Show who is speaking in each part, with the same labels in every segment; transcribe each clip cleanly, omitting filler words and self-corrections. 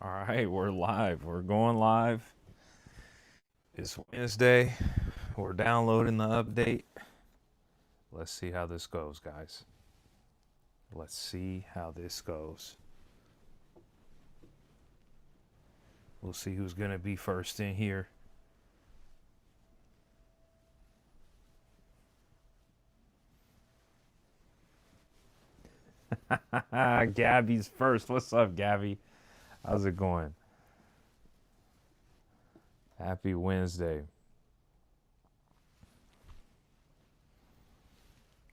Speaker 1: All right, we're live. We're going live. It's Wednesday. We're downloading the update. Let's see how this goes, guys. Let's see how this goes. We'll see who's going to be first in here. Gabby's first. What's up, Gabby? How's it going? Happy Wednesday.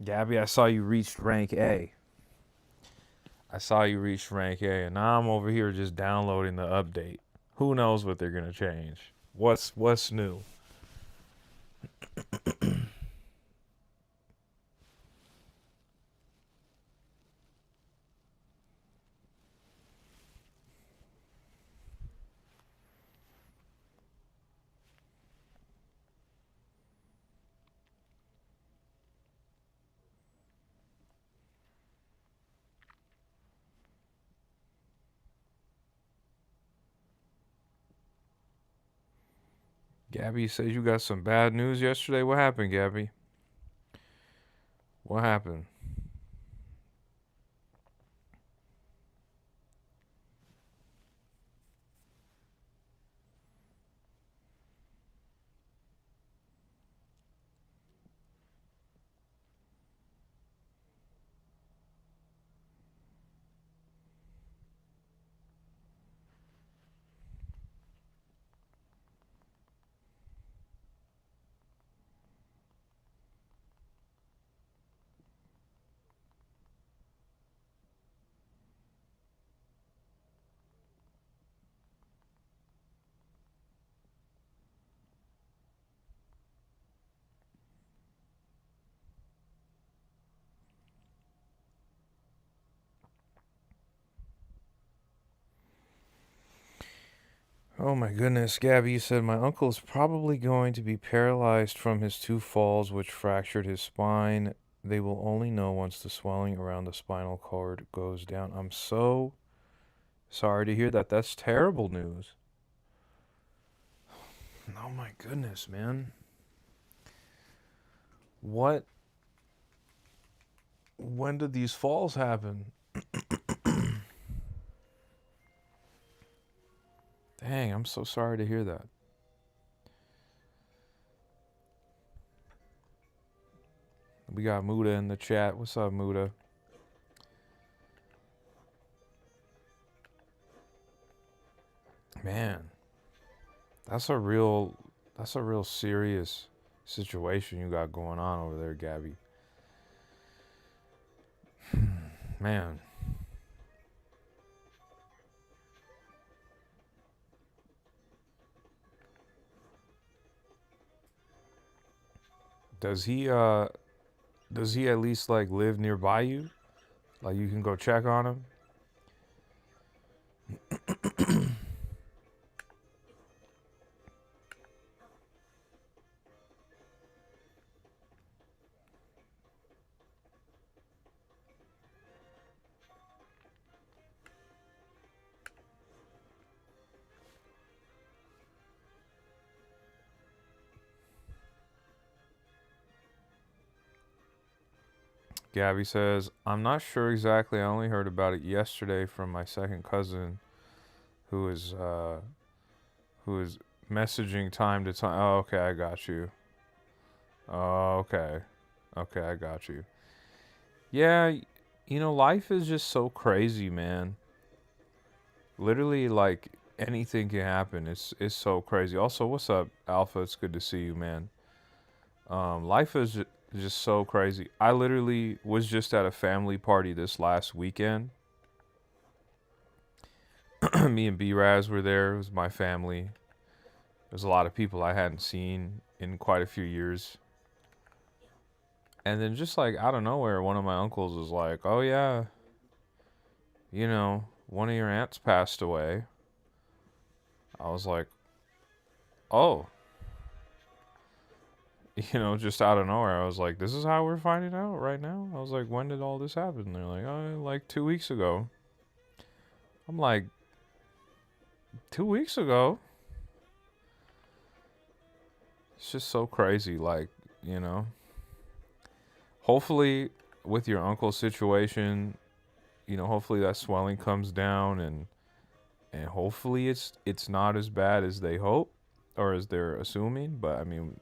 Speaker 1: Gabby, I saw you reached rank A. I saw you reach rank A, and now I'm over here just downloading the update. Who knows what they're gonna change? What's new? Gabby says you got some bad news yesterday. What happened, Gabby? What happened? Oh my goodness, Gabby, you said my uncle is probably going to be paralyzed from his two falls, which fractured his spine. They will only know once the swelling around the spinal cord goes down. I'm so sorry to hear that. That's terrible news. Oh my goodness, man. What? When did these falls happen? Dang, I'm so sorry to hear that. We got Muda in the chat. What's up, Muda? Man, that's a real serious situation you got going on over there, Gabby. Man, does he at least like live nearby you? Like you can go check on him? Gabby says, I'm not sure exactly. I only heard about it yesterday from my second cousin who is who is messaging time to time. Oh, okay, I got you. Oh, okay. Okay, I got you. Yeah, life is just so crazy, man. Literally, like anything can happen. It's so crazy. Also, what's up, Alpha? It's good to see you, man. Life is just so crazy. I literally was just at a family party this last weekend. Me and B-Raz were there. It was my family. There's a lot of people I hadn't seen in quite a few years. And then just like out of nowhere, one of my uncles was like, "Oh yeah, one of your aunts passed away." I was like, "Oh." Just out of nowhere, I was like, "This is how we're finding out right now." I was like, "When did all this happen?" They're like, "Oh, like 2 weeks ago." I'm like, 2 weeks ago. It's just so crazy. Like, you know, hopefully with your uncle's situation, hopefully that swelling comes down and hopefully it's not as bad as they hope or as they're assuming. But I mean,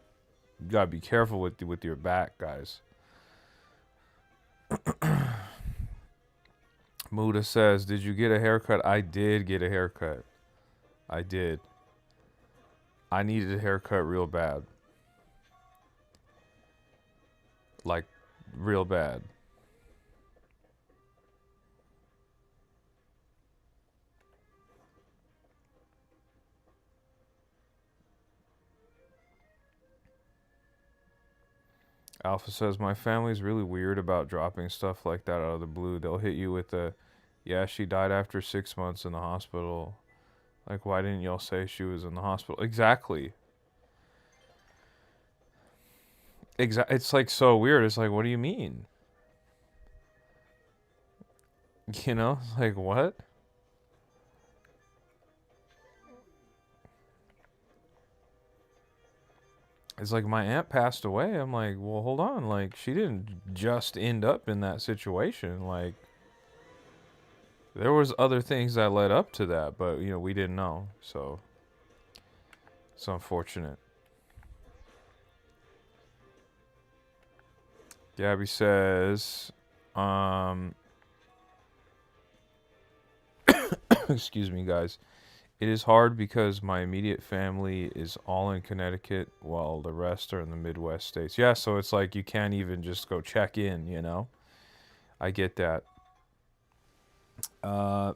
Speaker 1: you gotta be careful with your back, guys. Muda says, "Did you get a haircut?" I did get a haircut. I did. I needed a haircut real bad. Like, real bad. Alpha says, "My family's really weird about dropping stuff like that out of the blue. They'll hit you with the, yeah, she died after 6 months in the hospital. Like, why didn't y'all say she was in the hospital?" Exactly. It's like so weird. It's like, what do you mean? Like what? It's like my aunt passed away. I'm like, well, hold on. Like, she didn't just end up in that situation. Like, there was other things that led up to that, but we didn't know. So it's unfortunate. Gabby says, excuse me, guys. It is hard because my immediate family is all in Connecticut while the rest are in the Midwest states. Yeah, so it's like you can't even just go check in. I get that. Was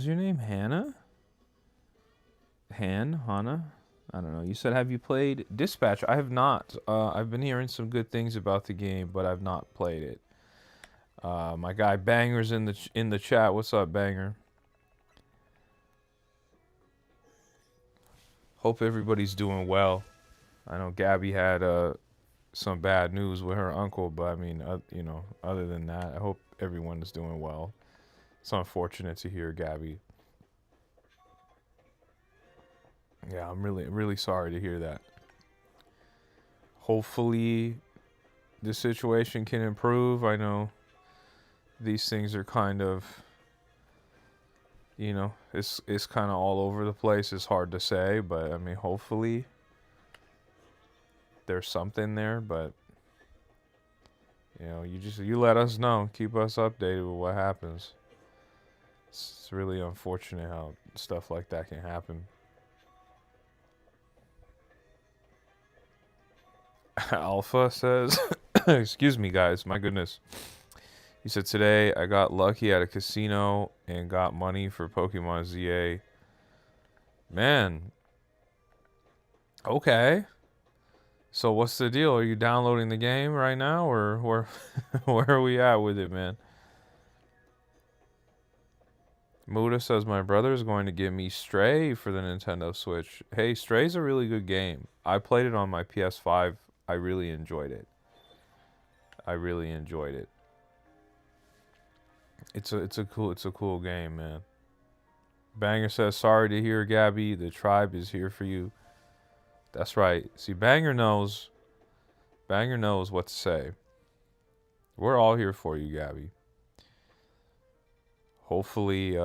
Speaker 1: your name Hannah? Hannah? I don't know. You said, have you played Dispatch? I have not. I've been hearing some good things about the game, but I've not played it. My guy Banger's in the chat. What's up, Banger? Hope everybody's doing well. I know Gabby had some bad news with her uncle, but I mean, other than that, I hope everyone is doing well. It's unfortunate to hear Gabby. Yeah, I'm really, really sorry to hear that. Hopefully, the situation can improve. I know these things are kind of, it's kind of all over the place. It's hard to say, but I mean, hopefully, there's something there. But you let us know, keep us updated with what happens. It's really unfortunate how stuff like that can happen. Alpha says, excuse me, guys, my goodness. He said, today I got lucky at a casino and got money for Pokemon ZA. Man. Okay. So what's the deal? Are you downloading the game right now, or where are we at with it, man? Muda says, my brother is going to give me Stray for the Nintendo Switch. Hey, Stray's a really good game. I played it on my PS5. I really enjoyed it. It's a cool game, man. Banger says, sorry to hear, Gabby. The tribe is here for you. That's right. See, Banger knows what to say. We're all here for you, Gabby. Hopefully,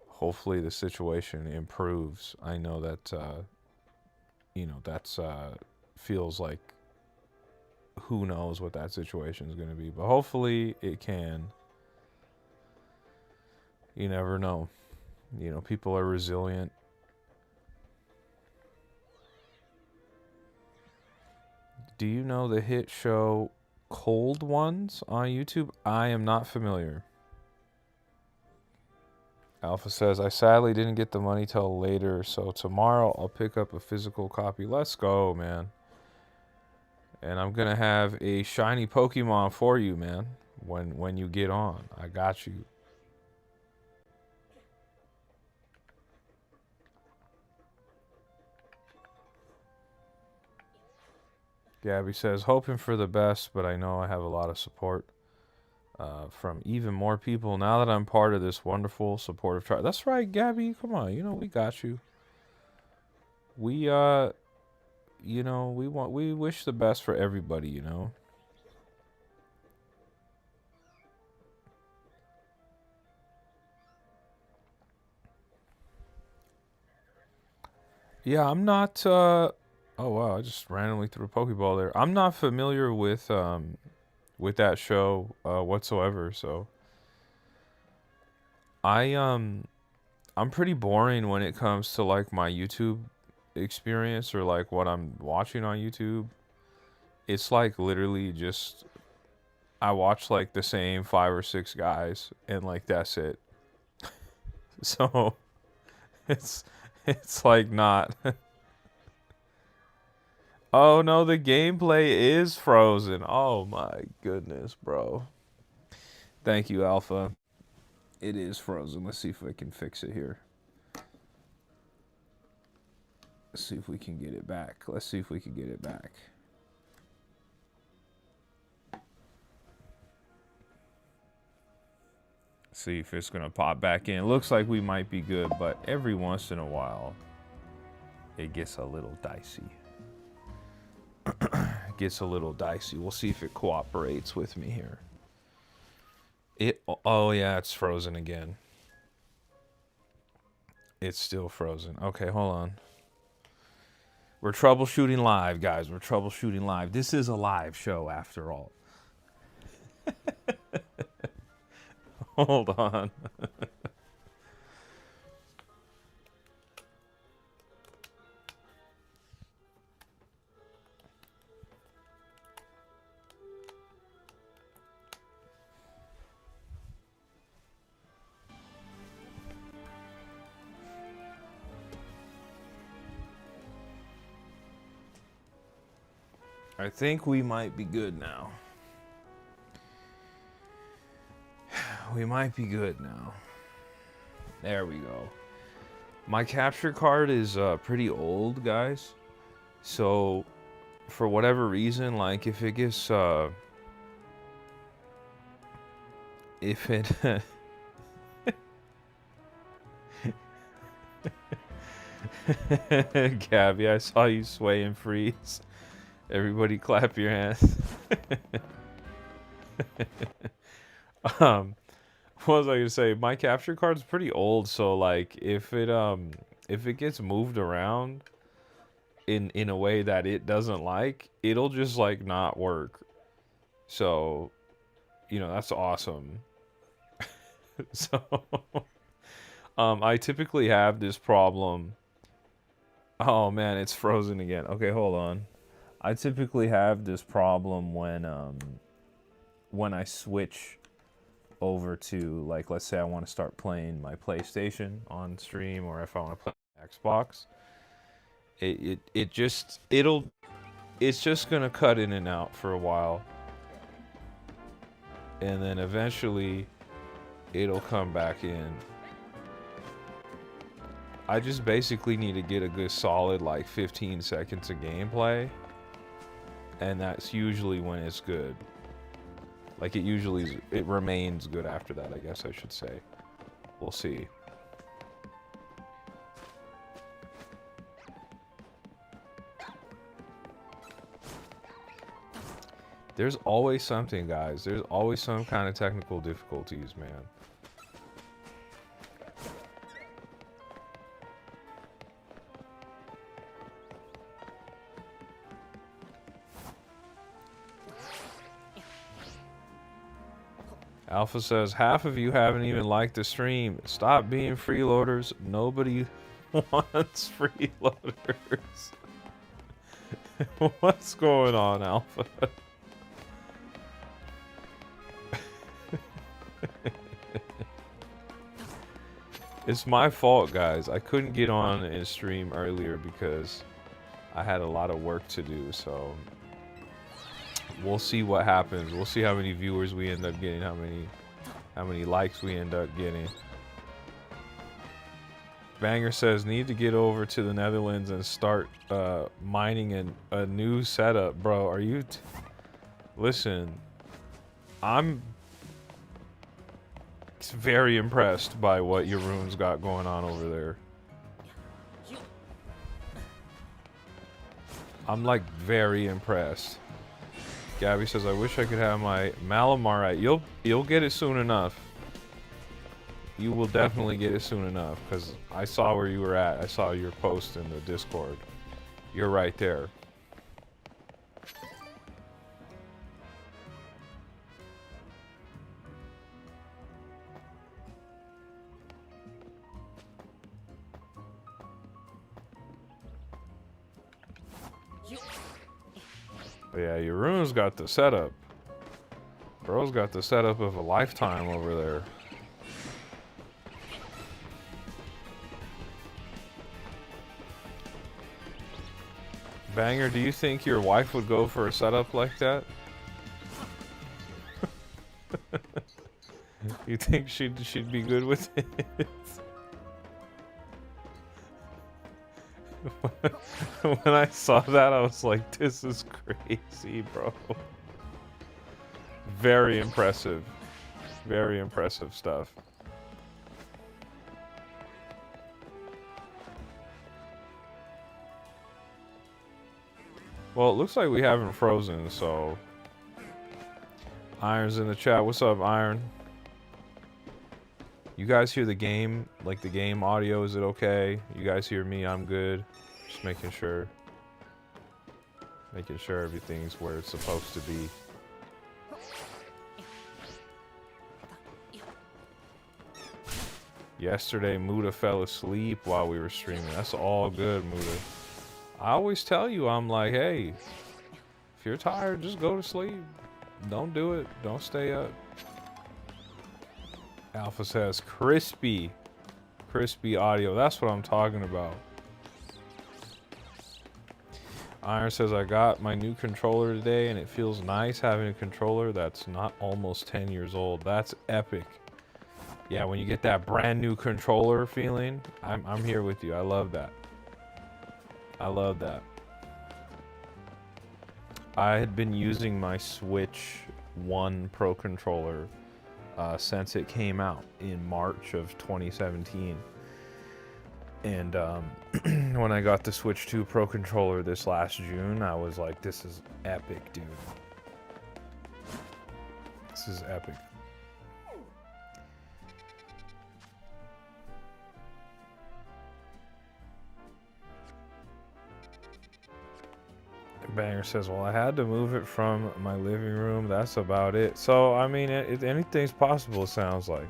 Speaker 1: hopefully the situation improves. I know that that's feels like who knows what that situation is going to be, but hopefully it can. You never know. People are resilient. Do you know the hit show Cold Ones on YouTube? I am not familiar. Alpha says, I sadly didn't get the money till later, so tomorrow I'll pick up a physical copy. Let's go, man. And I'm going to have a shiny Pokemon for you, man, when you get on. I got you. Gabby says, hoping for the best, but I know I have a lot of support. from even more people now that I'm part of this wonderful supportive tribe. That's right, Gabby. Come on, you know we got you. We you know, we wish the best for everybody, you know. Yeah, I'm not oh wow, I just randomly threw a Pokeball there. I'm not familiar with that show whatsoever, so I I'm pretty boring when it comes to like my YouTube experience or like what I'm watching on YouTube. It's like literally just I watch like the same 5 or 6 guys and like that's it. So it's it's like not. Oh no, the gameplay is frozen. Oh my goodness, bro. Thank you, Alpha. It is frozen. Let's see if I can fix it here. Let's see if we can get it back. Let's see if we can get it back. See if it's gonna pop back in. Looks like we might be good, but every once in a while, it gets a little dicey. It gets a little dicey. We'll see if it cooperates with me here. Oh yeah, it's frozen again. It's still frozen. Okay, hold on. We're troubleshooting live, guys. We're troubleshooting live. This is a live show after all. Hold on. I think we might be good now. We might be good now. There we go. My capture card is pretty old, guys. So, for whatever reason, like if it gets, if it, Gabby, I saw you sway and freeze. Everybody clap your hands. What was I gonna say? My capture card's pretty old, so like if it gets moved around in a way that it doesn't like, it'll just like not work. So, you know, that's awesome. So, I typically have this problem. Oh man, it's frozen again. Okay, hold on. I typically have this problem when I switch over to, like, let's say I want to start playing my PlayStation on stream, or if I want to play Xbox. It's just gonna cut in and out for a while, and then eventually it'll come back in. I just basically need to get a good solid like 15 seconds of gameplay, and that's usually when it's good. Like it remains good after that, I guess I should say. We'll see. There's always something, guys. There's always some kind of technical difficulties, man. Alpha says, half of you haven't even liked the stream. Stop being freeloaders. Nobody wants freeloaders. What's going on, Alpha? It's my fault, guys. I couldn't get on and stream earlier because I had a lot of work to do, so we'll see what happens. We'll see how many viewers we end up getting, how many likes we end up getting. Banger says, need to get over to the Netherlands and start mining a new setup. Bro, are you... Listen, I'm He's very impressed by what Jeroen's got going on over there. I'm like very impressed. Gabby says, I wish I could have my Malamarite. You'll get it soon enough. You will definitely get it soon enough, because I saw where you were at. I saw your post in the Discord. You're right there. But yeah, Jeroen's got the setup. Bro's got the setup of a lifetime over there. Banger, do you think your wife would go for a setup like that? You think she'd be good with it? When I saw that, I was like, this is crazy, bro. Very impressive. Very impressive stuff. Well, it looks like we haven't frozen, so... Iron's in the chat. What's up, Iron? You guys hear the game? Like, the game audio, is it okay? You guys hear me? I'm good. Just making sure. Making sure everything's where it's supposed to be. Yesterday, Muda fell asleep while we were streaming. That's all good, Muda. I always tell you, I'm like, hey, if you're tired, just go to sleep. Don't do it. Don't stay up. Alpha says, crispy audio. That's what I'm talking about. Iron says, I got my new controller today, and it feels nice having a controller that's not almost 10 years old. That's epic. Yeah, when you get that brand new controller feeling, I'm here with you. I love that. I love that. I had been using my Switch 1 Pro controller since it came out in March of 2017. And when I got the Switch 2 Pro controller this last June, I was like, this is epic, dude. This is epic. Banger says, well, I had to move it from my living room. That's about it. So, I mean, anything's possible, it sounds like.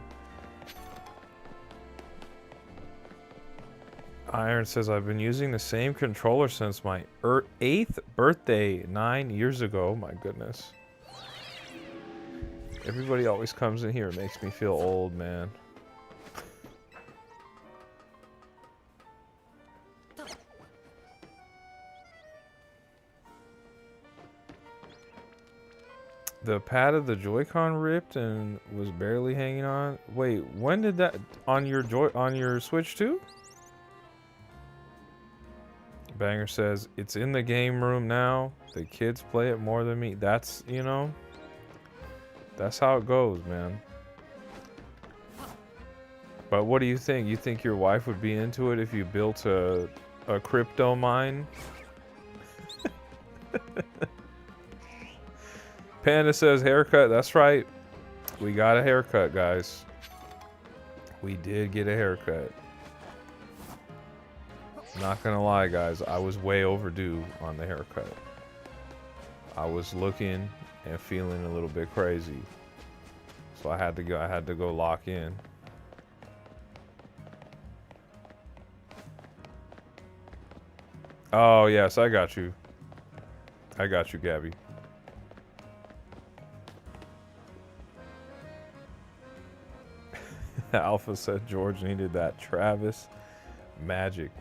Speaker 1: Iron says, I've been using the same controller since my 8th birthday 9 years ago. My goodness. Everybody always comes in here. It makes me feel old, man. The pad of the Joy-Con ripped and was barely hanging on. Wait, when did that on your Switch 2? Banger says it's in the game room now. The kids play it more than me. That's, you know, that's how it goes, man. But what do you think? You think your wife would be into it if you built a crypto mine? Panda says haircut. That's right. We got a haircut, guys. We did get a haircut. Not gonna lie, guys. I was way overdue on the haircut. I was looking and feeling a little bit crazy, so I had to go. I had to go lock in. Oh yes, I got you. I got you, Gabby. Alpha said George needed that. Travis Magic.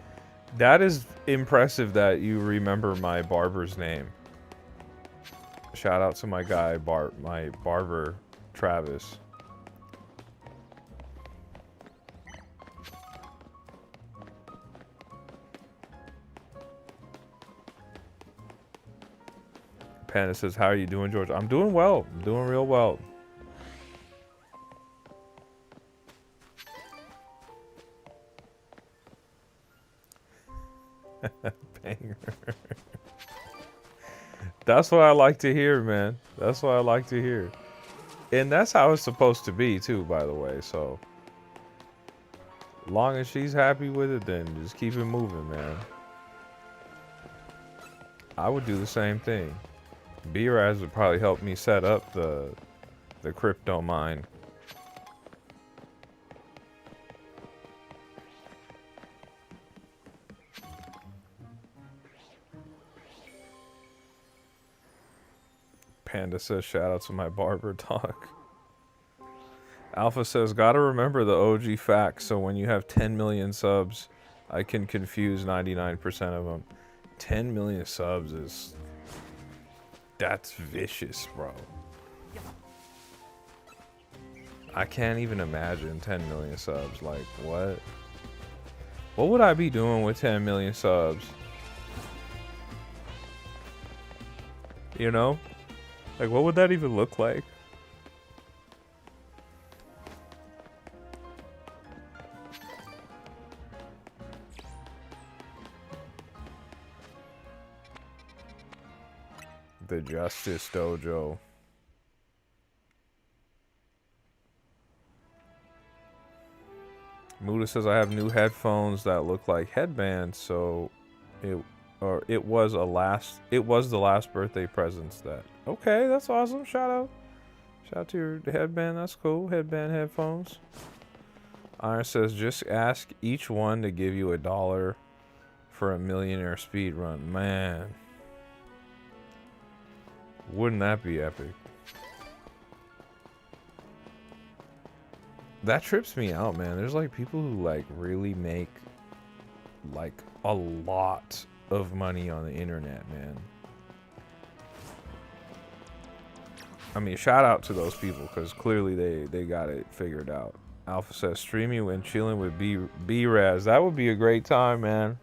Speaker 1: That is impressive that you remember my barber's name. Shout out to my guy, my barber, Travis. Panda says, how are you doing, George? I'm doing well. I'm doing real well. Banger. That's what I like to hear, man. That's what I like to hear. And that's how it's supposed to be, too, by the way. So, long as she's happy with it, then just keep it moving, man. I would do the same thing. B-Raz would probably help me set up the crypto mine. Panda says, shout out to my barber talk. Alpha says, gotta remember the OG facts, so when you have 10 million subs, I can confuse 99% of them. 10 million subs is... That's vicious, bro. I can't even imagine 10 million subs. Like, what? What would I be doing with 10 million subs? You know? Like, what would that even look like? The Justice Dojo. Muda says, I have new headphones that look like headbands, so it was the last birthday presents that. Okay, that's awesome. Shout out to your headband. That's cool. Headband headphones. Iron says, just ask each one to give you $1 for a millionaire speed run. Man, wouldn't that be epic? That trips me out, man. There's like people who like really make like a lot of money on the internet, man. I mean, shout out to those people because clearly they got it figured out. Alpha says, streaming when chilling with B-Raz. That would be a great time, man.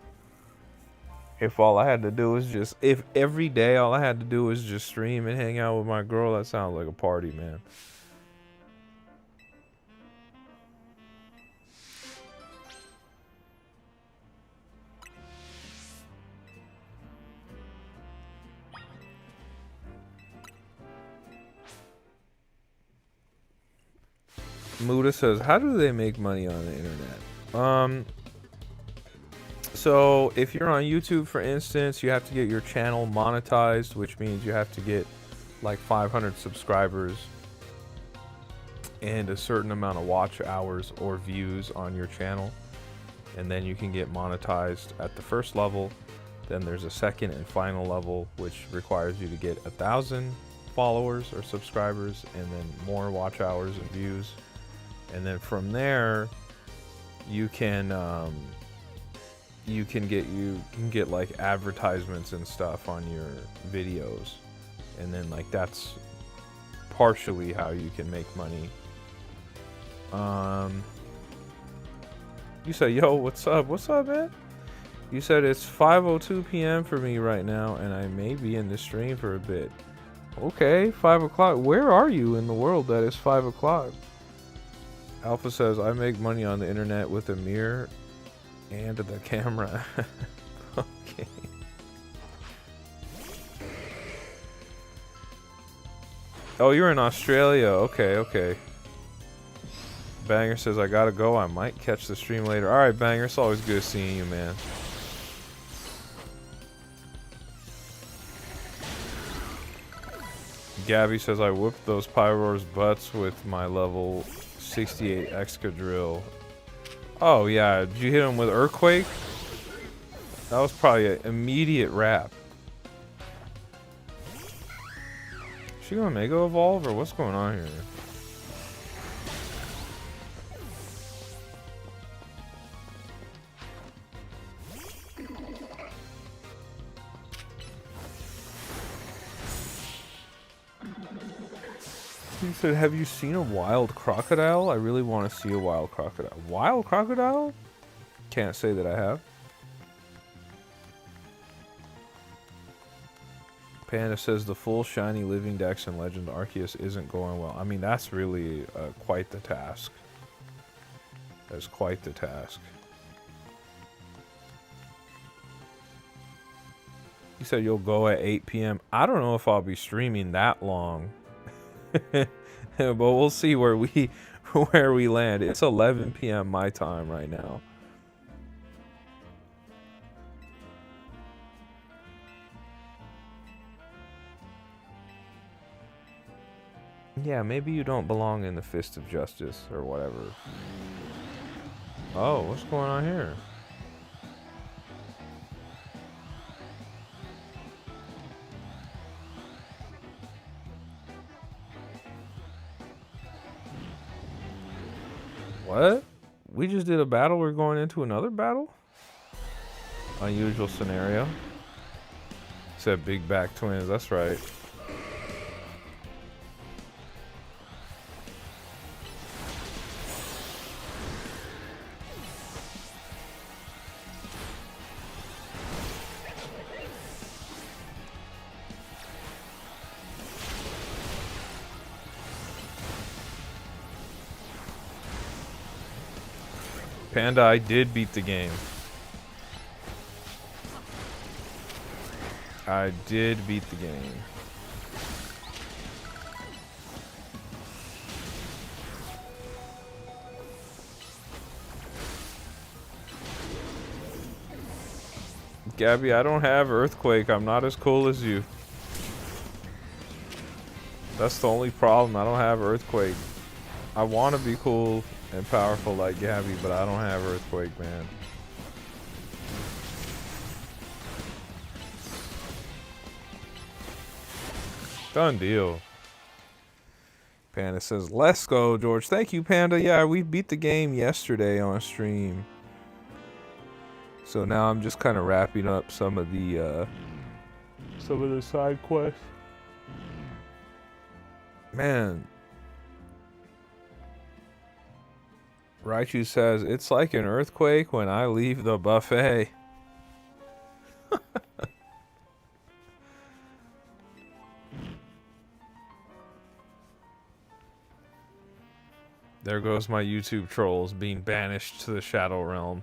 Speaker 1: If all I had to do is just, if every day all I had to do was just stream and hang out with my girl, that sounds like a party, man. Muda says, how do they make money on the internet? So if you're on YouTube, for instance, you have to get your channel monetized, which means you have to get like 500 subscribers and a certain amount of watch hours or views on your channel. And then you can get monetized at the first level. Then there's a second and final level, which requires you to get 1,000 followers or subscribers and then more watch hours and views. And then from there, you can get like advertisements and stuff on your videos, and then like that's partially how you can make money. You say, yo, what's up? What's up, man? You said it's 5:02 p.m. for me right now, and I may be in the stream for a bit. Okay, 5 o'clock. Where are you in the world that is 5 o'clock? Alpha says, I make money on the internet with a mirror and the camera. Okay. Oh, you're in Australia. Okay, okay. Banger says, I gotta go. I might catch the stream later. Alright, Banger. It's always good seeing you, man. Gabby says, I whooped those Pyro's butts with my level 68 Excadrill. Oh, yeah. Did you hit him with Earthquake? That was probably an immediate wrap. Is she gonna Mega Evolve, or what's going on here? He said, have you seen a wild crocodile? I really want to see a wild crocodile. Wild crocodile? Can't say that I have. Panda says, the full shiny living dex in Legend Arceus isn't going well. I mean, that's really quite the task. That's quite the task. You said you'll go at 8 p.m. I don't know if I'll be streaming that long. But we'll see where we land. It's 11 p.m. my time right now. Yeah, maybe you don't belong in the Fist of Justice or whatever. Oh, what's going on here? What? We just did a battle. We're going into another battle? Unusual scenario. Said big back twins. That's right. Panda, I did beat the game. I did beat the game. Gabby, I don't have Earthquake. I'm not as cool as you. That's the only problem. I don't have Earthquake. I want to be cool and powerful like Gabby, but I don't have Earthquake, man. Done deal. Panda says, let's go, George. Thank you, Panda. Yeah, we beat the game yesterday on stream. So now I'm just kind of wrapping up some of the side quests. Man. Raichu says, it's like an earthquake when I leave the buffet. There goes my YouTube trolls being banished to the Shadow Realm.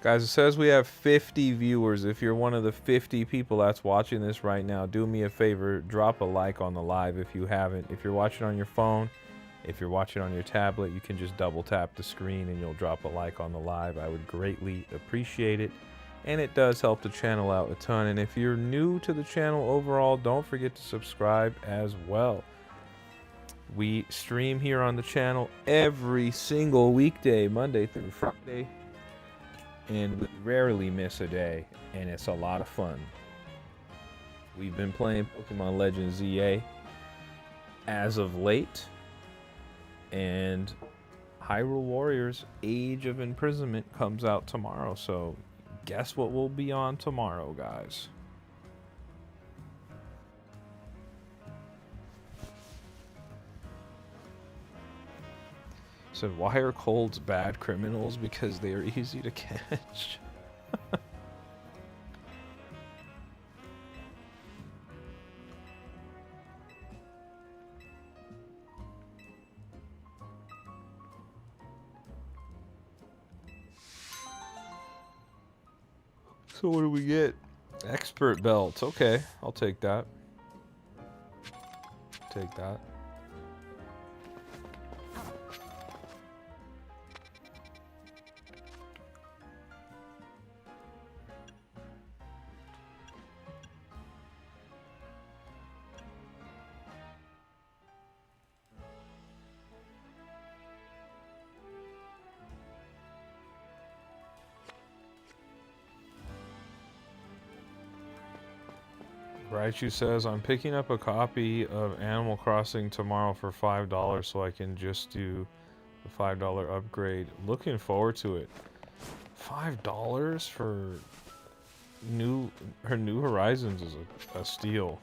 Speaker 1: Guys, it says we have 50 viewers. If you're one of the 50 people that's watching this right now, do me a favor, drop a like on the live if you haven't. If you're watching on your phone, if you're watching on your tablet, you can just double tap the screen and you'll drop a like on the live. I would greatly appreciate it. And it does help the channel out a ton. And if you're new to the channel overall, don't forget to subscribe as well. We stream here on the channel every single weekday, Monday through Friday. And we rarely miss a day, and it's a lot of fun. We've been playing Pokemon Legends ZA as of late, and Hyrule Warriors Age of Imprisonment comes out tomorrow, so guess what we'll be on tomorrow, guys? So why are colds bad criminals? Because they are easy to catch. So what do we get? Expert belts. Okay, I'll take that. Take that. Raichu says, I'm picking up a copy of Animal Crossing tomorrow for $5 so I can just do the $5 upgrade. Looking forward to it. $5 for New Horizons is a steal.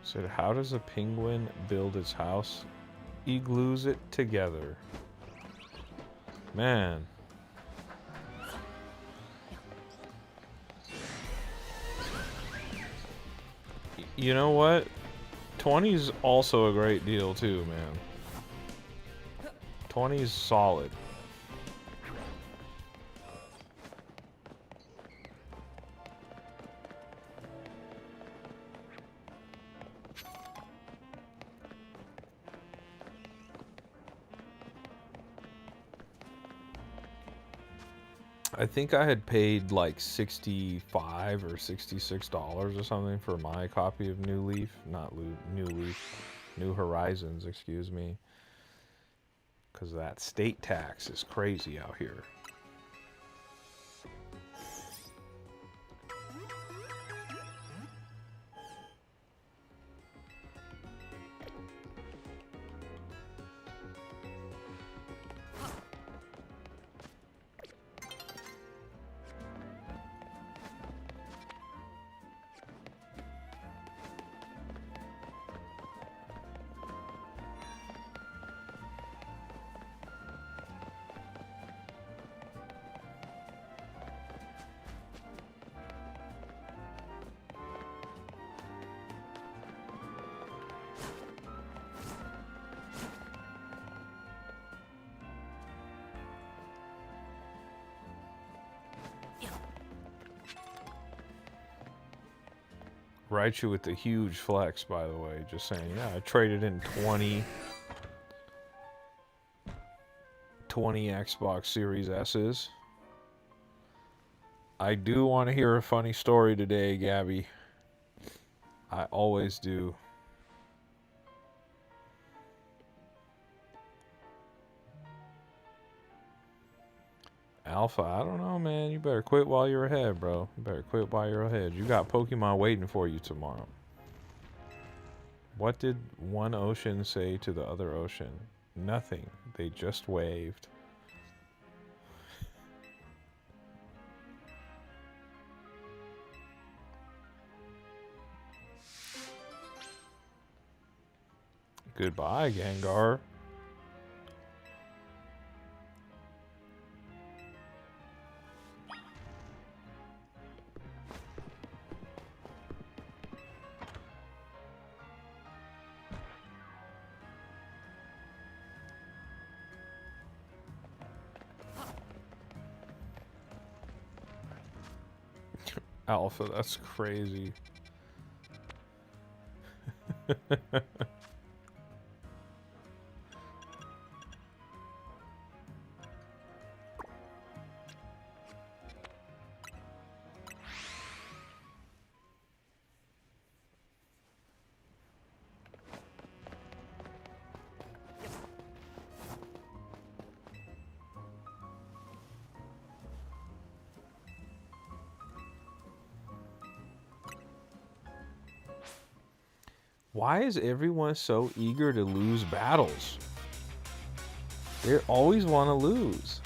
Speaker 1: Said, how does a penguin build its house? He glues it together. Man. You know what? 20's also a great deal too, man. 20's solid. I think I had paid like $65 or $66 or something for my copy of New Leaf. Not New Leaf. New Horizons, excuse me. Because that state tax is crazy out here. Raichu with the huge flex, by the way. Just saying, yeah, I traded in 20 Xbox Series S's. I do want to hear a funny story today, Gabby. I always do. Alpha, I don't know, man. You better quit while you're ahead, bro. You better quit while you're ahead. You got Pokemon waiting for you tomorrow. What did one ocean say to the other ocean? Nothing. They just waved. Goodbye, Gengar. Alpha, that's crazy. Why is everyone so eager to lose battles? They always want to lose.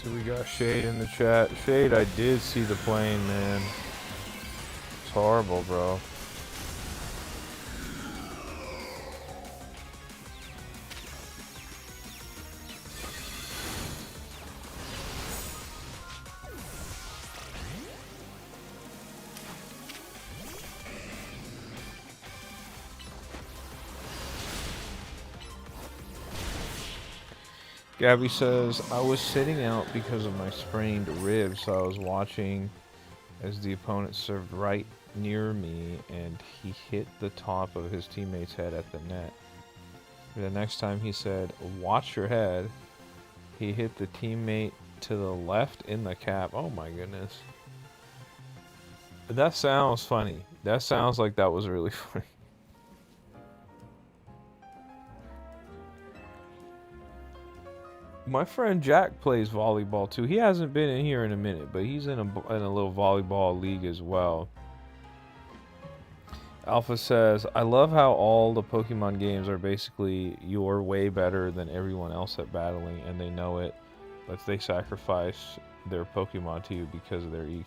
Speaker 1: So we got Shade in the chat. Shade, I did see the plane, man. It's horrible, bro. Gabby says, I was sitting out because of my sprained rib, so I was watching as the opponent served right near me and he hit the top of his teammate's head at the net. The next time he said, watch your head, he hit the teammate to the left in the cap. Oh my goodness. That sounds funny. That sounds like that was really funny. My friend Jack plays volleyball too. He hasn't been in here in a minute, but he's in a little volleyball league as well. Alpha says, I love how all the Pokemon games are basically you're way better than everyone else at battling, and they know it, but they sacrifice their Pokemon to you because of their egos.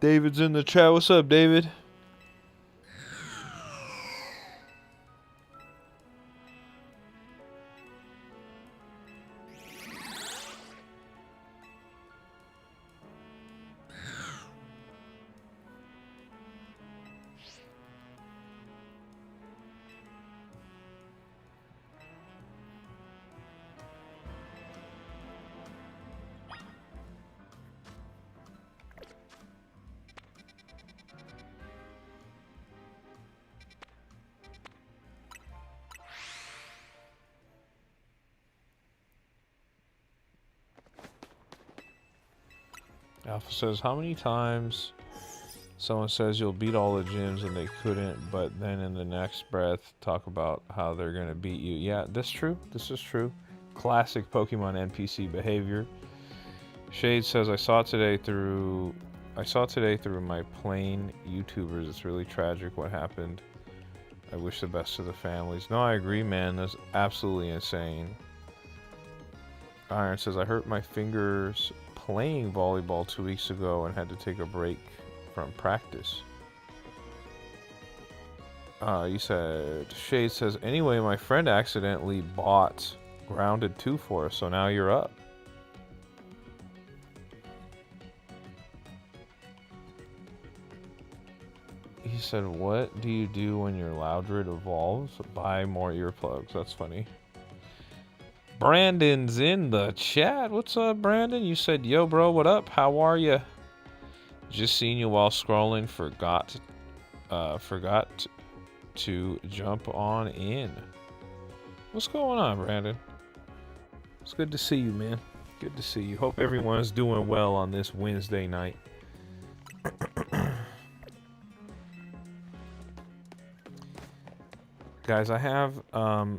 Speaker 1: David's in the chat. What's up, David? Alpha says, how many times someone says you'll beat all the gyms and they couldn't, but then in the next breath talk about how they're going to beat you. Yeah, that's true. This is true. Classic Pokemon NPC behavior. Shade says, I saw today through my plain YouTubers. It's really tragic what happened. I wish the best to the families. No, I agree, man. That's absolutely insane. Iron says, I hurt my fingers playing volleyball 2 weeks ago and had to take a break from practice. You said, Shade says, anyway, my friend accidentally bought Grounded 2 for us, so now you're up. He said, what do you do when your Loudred evolves? Buy more earplugs. That's funny. Brandon's in the chat. What's up, Brandon? You said, yo, bro, what up? How are you? Just seen you while scrolling. Forgot to jump on in. What's going on, Brandon? It's good to see you, man. Good to see you. Hope everyone's doing well on this Wednesday night. Guys, I have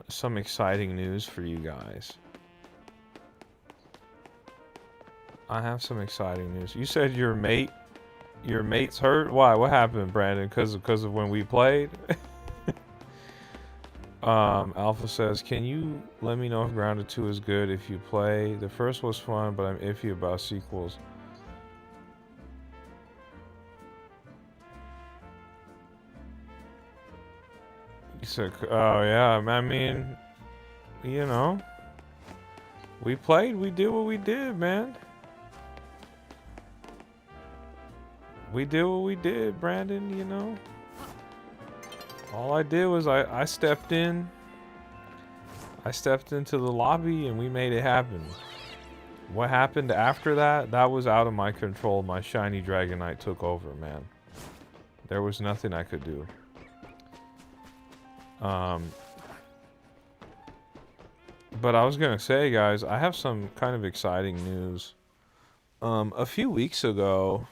Speaker 1: some exciting news for you guys. I have some exciting news. You said your mate's hurt? Why? What happened, Brandon? Because of when we played? Alpha says, can you let me know if Grounded 2 is good if you play? The first was fun, but I'm iffy about sequels. He said, oh yeah, I mean, you know, we played, we did what we did, man. We did what we did, Brandon, you know. All I did was I stepped in. I stepped into the lobby and we made it happen. What happened after that, that was out of my control. My shiny Dragonite took over, man. There was nothing I could do. But I was gonna say, guys, I have some kind of exciting news. A few weeks ago,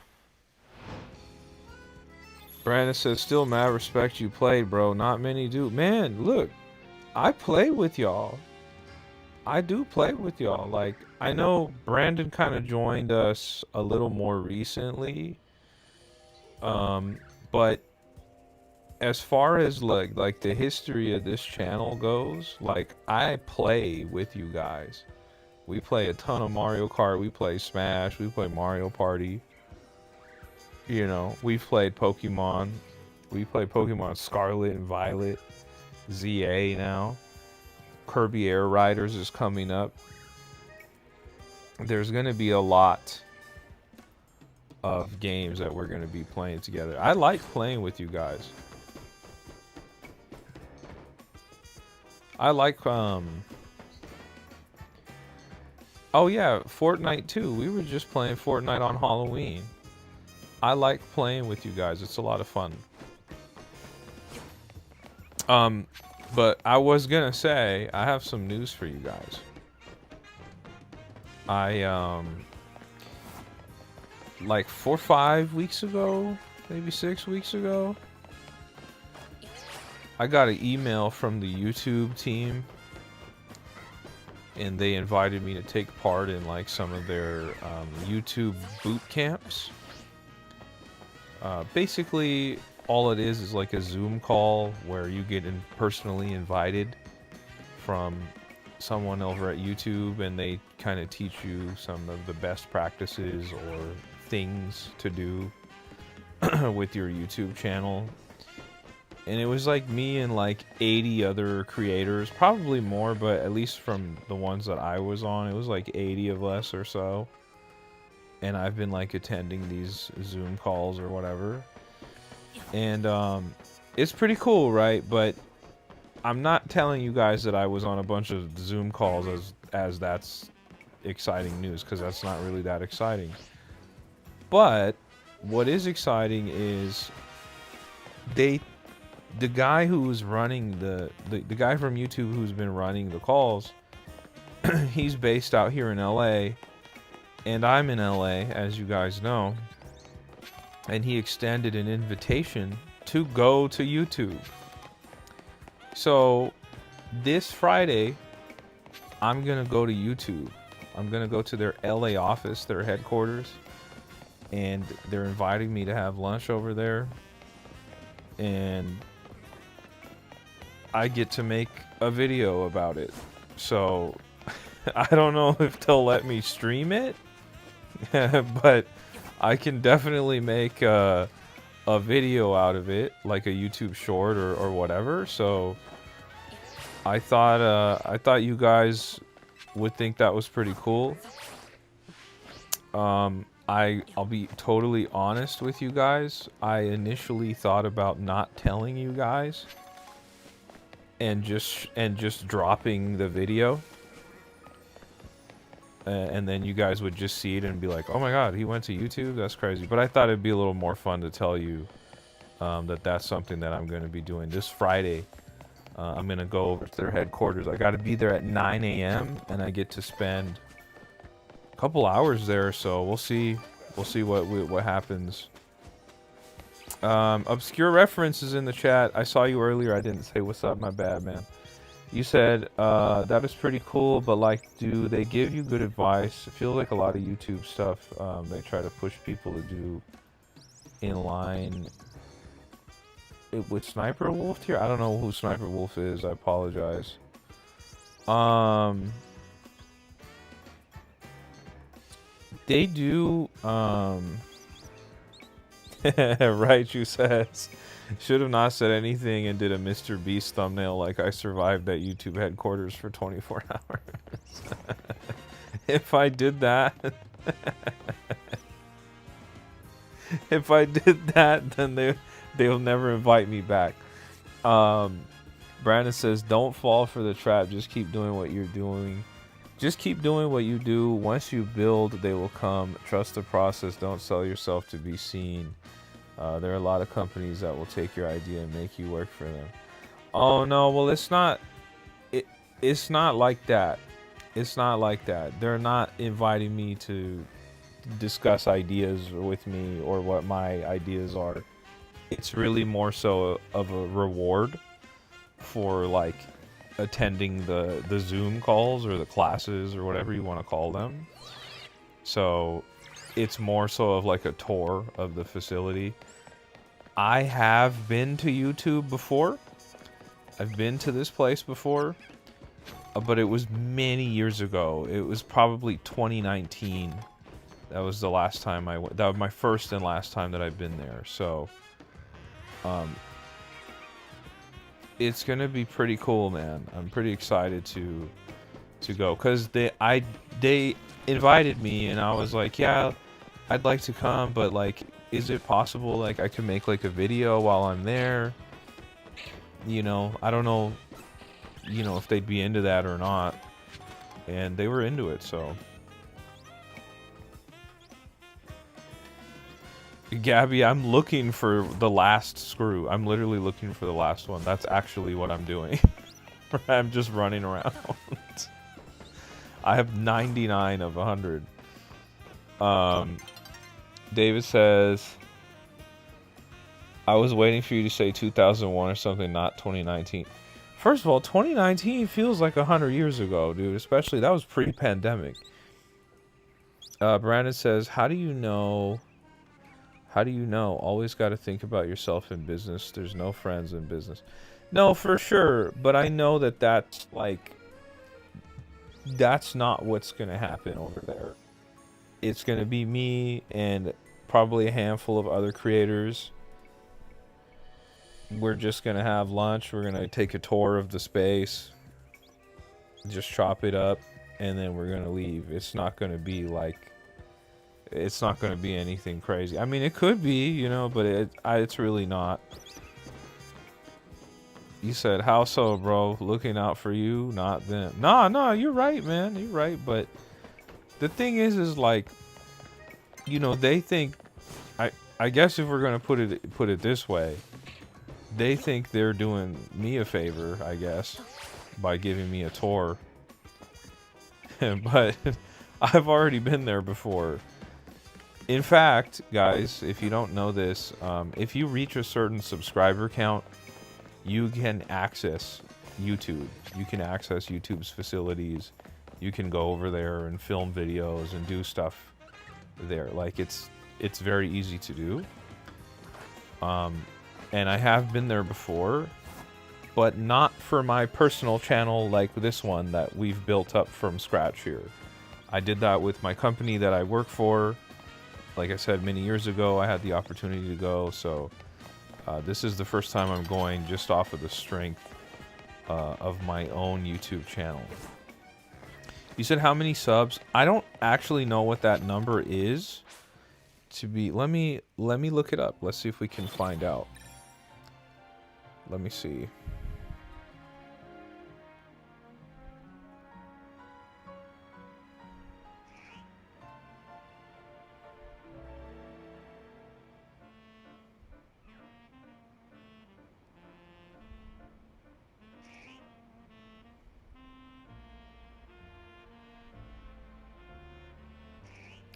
Speaker 1: Brandon says, still mad respect you played, bro. Not many do. Man, look, I play with y'all. I do play with y'all. Like, I know Brandon kind of joined us a little more recently. But as far as like the history of this channel goes, like, I play with you guys. We play a ton of Mario Kart, we play Smash, we play Mario Party. You know, we've played Pokemon. We play Pokemon Scarlet and Violet. ZA now. Kirby Air Riders is coming up. There's gonna be a lot of games that we're going to be playing together. I like playing with you guys. I like, oh yeah, Fortnite too. We were just playing Fortnite on Halloween. I like playing with you guys. It's a lot of fun. But I was gonna say, I have some news for you guys. Like 4 or 5 weeks ago, maybe 6 weeks ago, I got an email from the YouTube team, and they invited me to take part in like some of their YouTube boot camps. Basically, all it is like a Zoom call where you get personally invited from someone over at YouTube, and they kind of teach you some of the best practices or things to do with your YouTube channel. And it was like me and like 80 other creators, probably more, but at least from the ones that I was on, it was like 80 of us or so. And I've been like attending these Zoom calls or whatever. And it's pretty cool, right? But I'm not telling you guys that I was on a bunch of Zoom calls as that's exciting news, because that's not really that exciting. But what is exciting is the guy who was running the guy from YouTube who's been running the calls, he's based out here in LA, and I'm in LA, as you guys know, and he extended an invitation to go to YouTube. So this Friday, I'm gonna go to YouTube. I'm gonna go to their LA office, their headquarters, and they're inviting me to have lunch over there, and I get to make a video about it. So I don't know if they'll let me stream it, but I can definitely make a video out of it, like a YouTube short or whatever. So I thought you guys would think that was pretty cool. I'll be totally honest with you guys. I initially thought about not telling you guys and just dropping the video, and then you guys would just see it and be like, "Oh my God, he went to YouTube? That's crazy." But I thought it'd be a little more fun to tell you that that's something that I'm going to be doing this Friday. I'm going to go over to their headquarters. I got to be there at 9 a.m. and I get to spend a couple hours there. So we'll see what happens. Obscure references in the chat. I saw you earlier. I didn't say what's up. My bad, man. You said that is pretty cool, but like, do they give you good advice? It feels like a lot of YouTube stuff they try to push people to do in line with Sniper Wolf here. I don't know who Sniper Wolf is. I apologize. They do Raichu says, should have not said anything and did a Mr. Beast thumbnail like I survived at YouTube headquarters for 24 hours. If I did that, then they'll never invite me back. Brandon says, don't fall for the trap. Just keep doing what you're doing. Just keep doing what you do. Once you build, they will come. Trust the process. Don't sell yourself to be seen. There are a lot of companies that will take your idea and make you work for them. Oh no, well it's not like that. It's not like that. They're not inviting me to discuss ideas with me or what my ideas are. It's really more so of a reward for like attending the Zoom calls or the classes or whatever you want to call them. So it's more so of like a tour of the facility. I have been to YouTube before. I've been to this place before, but it was many years ago. It was probably 2019. That was the last time I went. That was my first and last time that I've been there. So it's gonna be pretty cool, man. I'm pretty excited to go, because they invited me and I was like, yeah, I'd like to come, but like, is it possible like I can make like a video while I'm there? You know, I don't know, you know, if they'd be into that or not. And they were into it, so. Gabby, I'm looking for the last screw. I'm literally looking for the last one. That's actually what I'm doing. I'm just running around. I have 99 of 100. David says, I was waiting for you to say 2001 or something, not 2019. First of all, 2019 feels like 100 years ago, dude. Especially, that was pre-pandemic. Brandon says, how do you know? How do you know? Always got to think about yourself in business. There's no friends in business. No, for sure. But I know that that's like, that's not what's going to happen over there. It's going to be me and probably a handful of other creators. We're just going to have lunch. We're going to take a tour of the space. Just chop it up. And then we're going to leave. It's not going to be like, it's not going to be anything crazy. I mean, it could be, you know, but it's really not. You said, how so, bro? Looking out for you, not them. No, you're right, man. You're right. But the thing is like, you know, they think, I guess if we're going to put it this way, they think they're doing me a favor, I guess, by giving me a tour. But I've already been there before. In fact, guys, if you don't know this, if you reach a certain subscriber count, you can access YouTube. You can access YouTube's facilities. You can go over there and film videos and do stuff there. Like, it's very easy to do. And I have been there before, but not for my personal channel like this one that we've built up from scratch here. I did that with my company that I work for. Like I said, many years ago, I had the opportunity to go, so this is the first time I'm going just off of the strength of my own YouTube channel. You said how many subs? I don't actually know what that number is. Let me look it up. Let's see if we can find out. Let me see.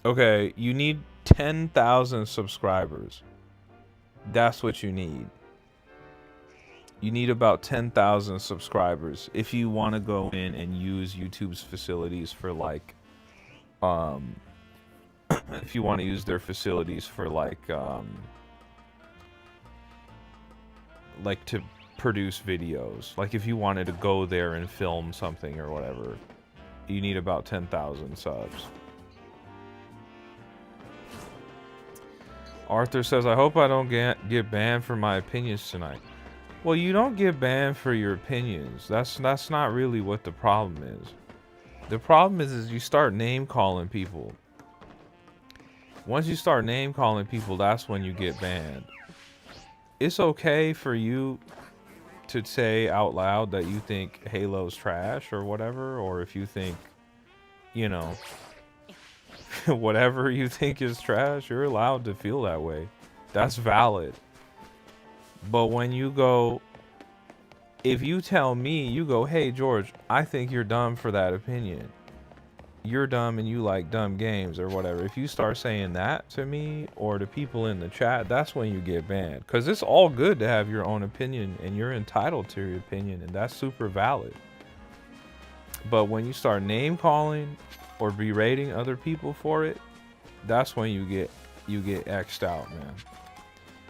Speaker 1: Okay, you need 10,000 subscribers. That's what you need. You need about 10,000 subscribers if you want to go in and use YouTube's facilities for like, if you want to use their facilities for like to produce videos. Like if you wanted to go there and film something or whatever, you need about 10,000 subs. Arthur says, I hope I don't get banned for my opinions tonight. Well, you don't get banned for your opinions. That's not really what the problem is. The problem is you start name calling people. Once you start name calling people, that's when you get banned. It's okay for you to say out loud that you think Halo's trash or whatever, or if you think, you know, whatever you think is trash, you're allowed to feel that way. That's valid. But when you go, if you tell me, you go, hey George, I think you're dumb for that opinion. You're dumb and you like dumb games or whatever. If you start saying that to me or to people in the chat, that's when you get banned. Because it's all good to have your own opinion and you're entitled to your opinion, and that's super valid. But when you start name calling or berating other people for it, that's when you get X'd out, man.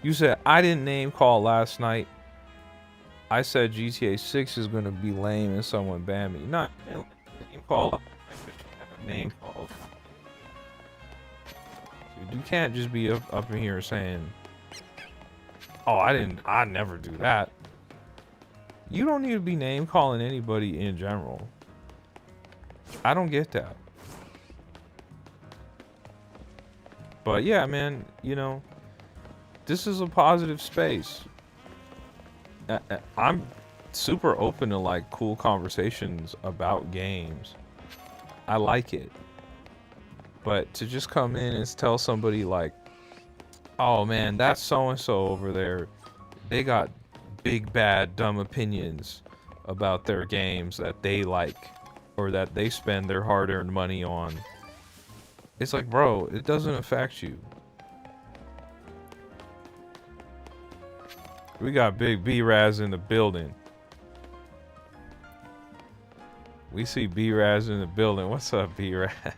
Speaker 1: You said, I didn't name call last night. I said GTA 6 is going to be lame and someone banned me. Not name call. Name call. Dude, you can't just be up in here saying, oh, I never do that. You don't need to be name calling anybody in general. I don't get that. But yeah, man, this is a positive space. I'm super open to like cool conversations about games. I like it. But to just come in and tell somebody like, oh man, that's so and so over there, they got big bad dumb opinions about their games that they like or that they spend their hard-earned money on. It's like, bro, it doesn't affect you. We got big B-Raz in the building. We see B-Raz in the building. What's up, B-Raz? This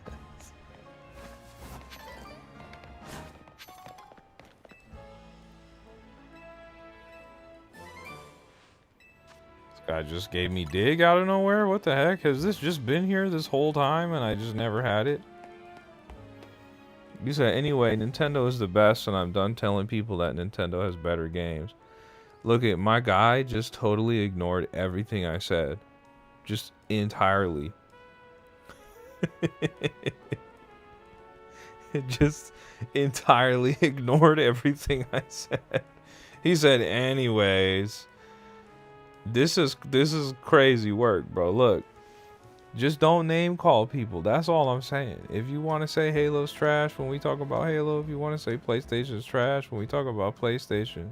Speaker 1: guy just gave me dig out of nowhere? What the heck? Has this just been here this whole time and I just never had it? You said, anyway, Nintendo is the best and I'm done telling people that Nintendo has better games. Look at my guy just totally ignored everything I said. Just entirely. It just entirely ignored everything I said. He said, anyways, this is crazy work, bro. Look, just don't name call people. That's all I'm saying. If you want to say Halo's trash when we talk about Halo, if you want to say PlayStation's trash when we talk about PlayStation,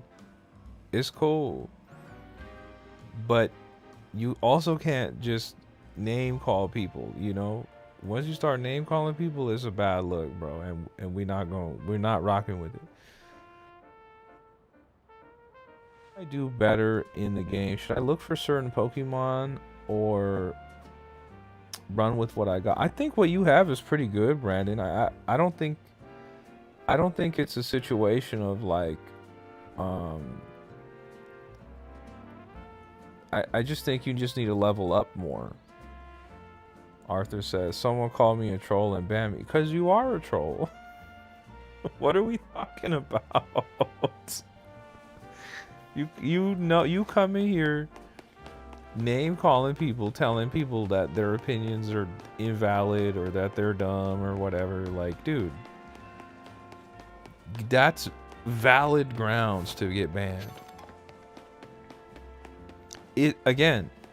Speaker 1: it's cool. But you also can't just name call people, Once you start name calling people, it's a bad look, bro. And we're not rocking with it. I do better in the game. Should I look for certain Pokemon or run with what I got? I think what you have is pretty good, Brandon. I don't think it's a situation of like I just think you just need to level up more. Arthur says, someone called me a troll and banned me. Because you are a troll. What are we talking about? You come in here name calling people, telling people that their opinions are invalid or that they're dumb or whatever. Like, dude, that's valid grounds to get banned.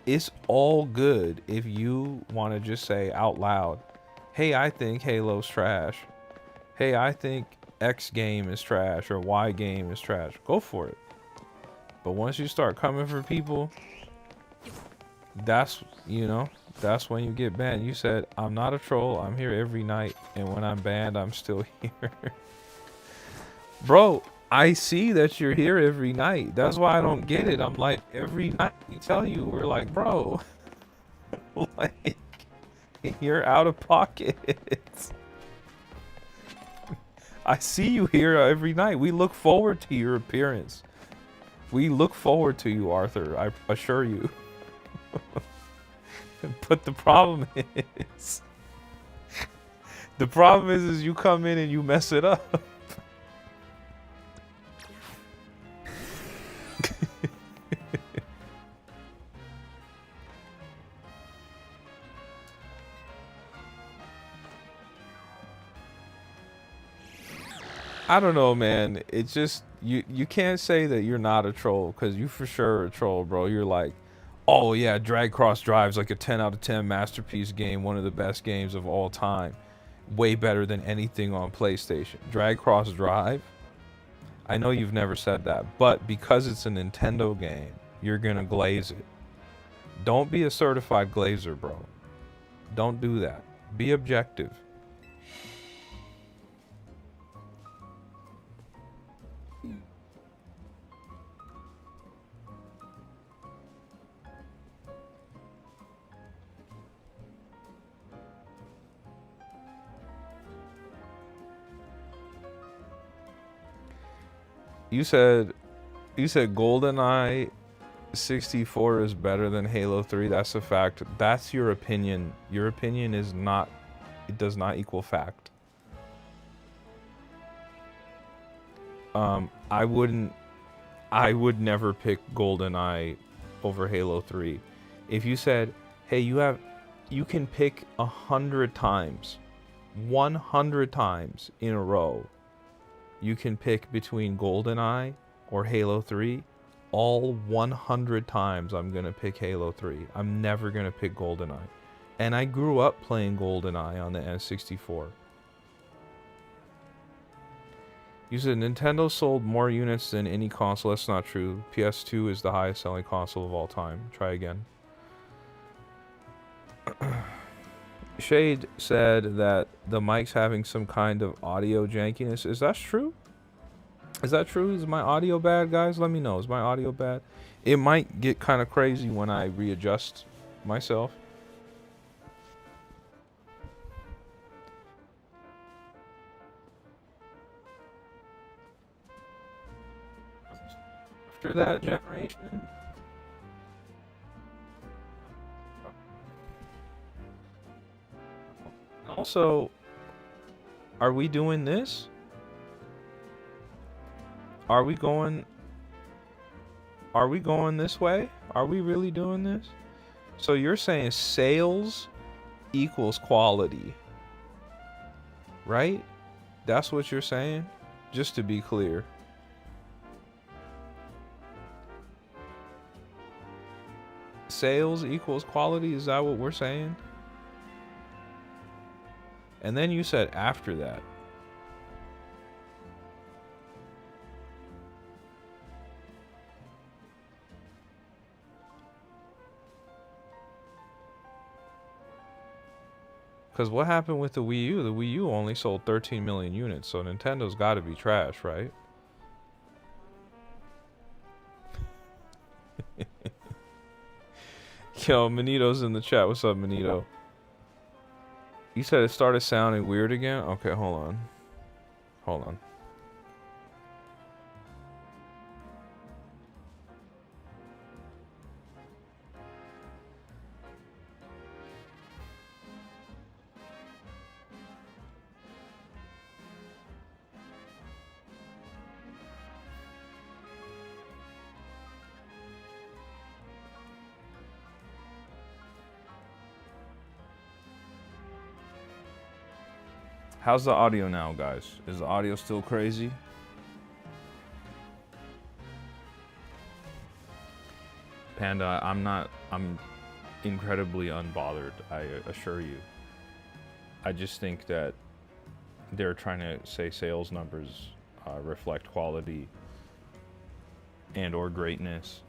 Speaker 1: It's all good if you want to just say out loud, hey, I think Halo's trash. Hey, I think X game is trash or Y game is trash. Go for it. But once you start coming for people, that's when you get banned. You said, I'm not a troll. I'm here every night. And when I'm banned, I'm still here. Bro, I see that you're here every night. That's why I don't get it. I'm like, every night we tell you, we're like, bro, like, you're out of pocket. I see you here every night. We look forward to your appearance. We look forward to you, Arthur. I assure you. But the problem is you come in and you mess it up. I don't know, man. It's just you can't say that you're not a troll because you for sure are a troll, bro. You're like, oh yeah, Drag Cross Drive's like a 10 out of 10 masterpiece game, one of the best games of all time. Way better than anything on PlayStation. Drag Cross Drive? I know you've never said that, but because it's a Nintendo game, you're gonna glaze it. Don't be a certified glazer, bro. Don't do that. Be objective. You said GoldenEye 64 is better than Halo 3. That's a fact. That's your opinion. Your opinion is not, it does not equal fact. I would never pick GoldenEye over Halo 3. If you said, hey, you can pick 100 times in a row you can pick between GoldenEye or Halo 3, all 100 times I'm going to pick Halo 3. I'm never going to pick GoldenEye. And I grew up playing GoldenEye on the N64. You said Nintendo sold more units than any console. That's not true. PS2 is the highest selling console of all time. Try again. Shade said that the mic's having some kind of audio jankiness. Is that true? Is that true? Is my audio bad, guys? Let me know. Is my audio bad? It might get kind of crazy when I readjust myself. After that generation. Also, are we doing this? Are we going this way? Are we really doing this? So you're saying sales equals quality, right? That's what you're saying? Just to be clear. Sales equals quality, is that what we're saying? And then you said after that. Because what happened with the Wii U? The Wii U only sold 13 million units, so Nintendo's got to be trash, right? Yo, Manito's in the chat. What's up, Manito? You said it started sounding weird again? Okay, hold on. Hold on. How's the audio now, guys? Is the audio still crazy? Panda, I'm incredibly unbothered, I assure you. I just think that they're trying to say sales numbers reflect quality and or greatness.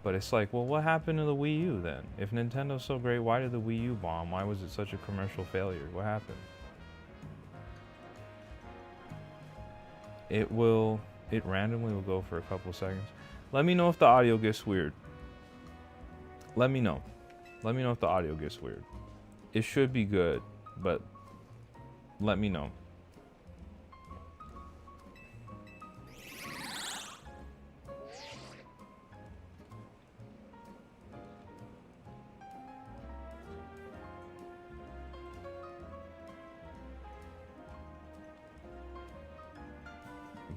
Speaker 1: But it's like, well, what happened to the Wii U then? If Nintendo's so great, why did the Wii U bomb? Why was it such a commercial failure? What happened? It randomly will go for a couple of seconds. Let me know if the audio gets weird. Let me know. Let me know if the audio gets weird. It should be good, but let me know.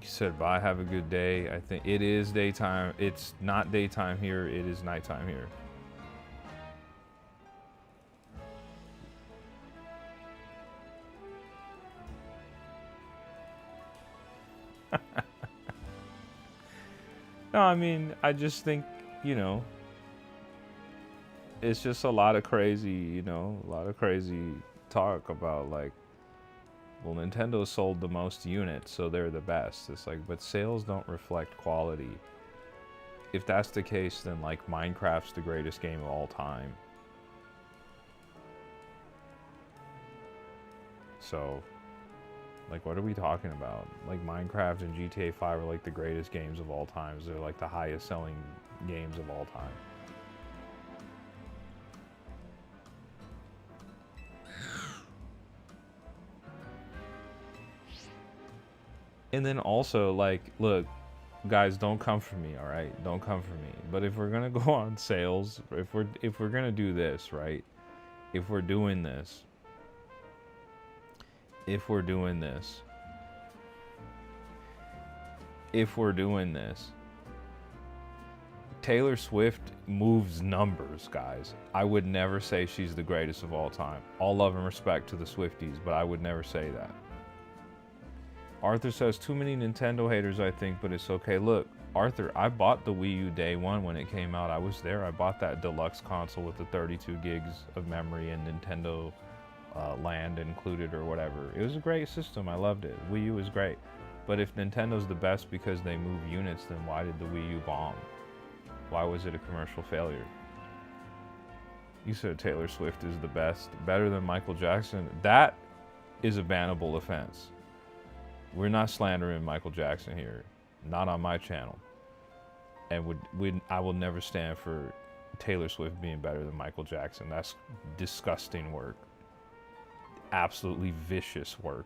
Speaker 1: Said bye, have a good day. I think it is daytime. It's not daytime here, it is nighttime here. No, I mean, I just think, you know, it's just a lot of crazy, you know, a lot of crazy talk about like, well, Nintendo sold the most units, so they're the best. It's like, but sales don't reflect quality. If that's the case, then like Minecraft's the greatest game of all time. So, like, what are we talking about? Like, Minecraft and GTA 5 are like the greatest games of all time. They're like the highest selling games of all time. And then also, like, look, guys, don't come for me, all right? Don't come for me. But if we're gonna go on sales, if we're gonna do this, right? If we're doing this, Taylor Swift moves numbers, guys. I would never say she's the greatest of all time. All love and respect to the Swifties, but I would never say that. Arthur says, too many Nintendo haters, I think, but it's okay. Look, Arthur, I bought the Wii U day one when it came out. I was there. I bought that deluxe console with the 32 gigs of memory and Nintendo Land included or whatever. It was a great system. I loved it. Wii U was great. But if Nintendo's the best because they move units, then why did the Wii U bomb? Why was it a commercial failure? You said Taylor Swift is the best, better than Michael Jackson. That is a bannable offense. We're not slandering Michael Jackson here, not on my channel. And I will never stand for Taylor Swift being better than Michael Jackson. That's disgusting work. Absolutely vicious work.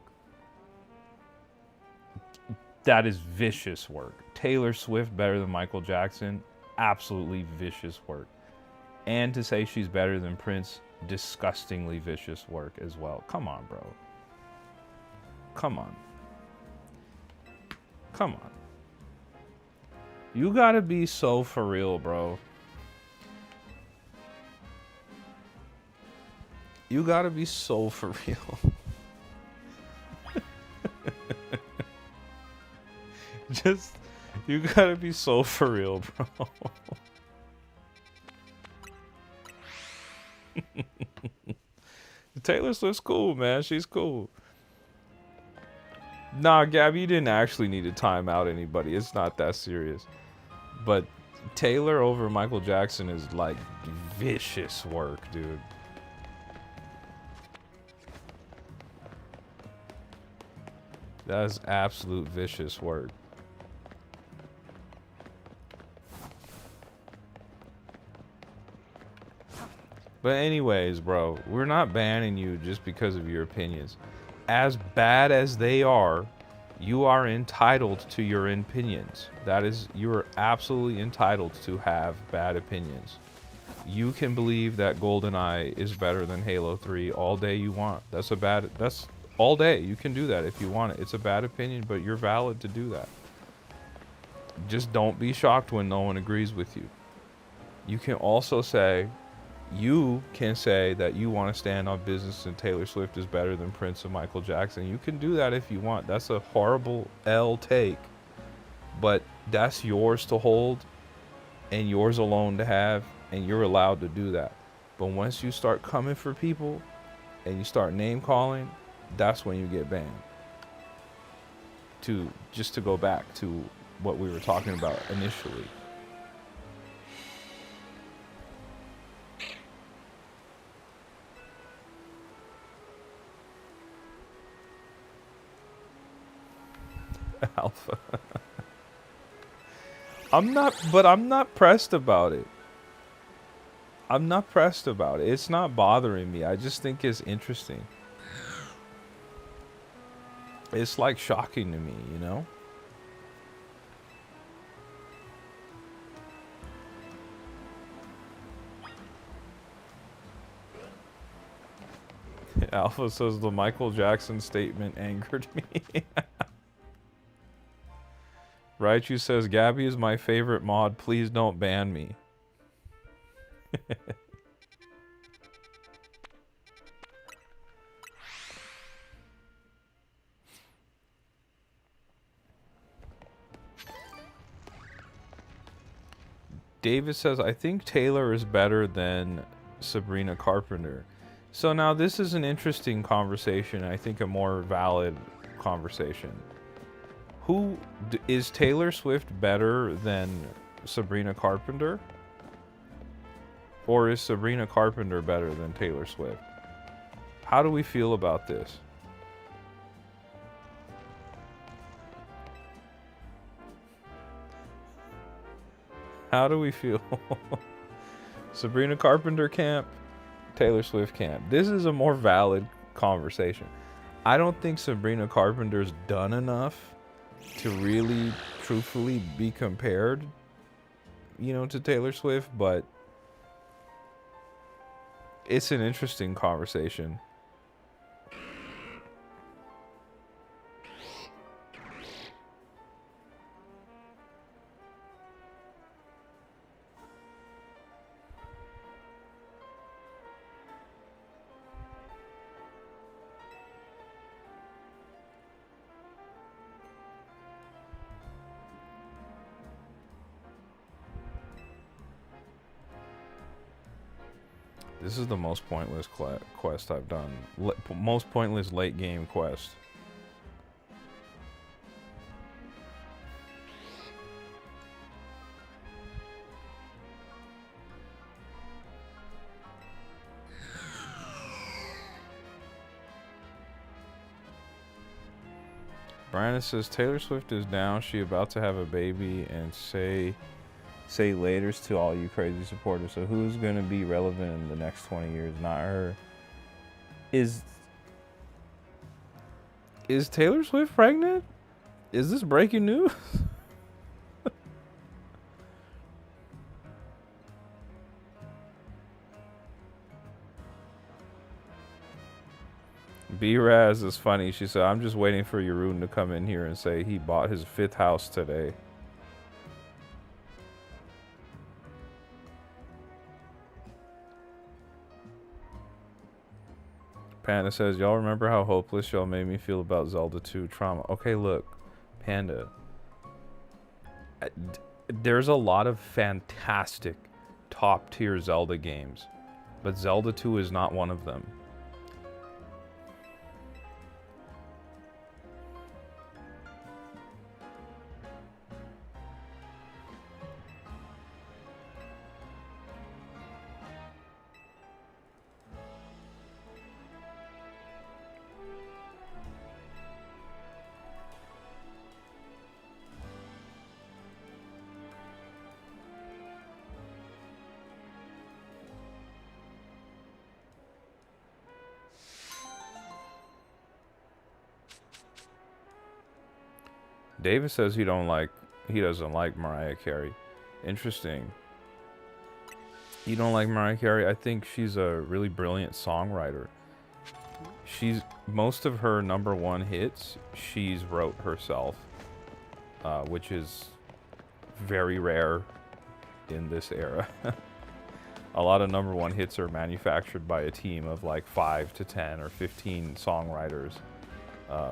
Speaker 1: That is vicious work. Taylor Swift better than Michael Jackson, absolutely vicious work. And to say she's better than Prince, disgustingly vicious work as well. Come on, bro. Come on. Come on. You gotta be so for real, bro. You gotta be so for real. Just, you gotta be so for real, bro. Taylor Swift's cool, man. She's cool. Nah, Gabby, you didn't actually need to time out anybody. It's not that serious. But Taylor over Michael Jackson is like vicious work, dude. That is absolute vicious work. But anyways, bro, we're not banning you just because of your opinions. As bad as they are, you are entitled to your opinions. That is, you are absolutely entitled to have bad opinions. You can believe that GoldenEye is better than Halo 3 all day you want. That's all day. You can do that if you want it. It's a bad opinion, but you're valid to do that. Just don't be shocked when no one agrees with you. You can also say, you can say that you want to stand on business and Taylor Swift is better than Prince and Michael Jackson. You can do that if you want. That's a horrible L take, but that's yours to hold and yours alone to have, and you're allowed to do that. But once you start coming for people and you start name calling, that's when you get banned. Just to go back to what we were talking about initially. Alpha. I'm not pressed about it. I'm not pressed about it. It's not bothering me. I just think it's interesting. It's like shocking to me, you know? Alpha says the Michael Jackson statement angered me. Raichu says, Gabby is my favorite mod. Please don't ban me. David says, I think Taylor is better than Sabrina Carpenter. So now this is an interesting conversation. I think a more valid conversation. Is Taylor Swift better than Sabrina Carpenter? Or is Sabrina Carpenter better than Taylor Swift? How do we feel about this? How do we feel? Sabrina Carpenter camp, Taylor Swift camp. This is a more valid conversation. I don't think Sabrina Carpenter's done enough to really truthfully be compared, you know, to Taylor Swift, but it's an interesting conversation. This is the most pointless quest I've done. Most pointless late game quest. Brandon says Taylor Swift is down. She about to have a baby and say laters to all you crazy supporters. So who's gonna be relevant in the next 20 years? Not her. Is Taylor Swift pregnant? Is this breaking news? B-Raz is funny. She said, I'm just waiting for Yeroon to come in here and say he bought his 5th house today. Panda says, y'all remember how hopeless y'all made me feel about Zelda 2 trauma? Okay, look, Panda. There's a lot of fantastic top-tier Zelda games, but Zelda 2 is not one of them. David says he doesn't like Mariah Carey. Interesting. You don't like Mariah Carey? I think she's a really brilliant songwriter. Most of her #1 hits she's wrote herself, which is very rare in this era. A lot of #1 hits are manufactured by a team of like 5 to 10 or 15 songwriters.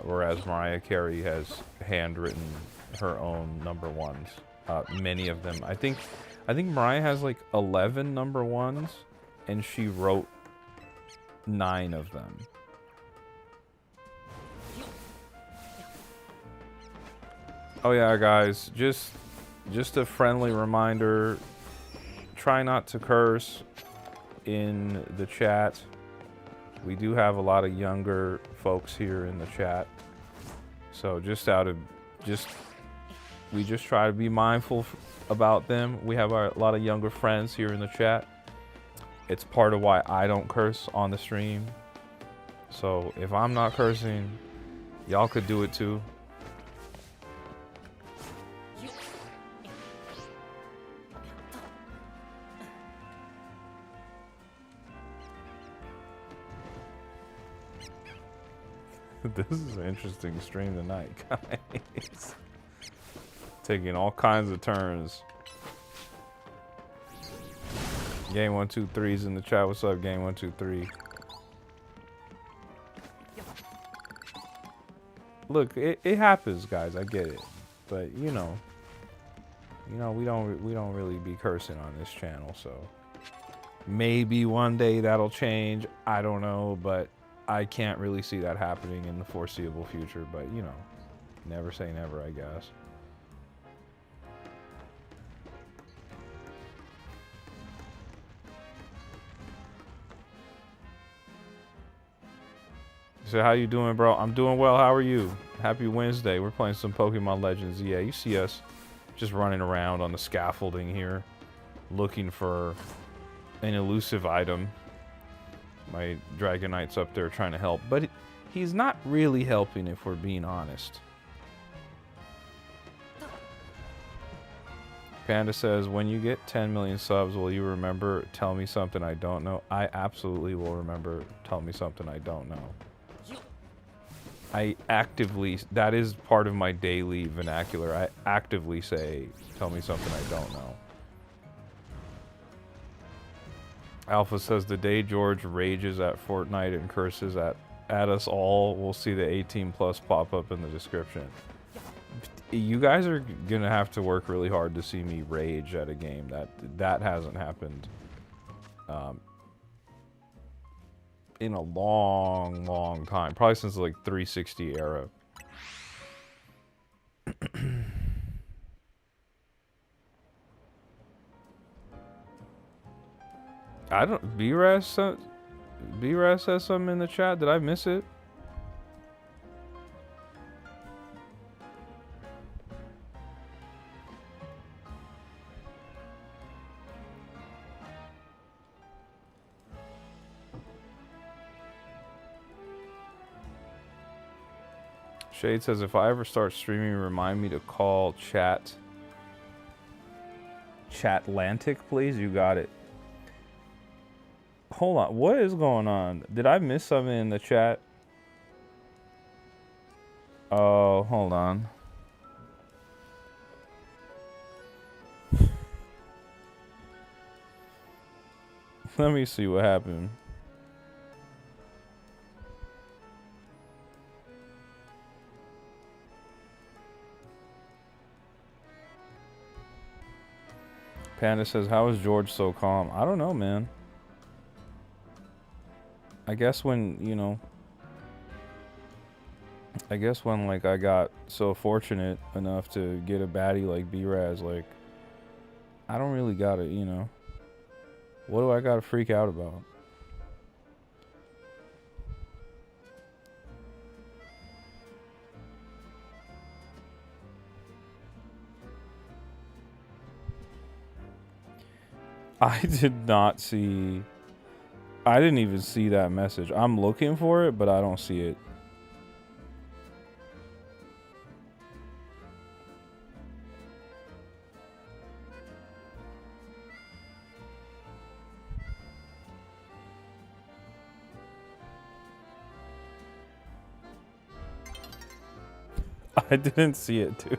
Speaker 1: Whereas Mariah Carey has handwritten her own #1s. Many of them. I think Mariah has like 11 #1s, and she wrote 9 of them. Oh yeah, guys, just a friendly reminder. Try not to curse in the chat. We do have a lot of younger folks here in the chat. So we just try to be mindful about them. We have a lot of younger friends here in the chat. It's part of why I don't curse on the stream. So if I'm not cursing, y'all could do it too. This is an interesting stream tonight, guys. Taking all kinds of turns. Game 123's in the chat. What's up, Game 123? Look, it happens, guys. I get it, but you know, we don't really be cursing on this channel. So maybe one day that'll change. I don't know, but I can't really see that happening in the foreseeable future, but you know, never say never, I guess. So how you doing, bro? I'm doing well. How are you? Happy Wednesday. We're playing some Pokemon Legends. Yeah, you see us just running around on the scaffolding here, looking for an elusive item. My Dragonite's up there trying to help, but he's not really helping if we're being honest. Panda says, when you get 10 million subs, will you remember Tell Me Something I Don't Know? I absolutely will remember Tell Me Something I Don't Know. I actively, that is part of my daily vernacular. I actively say, tell me something I don't know. Alpha says, the day George rages at Fortnite and curses at us all, we'll see the 18 plus pop up in the description. You guys are gonna have to work really hard to see me rage at a game. That hasn't happened in a long, long time. Probably since like 360 era. I don't. B-Raz says something in the chat. Did I miss it? Shade says, if I ever start streaming, remind me to call Chatlantic, please. You got it. Hold on. What is going on? Did I miss something in the chat? Oh, hold on. Let me see what happened. Panda says, how is George so calm? I don't know, man. I guess when, you know, like I got so fortunate enough to get a baddie like B-Raz, like I don't really gotta, you know, what do I gotta freak out about? I didn't even see that message. I'm looking for it, but I don't see it. I didn't see it, dude.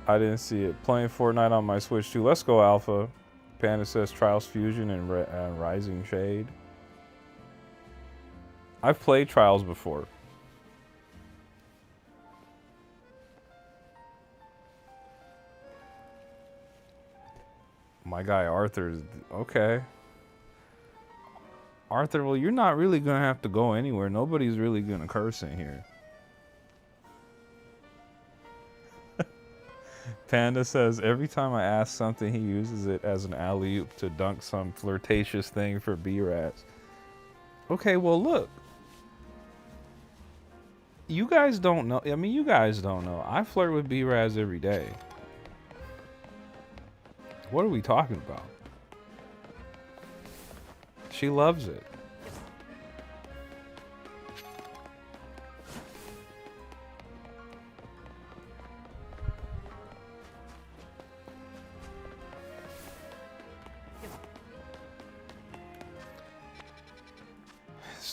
Speaker 1: I didn't see it. Playing Fortnite on my Switch too. Let's go, Alpha. Panda says Trials Fusion and Rising Shade. I've played Trials before. My guy Arthur's okay. Arthur, well, you're not really gonna have to go anywhere. Nobody's really gonna curse in here. Panda says, every time I ask something, he uses it as an alley-oop to dunk some flirtatious thing for B-Rats. Okay, well, look. You guys don't know. I mean, you guys don't know. I flirt with B-Raz every day. What are we talking about? She loves it.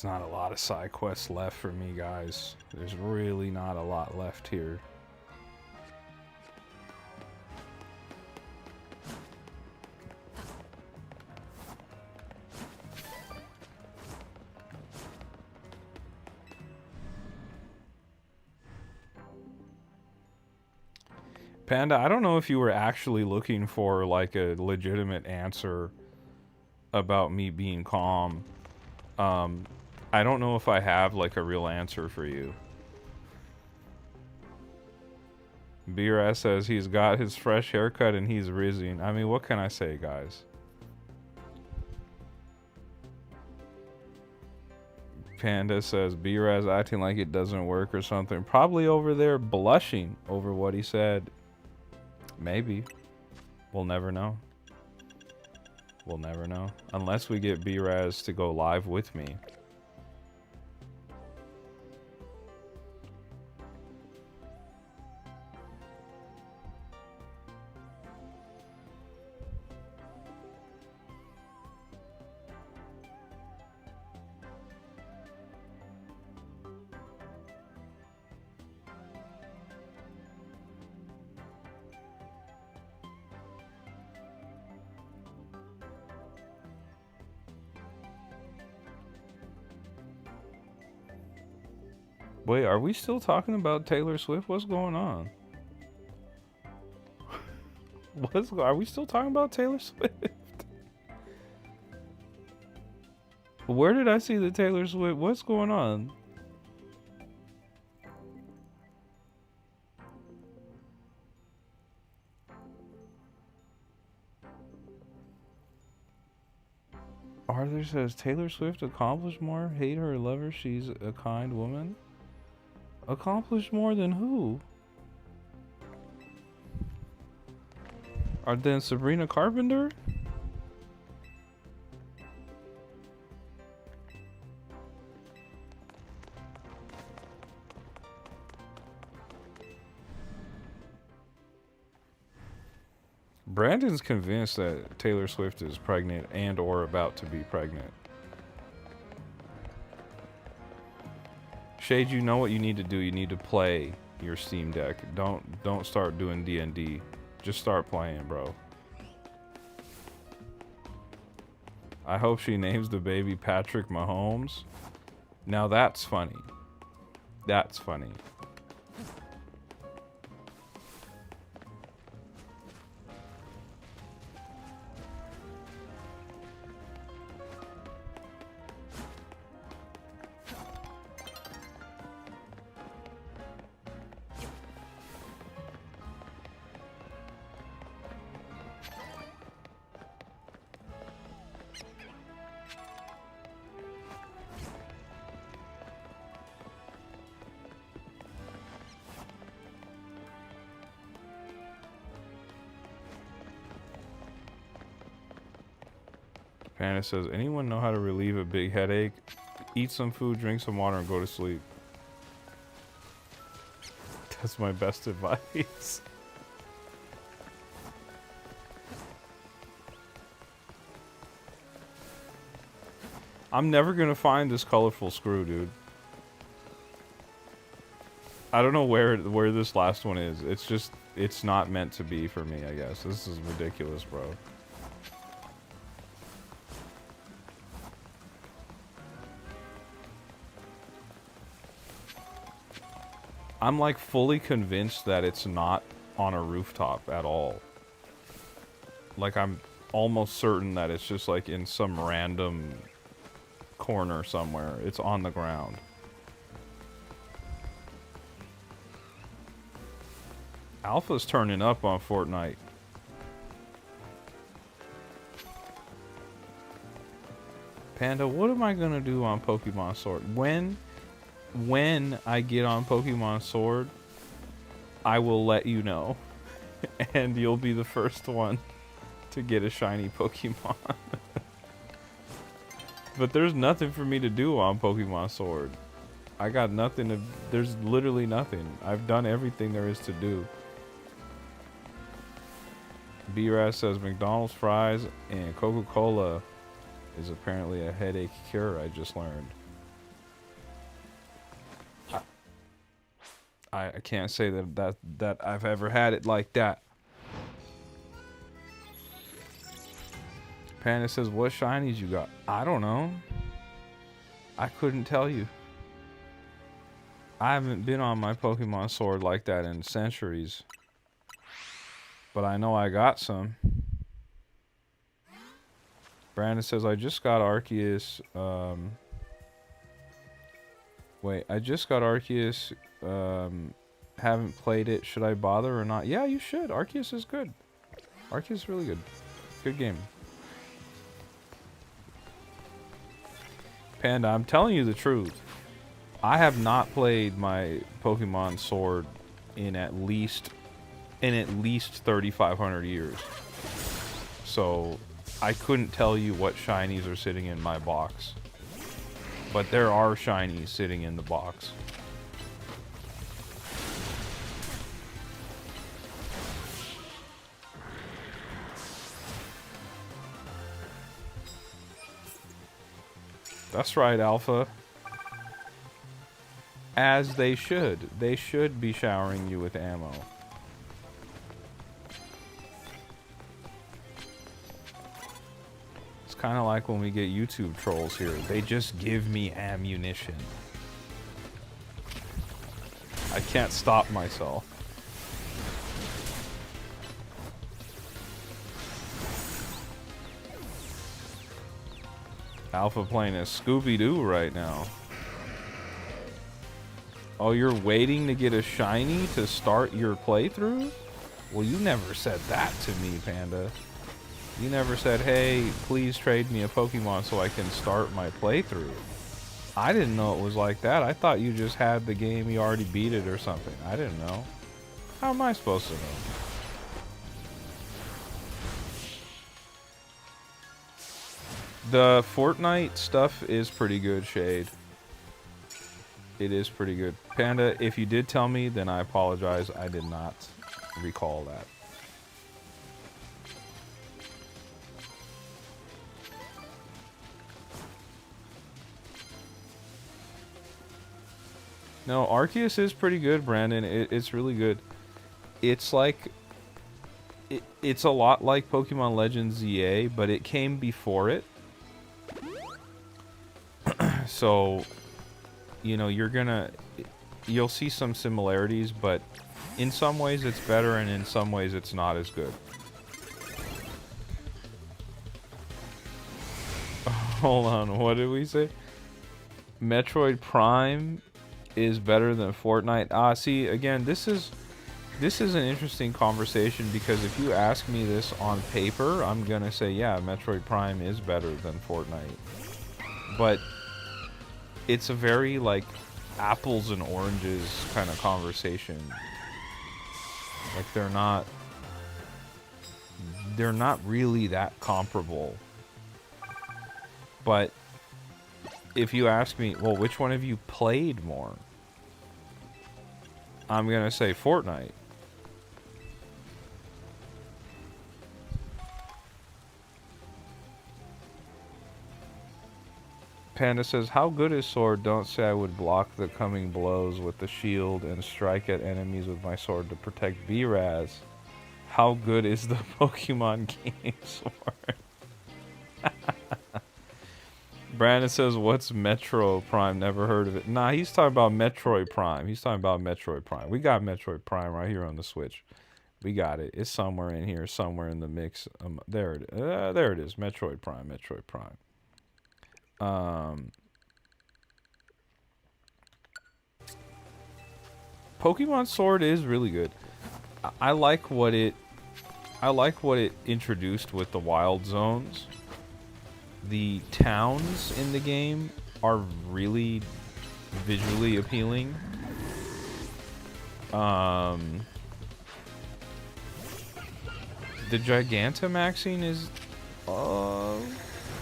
Speaker 1: There's not a lot of side quests left for me, guys. There's really not a lot left here. Panda, I don't know if you were actually looking for like a legitimate answer about me being calm. I don't know if I have like a real answer for you. BRS says he's got his fresh haircut and he's rizzing. I mean, what can I say, guys? Panda says B-Raz acting like it doesn't work or something. Probably over there blushing over what he said. Maybe. We'll never know. We'll never know. Unless we get B-Raz to go live with me. Wait, are we still talking about Taylor Swift? What's going on? Are we still talking about Taylor Swift? Where did I see the Taylor Swift? What's going on? Arthur says Taylor Swift accomplished more. Hate her or love her, she's a kind woman. Accomplished more than who? Are then Sabrina Carpenter? Brandon's convinced that Taylor Swift is pregnant and or about to be pregnant. Shade, you know what you need to do. You need to play your Steam Deck. Don't start doing D&D. Just start playing, bro. I hope she names the baby Patrick Mahomes. Now that's funny. That's funny. Panda says, anyone know how to relieve a big headache? Eat some food, drink some water, and go to sleep. That's my best advice. I'm never gonna find this colorful screw, dude. I don't know where this last one is. It's just, it's not meant to be for me, I guess. This is ridiculous, bro. I'm like fully convinced that it's not on a rooftop at all. Like I'm almost certain that it's just like in some random corner somewhere. It's on the ground. Alpha's turning up on Fortnite. Panda, what am I gonna do on Pokemon Sword? When I get on Pokemon Sword, I will let you know. And you'll be the first one to get a shiny Pokemon. But there's nothing for me to do on Pokemon Sword. I got nothing to... There's literally nothing. I've done everything there is to do. B-Raz says McDonald's fries and Coca-Cola is apparently a headache cure, I just learned. I can't say that I've ever had it like that. Panda says, what shinies you got? I don't know. I couldn't tell you. I haven't been on my Pokemon Sword like that in centuries. But I know I got some. Brandon says, I just got Arceus. Wait, I just got Arceus. Haven't played it. Should I bother or not? Yeah, you should. Arceus is good. Arceus is really good. Good game. Panda, I'm telling you the truth. I have not played my Pokemon Sword in at least 3,500 years. So I couldn't tell you what shinies are sitting in my box. But there are shinies sitting in the box. That's right, Alpha. As they should. They should be showering you with ammo. It's kind of like when we get YouTube trolls here. They just give me ammunition. I can't stop myself. Alpha playing as Scooby-Doo right now. Oh, you're waiting to get a shiny to start your playthrough? Well, you never said that to me, Panda. You never said, hey, please trade me a Pokemon so I can start my playthrough. I didn't know it was like that. I thought you just had the game, you already beat it or something. I didn't know. How am I supposed to know? The Fortnite stuff is pretty good, Shade. It is pretty good. Panda, if you did tell me, then I apologize. I did not recall that. No, Arceus is pretty good, Brandon. It's really good. It's like... It's a lot like Pokemon Legends ZA, but it came before it. So... You know, you'll see some similarities, but in some ways it's better and in some ways it's not as good. Hold on, what did we say? Metroid Prime is better than Fortnite. See, again, this is an interesting conversation because if you ask me this on paper, I'm gonna say, yeah, Metroid Prime is better than Fortnite. But it's a very, like, apples and oranges kind of conversation. Like, they're not really that comparable. But if you ask me, well, which one have you played more? I'm gonna say Fortnite. Panda says, how good is sword? Don't say I would block the coming blows with the shield and strike at enemies with my sword to protect B-Raz. How good is the Pokemon game sword? Brandon says, what's Metro Prime? Never heard of it. Nah, he's talking about Metroid Prime. He's talking about Metroid Prime. We got Metroid Prime right here on the Switch. We got it. It's somewhere in here, somewhere in the mix. There it is. Metroid Prime. Metroid Prime. Pokemon Sword is really good. I like what it introduced with the wild zones. The towns in the game are really visually appealing. The Gigantamaxing is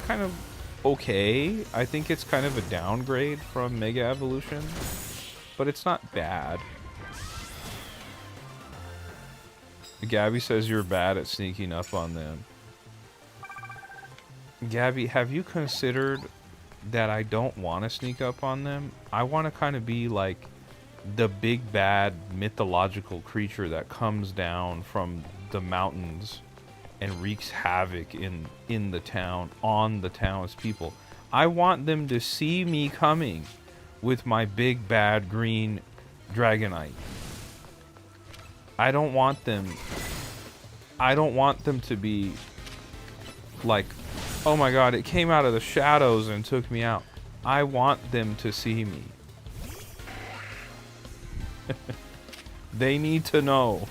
Speaker 1: kind of okay. I think it's kind of a downgrade from Mega Evolution, but it's not bad. Gabby says you're bad at sneaking up on them. Gabby, have you considered that I don't want to sneak up on them? I want to kind of be like the big bad mythological creature that comes down from the mountains and wreaks havoc in the town, on the townspeople. I want them to see me coming with my big bad green Dragonite. I don't want them to be like, oh my god, it came out of the shadows and took me out. I want them to see me. They need to know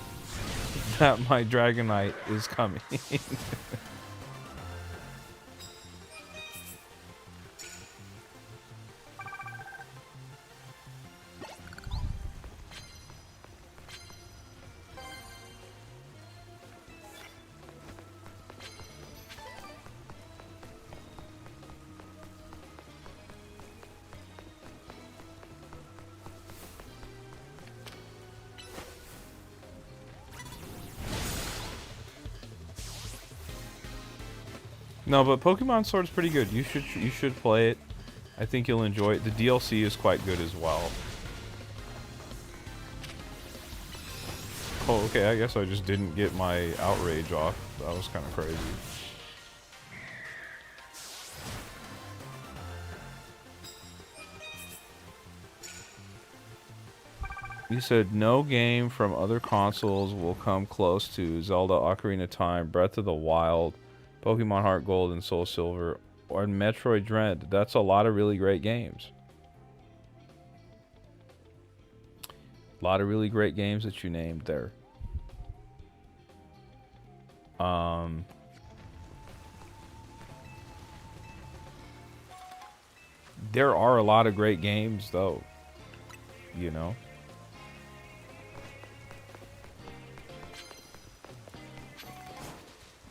Speaker 1: that my Dragonite is coming. No, but Pokemon Sword's pretty good. You should play it. I think you'll enjoy it. The DLC is quite good as well. Oh, okay, I guess I just didn't get my outrage off. That was kind of crazy. You said no game from other consoles will come close to Zelda Ocarina of Time, Breath of the Wild, Pokemon Heart Gold, and Soul Silver or Metroid Dread. That's a lot of really great games. A lot of really great games that you named there. There are a lot of great games, though. You know?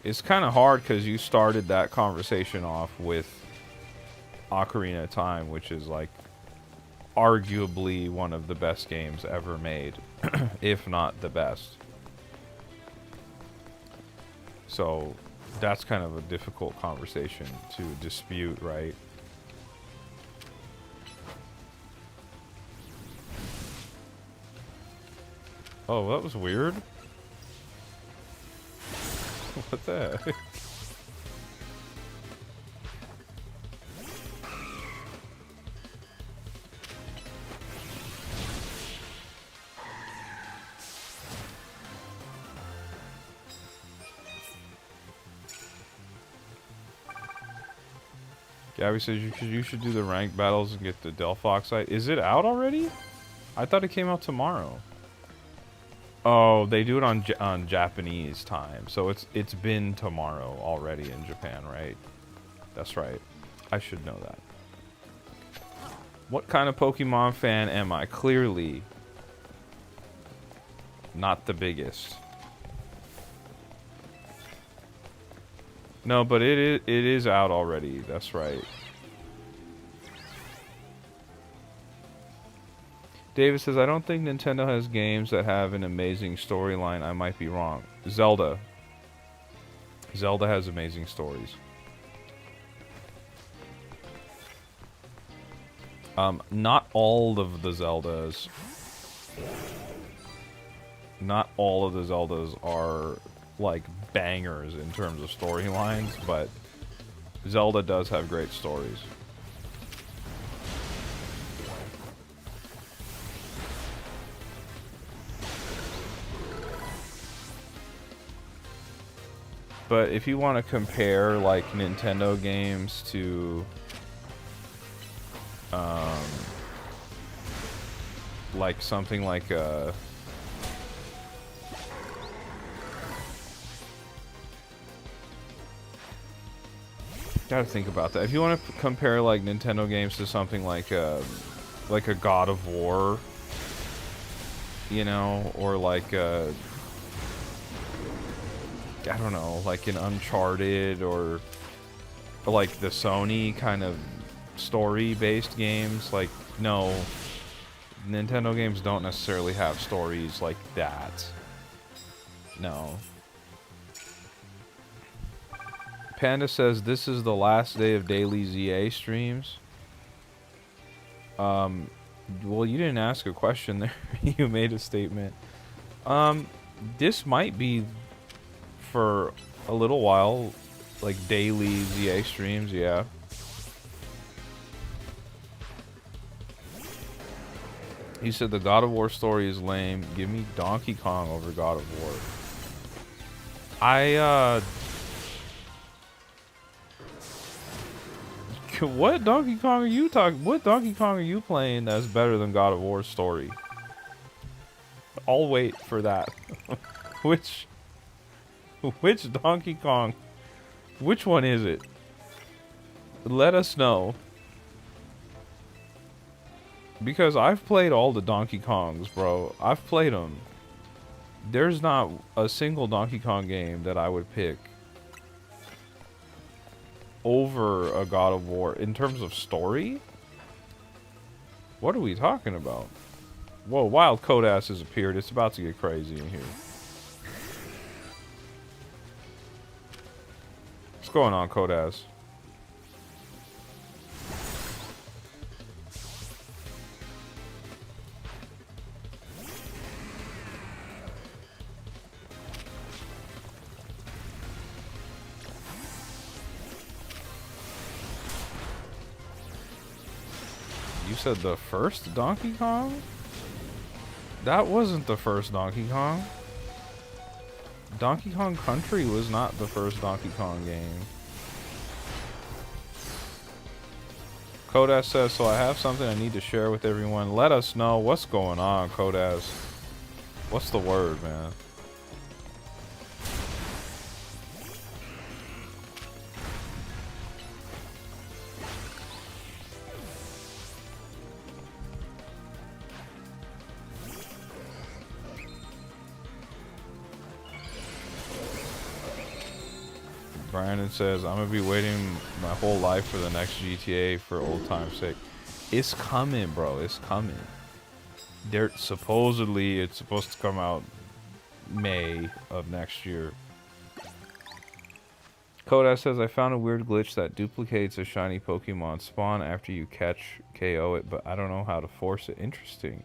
Speaker 1: It's kind of hard because you started that conversation off with Ocarina of Time, which is like arguably one of the best games ever made, if not the best. So that's kind of a difficult conversation to dispute, right? Oh, that was weird. What the heck? Gabby says you should do the ranked battles and get the Delphoxite. Is it out already? I thought it came out tomorrow. Oh, they do it on Japanese time, so it's been tomorrow already in Japan, right? That's right. I should know that. What kind of Pokemon fan am I? Clearly, not the biggest. No, but it is out already. That's right. David says, I don't think Nintendo has games that have an amazing storyline. I might be wrong. Zelda. Zelda has amazing stories. Not all of the Zeldas. Not all of the Zeldas are like bangers in terms of storylines, but Zelda does have great stories. But if you want to compare like Nintendo games to like something like gotta think about that. If you want to compare like Nintendo games to something like a God of War, you know, or like I don't know, like an Uncharted or like the Sony kind of story-based games, like no, Nintendo games don't necessarily have stories like that. No. Panda says this is the last day of daily ZA streams. Well, you didn't ask a question there. You made a statement. This might be for a little while, like daily ZA streams, yeah. He said the God of War story is lame. Give me Donkey Kong over God of War. What Donkey Kong are you talking? What Donkey Kong are you playing that's better than God of War's story? I'll wait for that. Which Donkey Kong? Which one is it? Let us know. Because I've played all the Donkey Kongs, bro. I've played them. There's not a single Donkey Kong game that I would pick over a God of War in terms of story. What are we talking about? Whoa, Wild Codass has appeared. It's about to get crazy in here. What's going on, Codass? You said the first Donkey Kong? That wasn't the first Donkey Kong. Donkey Kong Country was not the first Donkey Kong game. Kodas says, so I have something I need to share with everyone. Let us know what's going on, Kodas. What's the word, man? Brandon says, I'm going to be waiting my whole life for the next GTA for old time's sake. It's coming, bro. It's coming. Supposedly, it's supposed to come out May of next year. Kodas says, I found a weird glitch that duplicates a shiny Pokemon spawn after you catch KO it, but I don't know how to force it. Interesting.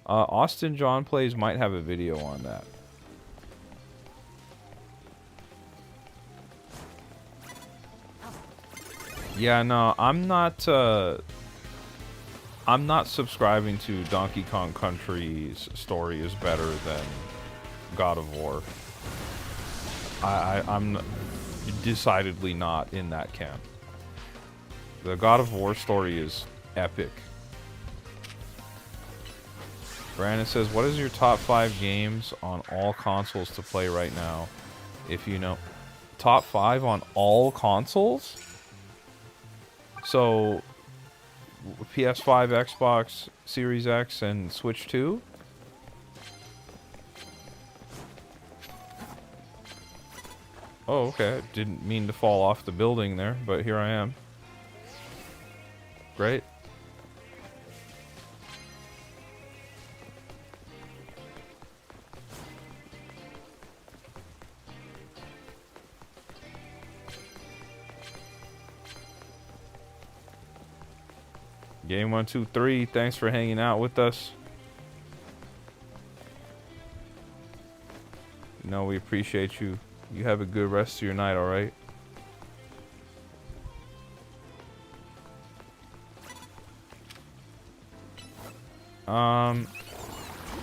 Speaker 1: Austin John Plays might have a video on that. Yeah, no, I'm not subscribing to Donkey Kong Country's story is better than God of War. I'm decidedly not in that camp. The God of War story is epic. Brandon says, what is your top 5 games on all consoles to play right now? If you know. Top 5 on all consoles? So, PS5, Xbox Series X, and Switch 2? Oh, okay. Didn't mean to fall off the building there, but here I am. Great. Game 1, 2, 3. Thanks for hanging out with us. No, we appreciate you. You have a good rest of your night, alright?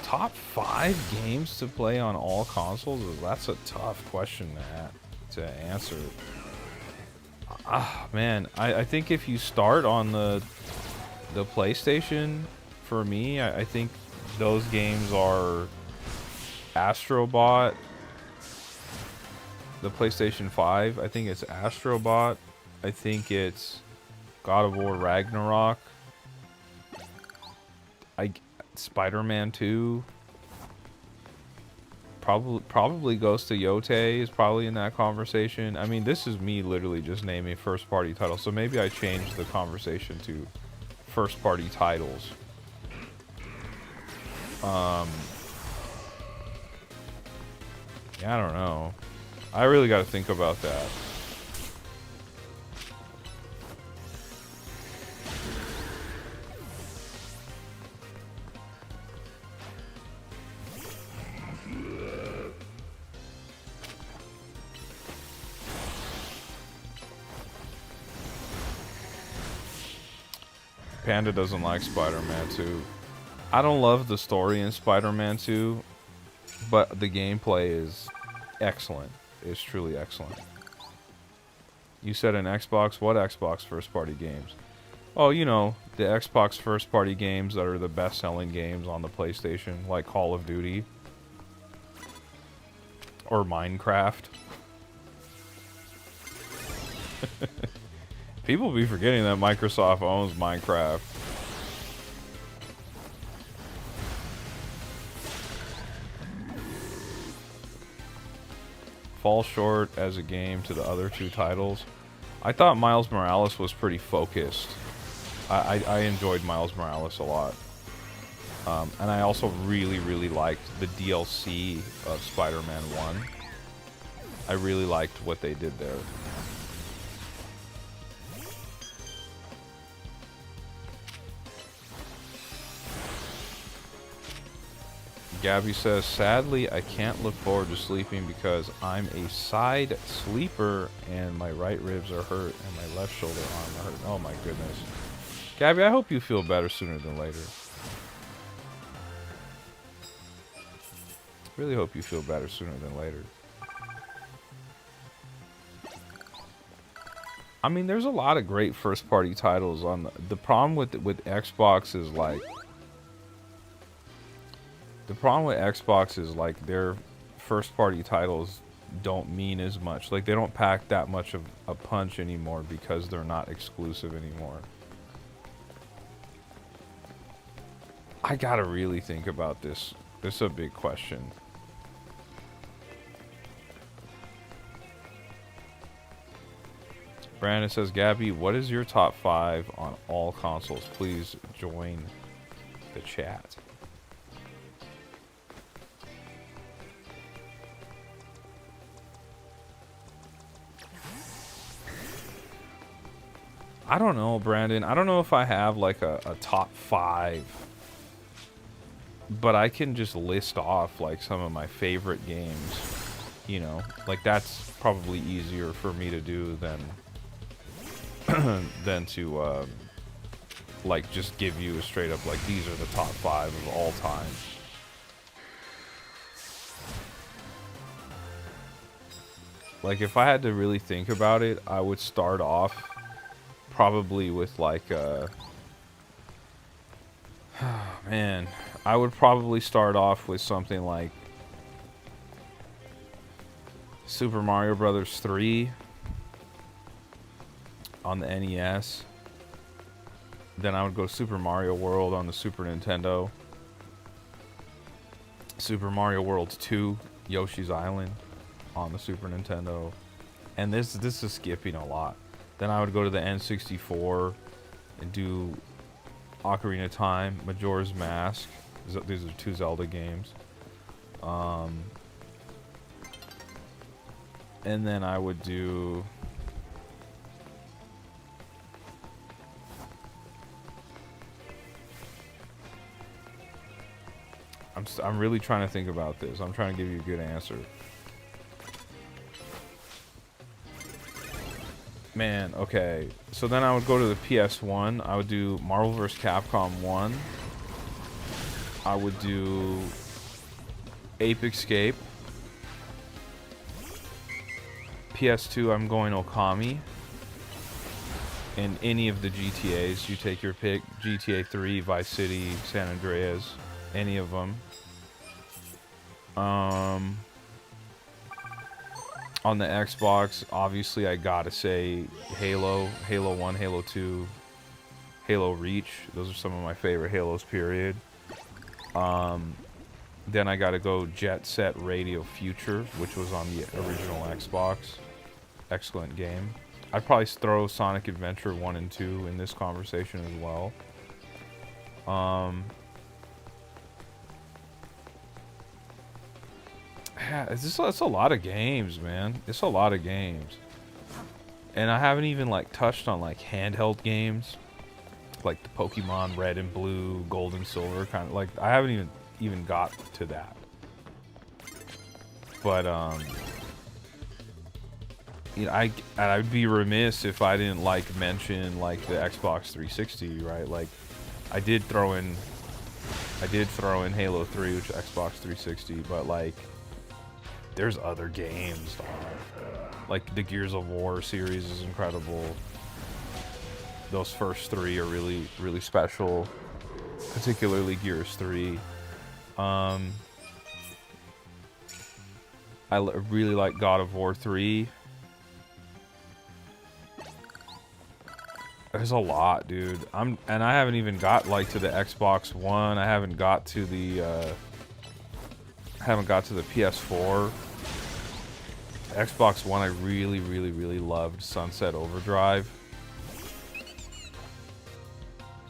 Speaker 1: Top 5 games to play on all consoles? That's a tough question to answer. Man, I think if you start on the PlayStation, for me, I think those games are Astro Bot. The PlayStation 5, I think it's Astro Bot. I think it's God of War Ragnarok. Spider-Man 2. Probably Ghost of Yotei is probably in that conversation. I mean, this is me literally just naming first-party titles, so maybe I changed the conversation to first-party titles. Yeah, I don't know. I really got to think about that. Panda doesn't like Spider-Man 2. I don't love the story in Spider-Man 2, but the gameplay is excellent. It's truly excellent. You said an Xbox? What Xbox first-party games? Oh, you know, the Xbox first-party games that are the best-selling games on the PlayStation, like Call of Duty or Minecraft. People be forgetting that Microsoft owns Minecraft. Fall short as a game to the other 2 titles. I thought Miles Morales was pretty focused. I enjoyed Miles Morales a lot. And I also really liked the DLC of Spider-Man 1. I really liked what they did there. Gabby says, sadly, I can't look forward to sleeping because I'm a side sleeper and my right ribs are hurt and my left shoulder arm are hurt. Oh my goodness. Gabby, I hope you feel better sooner than later. Really hope you feel better sooner than later. I mean, there's a lot of great first-party titles on the problem with Xbox is like their first-party titles don't mean as much. Like they don't pack that much of a punch anymore because they're not exclusive anymore. I gotta really think about this. This is a big question. Brandon says, Gabby, what is your top 5 on all consoles? Please join the chat. I don't know, Brandon. I don't know if I have like a top 5. But I can just list off like some of my favorite games. You know, like that's probably easier for me to do than than to like just give you a straight up like these are the top 5 of all time. Like if I had to really think about it, I would start off probably with like man, I would probably start off with something like Super Mario Brothers 3 on the NES. Then I would go Super Mario World on the Super Nintendo. Super Mario World 2, Yoshi's Island on the Super Nintendo. And this is skipping a lot. Then I would go to the N64 and do Ocarina of Time, Majora's Mask. These are 2 Zelda games. And then I would do I'm really trying to think about this. I'm trying to give you a good answer. Man, okay. So then I would go to the PS1. I would do Marvel vs. Capcom 1. I would do Ape Escape. PS2, I'm going Okami. And any of the GTAs, you take your pick. GTA 3, Vice City, San Andreas, any of them. On the Xbox, obviously I gotta say Halo, Halo 1, Halo 2, Halo Reach. Those are some of my favorite Halos, period. Then I gotta go Jet Set Radio Future, which was on the original Xbox. Excellent game. I'd probably throw Sonic Adventure 1 and 2 in this conversation as well. It's a lot of games, man. It's a lot of games. And I haven't even like touched on like handheld games. Like the Pokemon Red and Blue, Gold and Silver kind of like I haven't even got to that. But you know, I'd be remiss if I didn't like mention like the Xbox 360, right? Like I did throw in Halo 3, which is Xbox 360, but like there's other games, dog. Like the Gears of War series is incredible. Those first 3 are really, really special, particularly Gears 3. I really like God of War 3. There's a lot, dude. And I haven't even got like to the Xbox One. I haven't got to the PS4. Xbox One, I really, really, really loved Sunset Overdrive.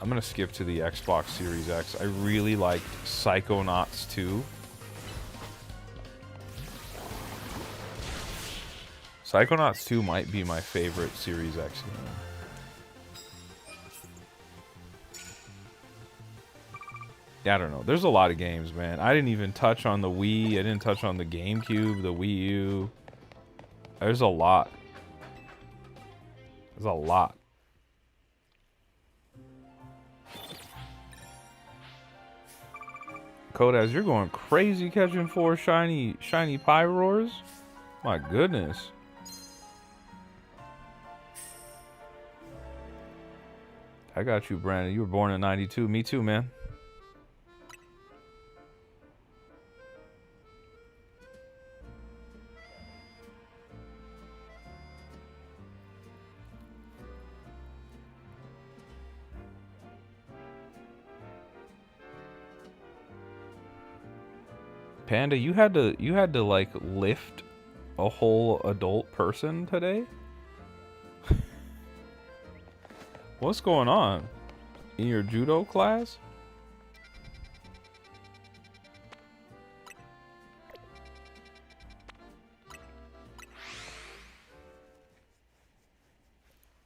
Speaker 1: I'm gonna skip to the Xbox Series X. I really liked Psychonauts 2. Psychonauts 2 might be my favorite Series X game. Yeah, I don't know. There's a lot of games, man. I didn't even touch on the Wii. I didn't touch on the GameCube, the Wii U. There's a lot. There's a lot. Kodaz, you're going crazy catching 4 shiny Pyroars? My goodness. I got you, Brandon. You were born in 92. Me too, man. Panda, you had to like lift a whole adult person today? What's going on? In your judo class?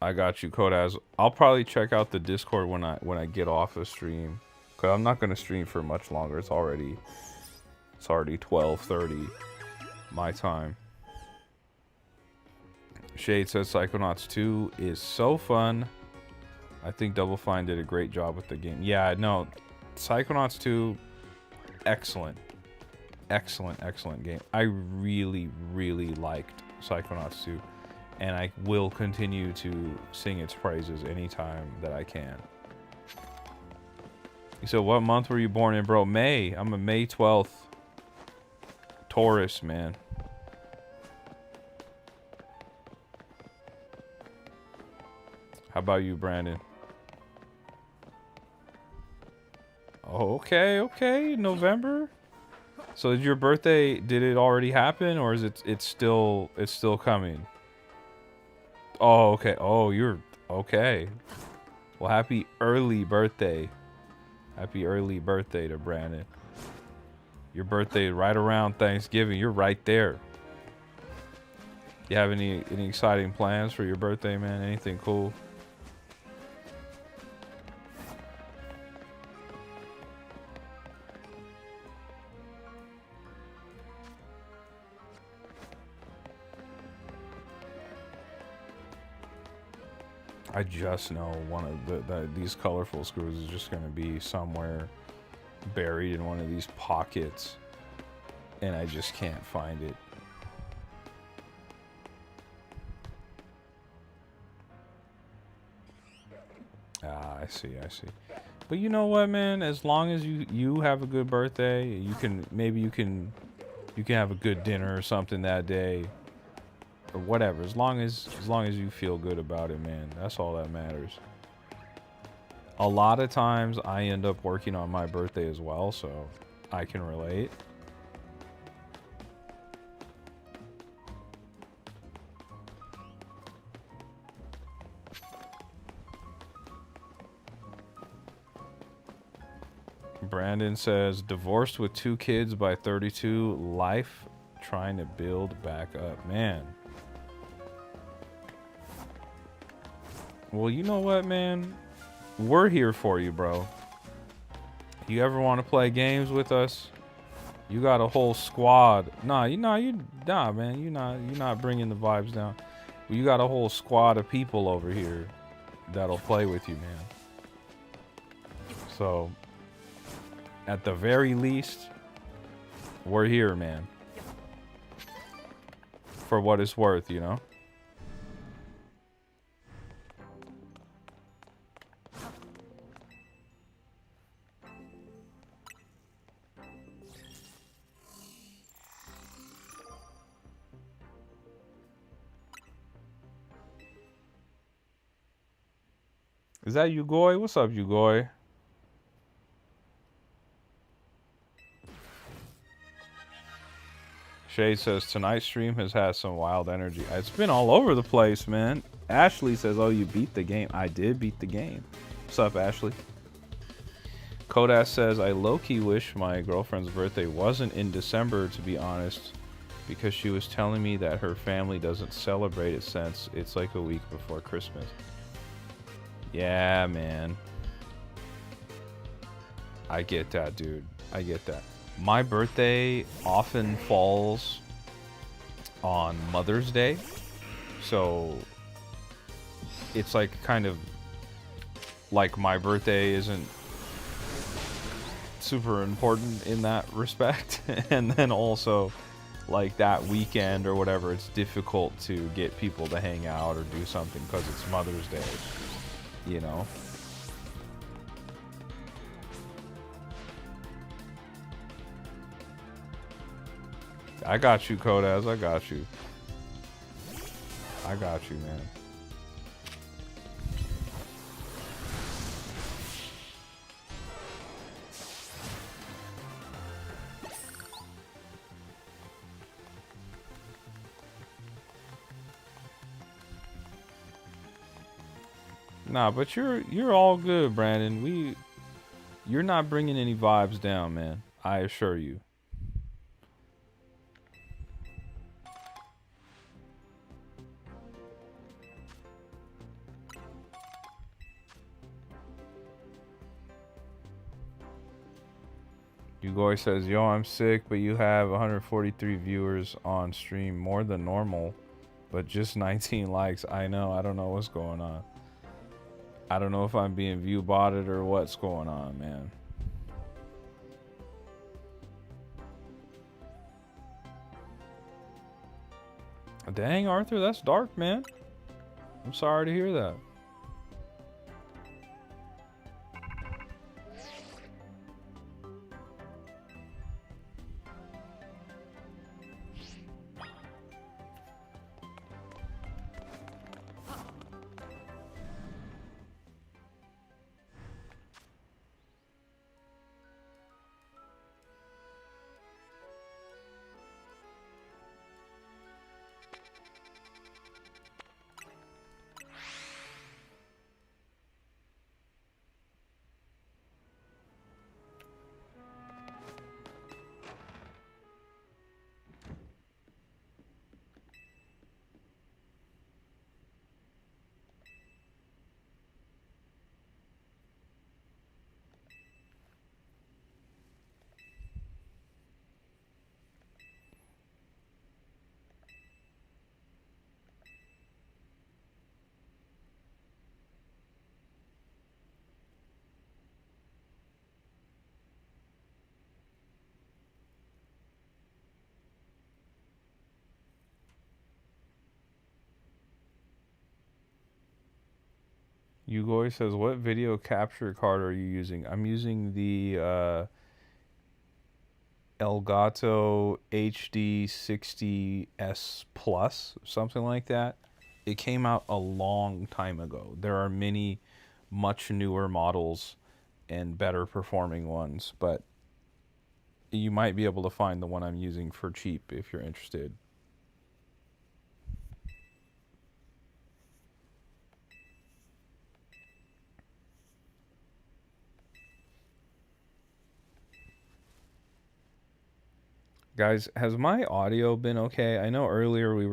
Speaker 1: I got you, Kodaz. I'll probably check out the Discord when I get off the stream. Cause I'm not gonna stream for much longer. It's already 12:30 my time. Shade says Psychonauts 2 is so fun. I think Double Fine did a great job with the game. Yeah, no, Psychonauts 2, excellent. Excellent game. I really liked Psychonauts 2. And I will continue to sing its praises anytime that I can. So what month were you born in, bro? May. I'm a May 12th. Taurus, man. How about you, Brandon? Okay. November? So is your birthday, did it already happen or is it's still coming? Oh, okay. Oh, you're okay. Well, happy early birthday. Happy early birthday to Brandon. Your birthday right around Thanksgiving. You're right there. You have any exciting plans for your birthday, man? Anything cool? I just know one of these colorful screws is just going to be somewhere buried in one of these pockets, and I just can't find it. Ah, I see. But you know what, man? As long as you have a good birthday, you can have a good dinner or something that day. Or whatever, as long as you feel good about it, man, that's all that matters. A lot of times I end up working on my birthday as well, so I can relate. Brandon says, divorced with 2 kids by 32, life trying to build back up, man. Well, you know what, man? We're here for you, bro. You ever want to play games with us? You got a whole squad. Nah, man. You're not bringing the vibes down. You got a whole squad of people over here that'll play with you, man. So, at the very least, we're here, man. For what it's worth, you know? Is that Ugoy? What's up, Ugoy? Shade says, tonight's stream has had some wild energy. It's been all over the place, man. Ashley says, oh, you beat the game. I did beat the game. What's up, Ashley? Kodas says, I low-key wish my girlfriend's birthday wasn't in December, to be honest, because she was telling me that her family doesn't celebrate it since it's like a week before Christmas. Yeah, man. I get that, dude. I get that. My birthday often falls on Mother's Day. So it's like kind of like my birthday isn't super important in that respect. And then also like that weekend or whatever, it's difficult to get people to hang out or do something because it's Mother's Day, you know? I got you, Kodaz. I got you. I got you, man. Nah, but you're all good, Brandon. You're not bringing any vibes down, man. I assure you. Yugoi says, "Yo, I'm sick, but you have 143 viewers on stream, more than normal, but just 19 likes. I know. I don't know what's going on. I don't know if I'm being view botted or what's going on, man." Dang, Arthur, that's dark, man. I'm sorry to hear that. Yugoi says, "What video capture card are you using?" I'm using the Elgato HD 60S Plus, something like that. It came out a long time ago. There are many much newer models and better performing ones, but you might be able to find the one I'm using for cheap if you're interested. Guys, has my audio been okay? I know earlier we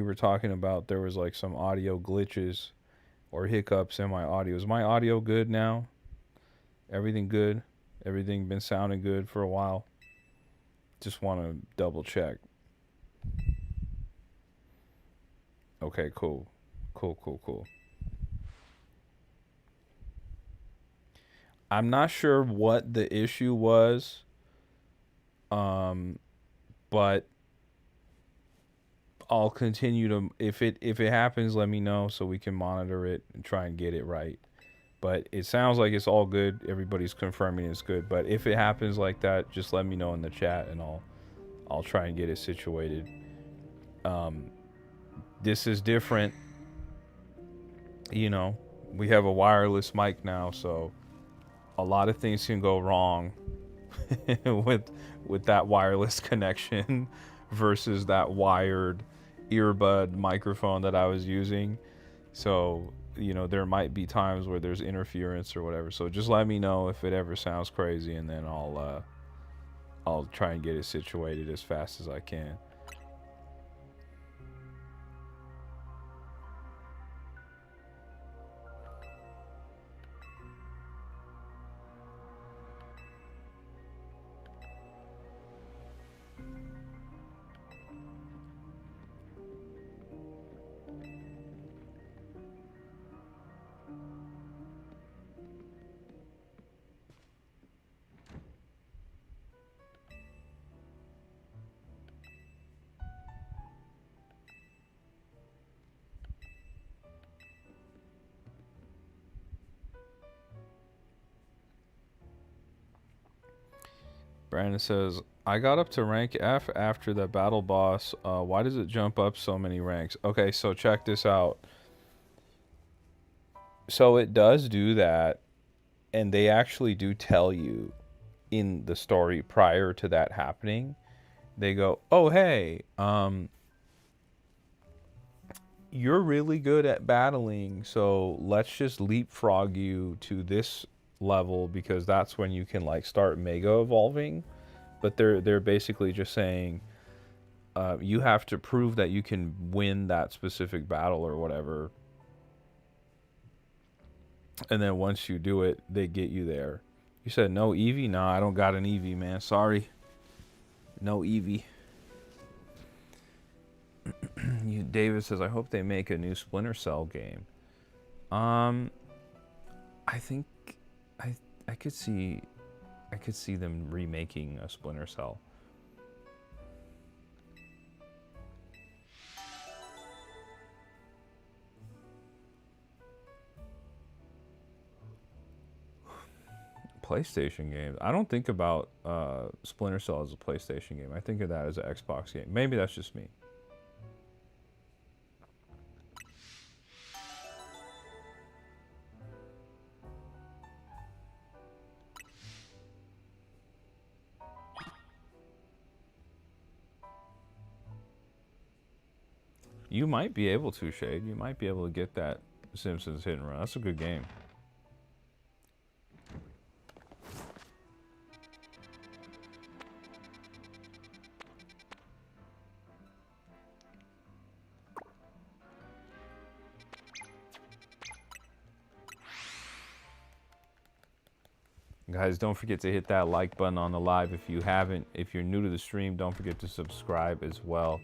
Speaker 1: were talking about there was like some audio glitches or hiccups in my audio. Is my audio good now? Everything good? Everything been sounding good for a while? Just want to double check. Okay, cool. Cool, cool, cool. I'm not sure what the issue was, um, but I'll continue to if it happens, let me know so we can monitor it and try and get it right. But it sounds like it's all good. Everybody's confirming it's good. But if it happens like that, just let me know in the chat and I'll try and get it situated. Um, this is different. You know, we have a wireless mic now, so a lot of things can go wrong with that wireless connection versus that wired earbud microphone that I was using. So, you know, there might be times where there's interference or whatever. So just let me know if it ever sounds crazy, and then I'll try and get it situated as fast as I can. Brandon says, I got up to rank F after the battle boss. Why does it jump up so many ranks? Okay, so check this out. So it does do that, and they actually do tell you in the story prior to that happening. They go, "Oh hey, you're really good at battling, so let's just leapfrog you to this level because that's when you can like start mega evolving." But they're basically just saying you have to prove that you can win that specific battle or whatever, and then once you do it, they get you there. You said no Eevee? Nah, I don't got an Eevee, man. Sorry, no Eevee. David says, I hope they make a new Splinter Cell game. I think I could see them remaking a Splinter Cell. PlayStation games. I don't think about Splinter Cell as a PlayStation game. I think of that as an Xbox game. Maybe that's just me. You might be able to, Shade. You might be able to get that Simpsons Hit and Run. That's a good game. Guys, don't forget to hit that like button on the live if you haven't. If you're new to the stream, don't forget to subscribe as well.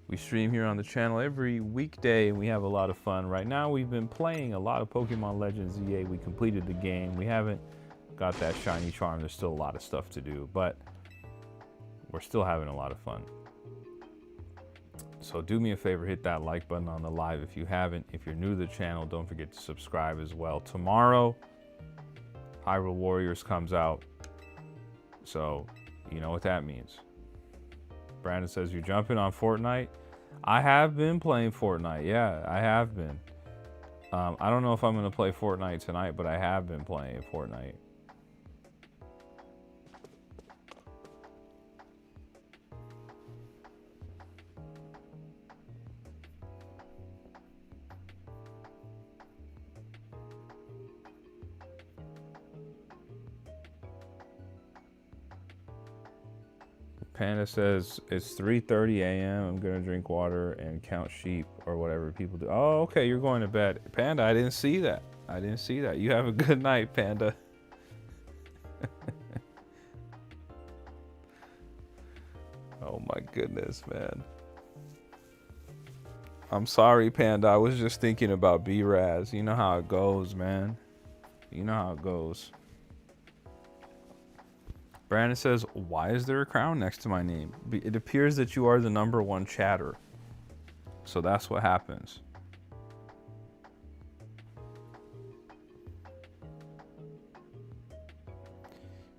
Speaker 1: We stream here on the channel every weekday, and we have a lot of fun. Right now, we've been playing a lot of Pokemon Legends EA. We completed the game. We haven't got that shiny charm. There's still a lot of stuff to do, but we're still having a lot of fun. So do me a favor, hit that like button on the live if you haven't. If you're new to the channel, don't forget to subscribe as well. Tomorrow, Hyrule Warriors comes out, so you know what that means. Brandon says, you're jumping on Fortnite? I have been playing Fortnite. Yeah, I have been. I don't know if I'm going to play Fortnite tonight, but I have been playing Fortnite. Panda says, it's 3:30 a.m. I'm going to drink water and count sheep or whatever people do. Oh, okay, you're going to bed. Panda, I didn't see that. I didn't see that. You have a good night, Panda. Oh my goodness, man. I'm sorry, Panda. I was just thinking about B-Raz. You know how it goes, man. You know how it goes. Brandon says, why is there a crown next to my name? It appears that you are the #1 chatter. So that's what happens.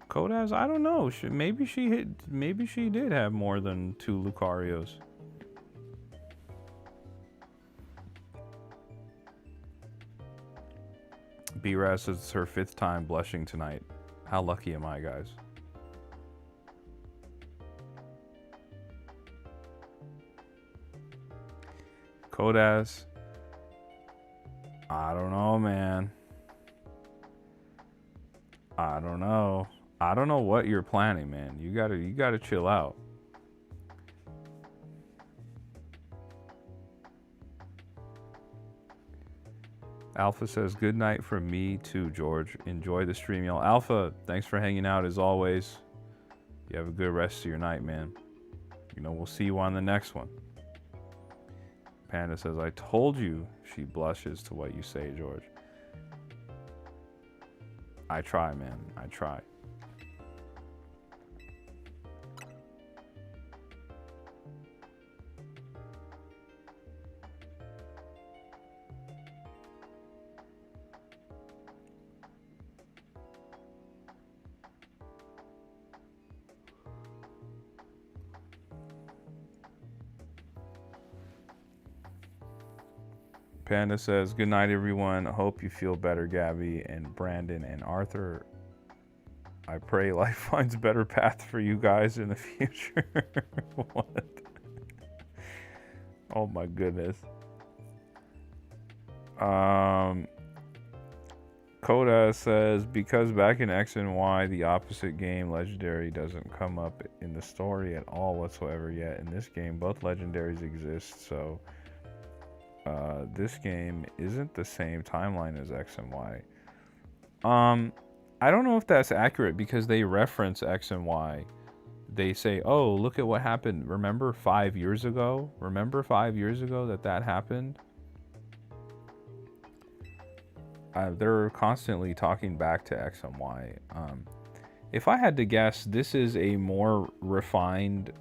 Speaker 1: Kodaz, I don't know. Maybe she did have more than 2 Lucarios. B-Raz says it's her 5th time blushing tonight. How lucky am I, guys? Kodaz, I don't know, man. I don't know. I don't know what you're planning, man. You gotta chill out. Alpha says, good night from me too, George. Enjoy the stream, y'all. Alpha, thanks for hanging out as always. You have a good rest of your night, man. You know, we'll see you on the next one. Panda says, I told you she blushes to what you say, George. I try, man. I try. Panda says, good night, everyone. I hope you feel better, Gabby and Brandon and Arthur. I pray life finds a better path for you guys in the future. What? Oh my goodness. Coda says, because back in X and Y, the opposite game, Legendary, doesn't come up in the story at all whatsoever yet. In this game, both Legendaries exist, so this game isn't the same timeline as X and Y. I don't know if that's accurate because they reference X and Y. They say, oh, look at what happened. Remember 5 years ago? Remember 5 years ago that happened? They're constantly talking back to X and Y. If I had to guess, this is a more refined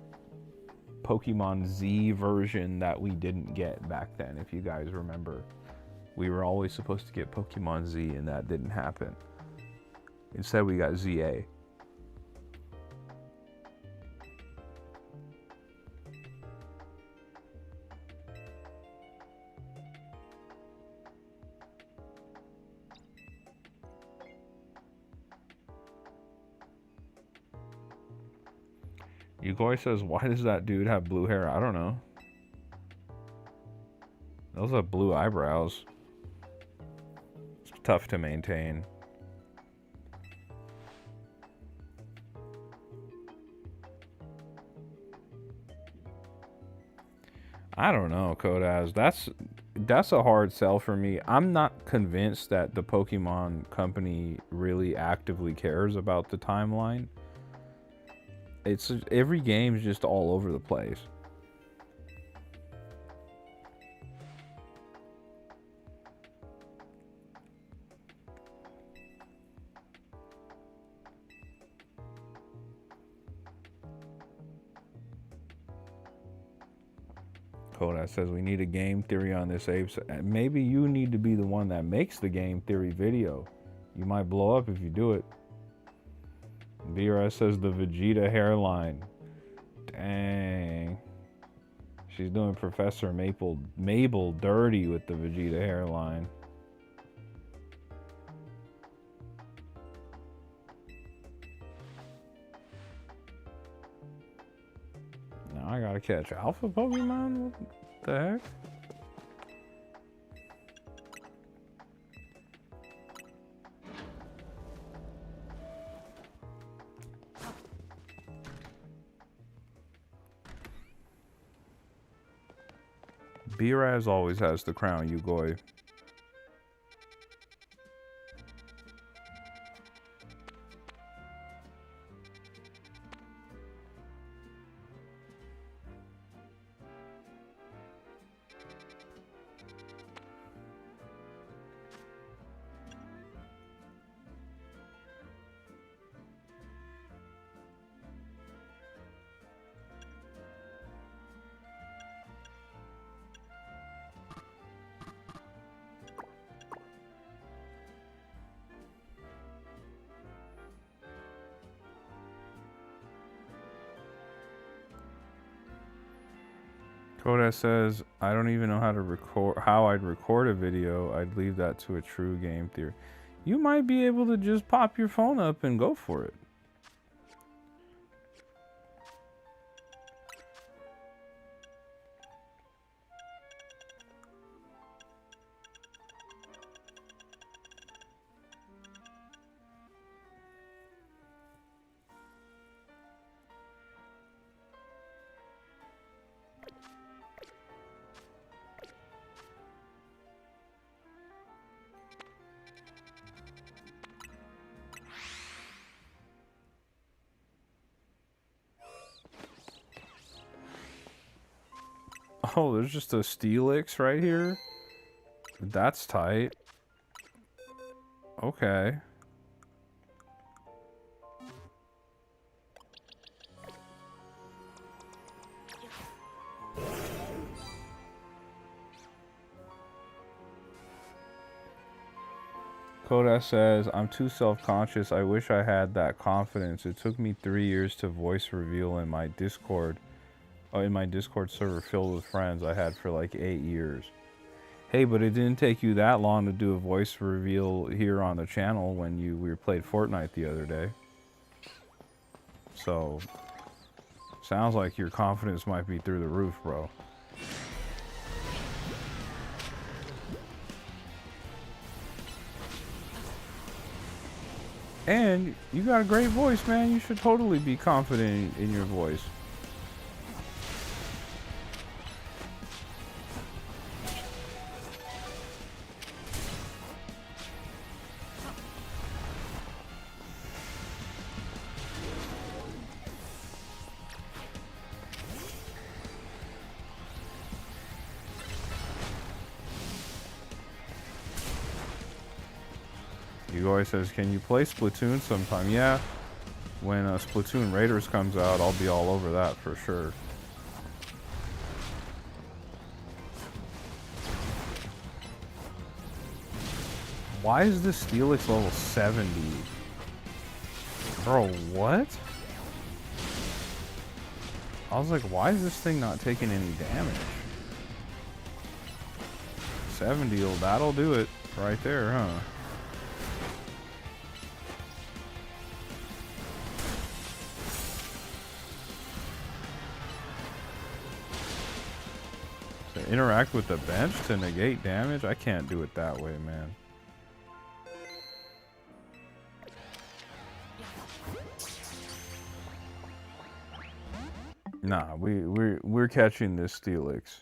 Speaker 1: Pokemon Z version that we didn't get back then. If you guys remember, we were always supposed to get Pokemon Z and that didn't happen. Instead, we got ZA. Yugoi says, why does that dude have blue hair? I don't know. Those are blue eyebrows. It's tough to maintain. I don't know, Kodaz. That's a hard sell for me. I'm not convinced that the Pokemon company really actively cares about the timeline. It's every game's just all over the place. Kodak says we need a game theory on this, Abe. Maybe you need to be the one that makes the game theory video. You might blow up if you do it. Vera says the Vegeta hairline. Dang. She's doing Professor Mabel dirty with the Vegeta hairline. Now I gotta catch Alpha Pokemon? What the heck? B-Raz always has the crown, Yugoi. Koda says, I don't even know how I'd record a video. I'd leave that to a true game theory. You might be able to just pop your phone up and go for it. Oh, there's just a Steelix right here? That's tight. Okay. Koda says, I'm too self-conscious. I wish I had that confidence. It took me 3 years to voice reveal in my Discord server filled with friends I had for like 8 years. Hey, but it didn't take you that long to do a voice reveal here on the channel when we played Fortnite the other day. So, sounds like your confidence might be through the roof, bro. And you got a great voice, man. You should totally be confident in your voice. Igor says, can you play Splatoon sometime? Yeah, when Splatoon Raiders comes out, I'll be all over that for sure. Why is this Steelix level 70? Bro, what? I was like, why is this thing not taking any damage? 70, that'll do it right there, huh? To interact with the bench to negate damage? I can't do it that way, man. Nah, we're catching this Steelix.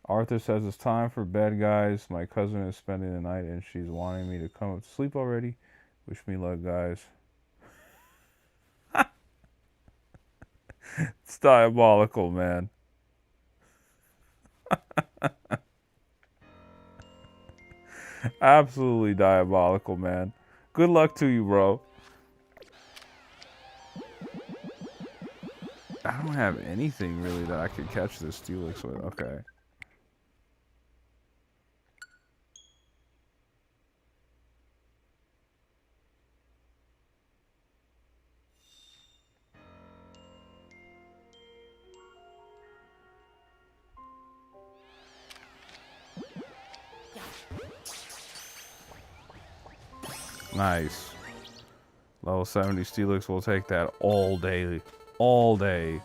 Speaker 1: Arthur says it's time for bed, guys. My cousin is spending the night and she's wanting me to come up to sleep already. Wish me luck, guys. It's diabolical, man. Absolutely diabolical, man. Good luck to you, bro. I don't have anything really that I could catch this Steelix with. Okay. Nice. Level 70 Steelix will take that all day. All day.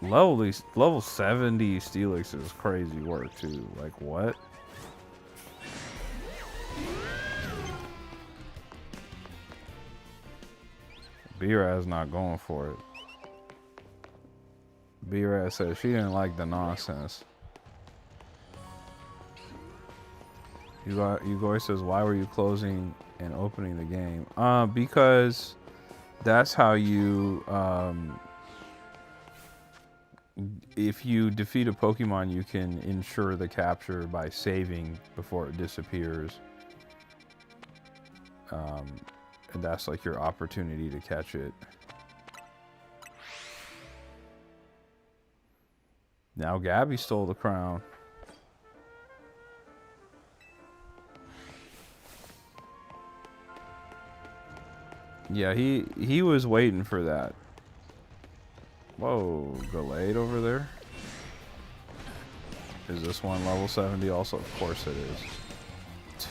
Speaker 1: Level 70 Steelix is crazy work too. Like what? B-Raz not going for it. B-Raz said she didn't like the nonsense. Igor says, why were you closing and opening the game? Because that's how you, if you defeat a Pokemon, you can ensure the capture by saving before it disappears. And that's like your opportunity to catch it. Now Gabby stole the crown. Yeah, he was waiting for that. Whoa, Gallade over there. Is this one level 70 also? Of course it is.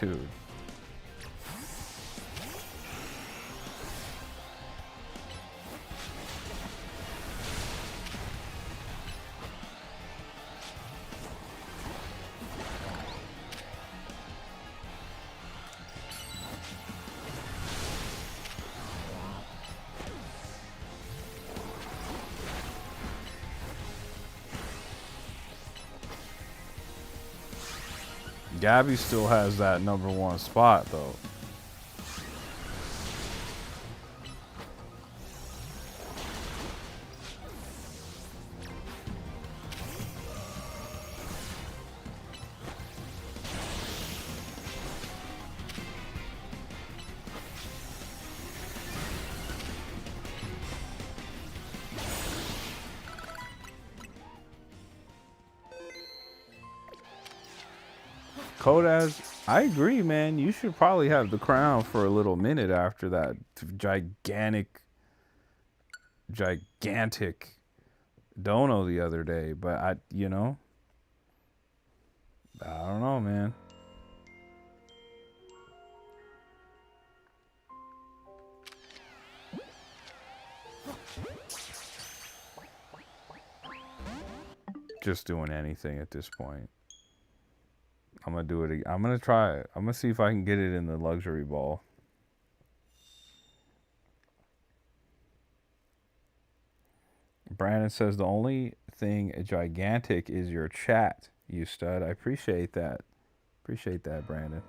Speaker 1: Dude. Gabby still has that #1 spot though. Kodaz, I agree, man. You should probably have the crown for a little minute after that gigantic Dono the other day. But you know, I don't know, man. Just doing anything at this point. I'm gonna do it again. I'm gonna try it. I'm gonna see if I can get it in the luxury ball. Brandon says the only thing gigantic is your chat, you stud. I appreciate that. Appreciate that, Brandon.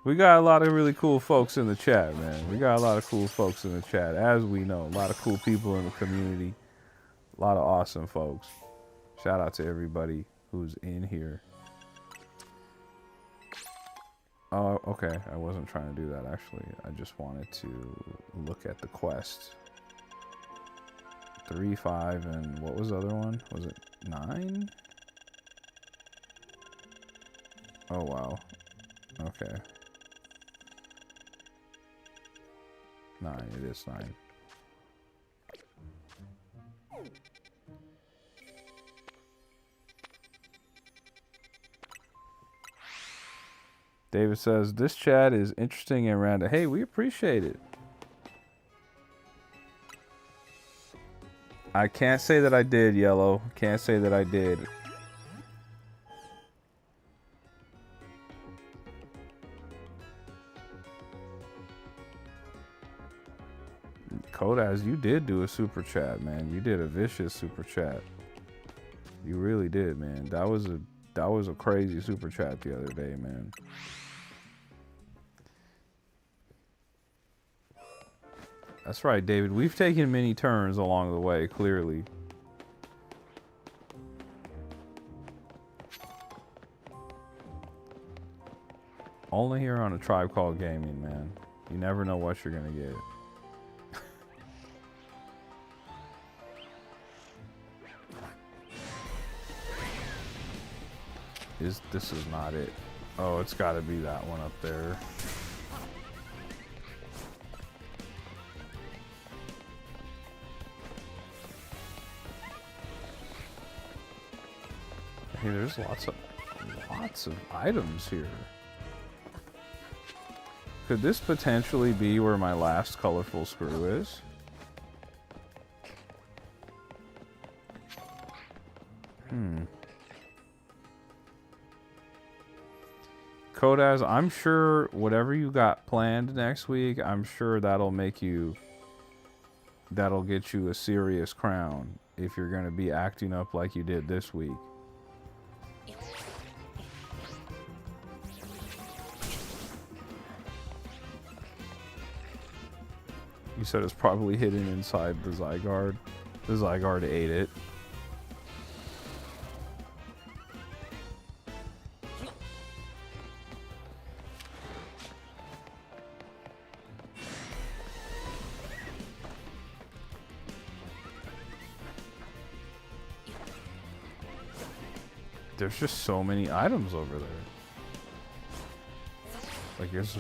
Speaker 1: We got a lot of really cool folks in the chat, man. We got a lot of cool folks in the chat, as we know. A lot of cool people in the community. A lot of awesome folks. Shout out to everybody who's in here. Oh, okay. I wasn't trying to do that, actually. I just wanted to look at the quest. 3, 5, and what was the other one? Was it 9? Oh, wow. Okay. 9. It is 9. David says, this chat is interesting and random. Hey, we appreciate it. I can't say that I did, Yellow. Can't say that I did. Kodaz, you did do a super chat, man. You did a vicious super chat. You really did, man. That was a crazy super chat the other day, man. That's right, David. We've taken many turns along the way, clearly. Only here on A Tribe Called Gaming, man. You never know what you're gonna get. This is not it. Oh, it's gotta be that one up there. Hey, there's lots of items here. Could this potentially be where my last colorful screw is? Kodaz, I'm sure whatever you got planned next week, I'm sure that'll get you a serious crown if you're gonna be acting up like you did this week. You said it's probably hidden inside the Zygarde. The Zygarde ate it. There's just so many items over there. Like, there's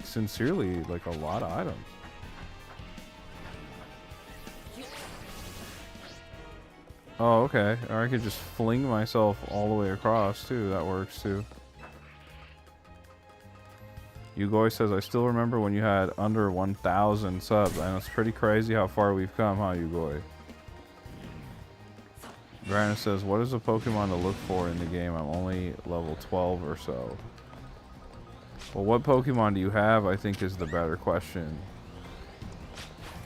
Speaker 1: sincerely, like, a lot of items. Oh, okay. Or I could just fling myself all the way across, too. That works, too. Yugoi says, I still remember when you had under 1,000 subs. And it's pretty crazy how far we've come, huh, Yugoi? Brandon says, what is a Pokemon to look for in the game? I'm only level 12 or so. Well, what Pokemon do you have, I think, is the better question.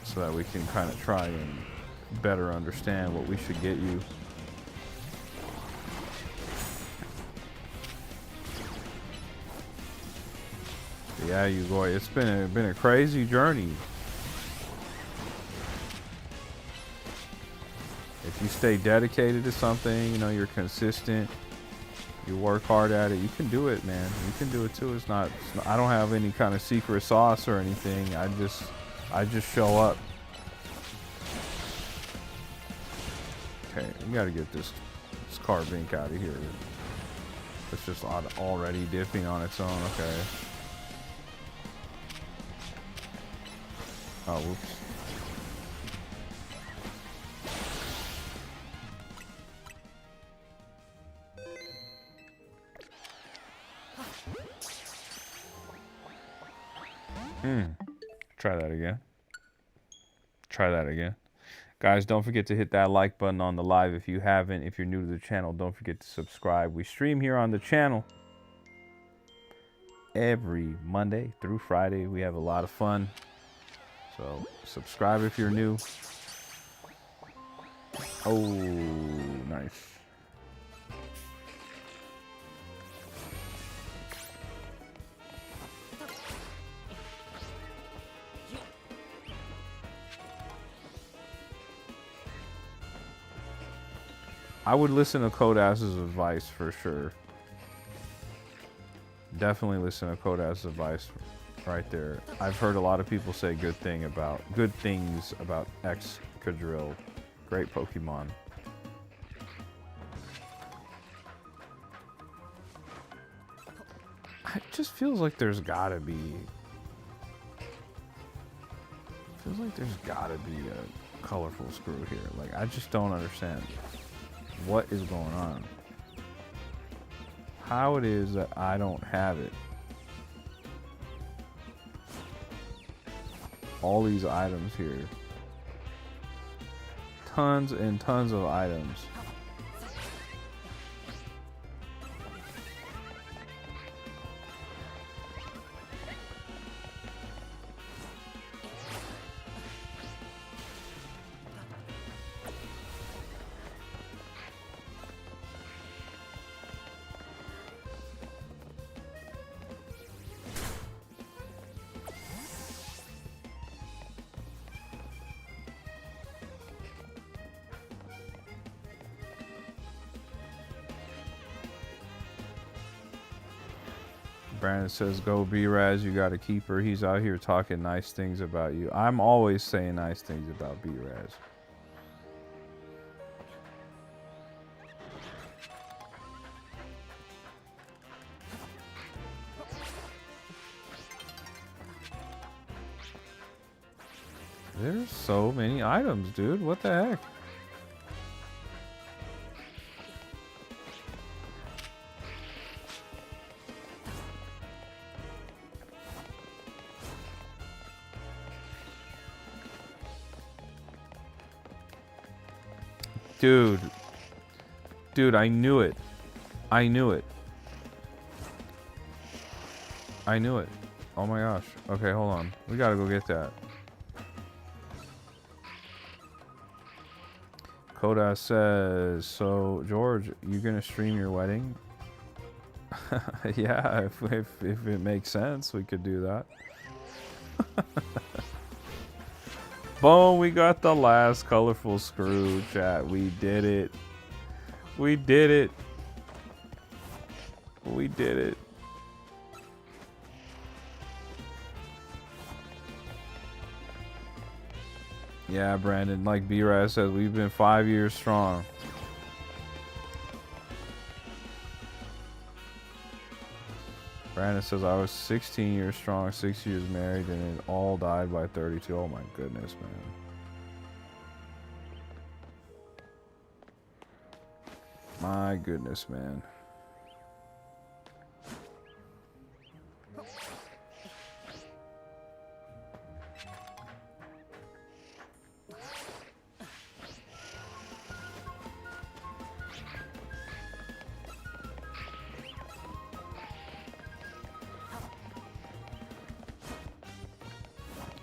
Speaker 1: So that we can kind of try and better understand what we should get you. Yeah, Yugoi, it's been a crazy journey. If you stay dedicated to something, you know, you're consistent, you work hard at it, you can do it, man. You can do it too. It's not I don't have any kind of secret sauce or anything. I just show up. Okay, we gotta get this Carbink out of here. It's just already dipping on its own. Okay. Oh, whoops. Try that again. Try that again. Guys, don't forget to hit that like button on the live if you haven't. If you're new to the channel, don't forget to subscribe. We stream here on the channel every Monday through Friday. We have a lot of fun. So subscribe if you're new. Oh, nice. I would listen to Kodas's advice for sure. Definitely listen to Kodas's advice right there. I've heard a lot of people say good things about Excadrill. Great Pokemon. It just feels like there's gotta be a colorful screw here. Like, I just don't understand what is going on. How it is that I don't have it. All these items here. Tons and tons of items. Brandon says, go B-Raz, you got to keep her. He's out here talking nice things about you. I'm always saying nice things about B-Raz. There's so many items, dude. What the heck? Dude, I knew it. I knew it. I knew it. Oh my gosh. Okay, hold on. We gotta go get that. Koda says, so George, you gonna stream your wedding? Yeah, if it makes sense, we could do that. Boom, we got the last colorful screw, chat. We did it. We did it. We did it. Yeah, Brandon, like B-Raz says, we've been 5 years strong. Brandon says, I was 16 years strong, 6 years married, and it all died by 32. Oh my goodness, man. My goodness, man.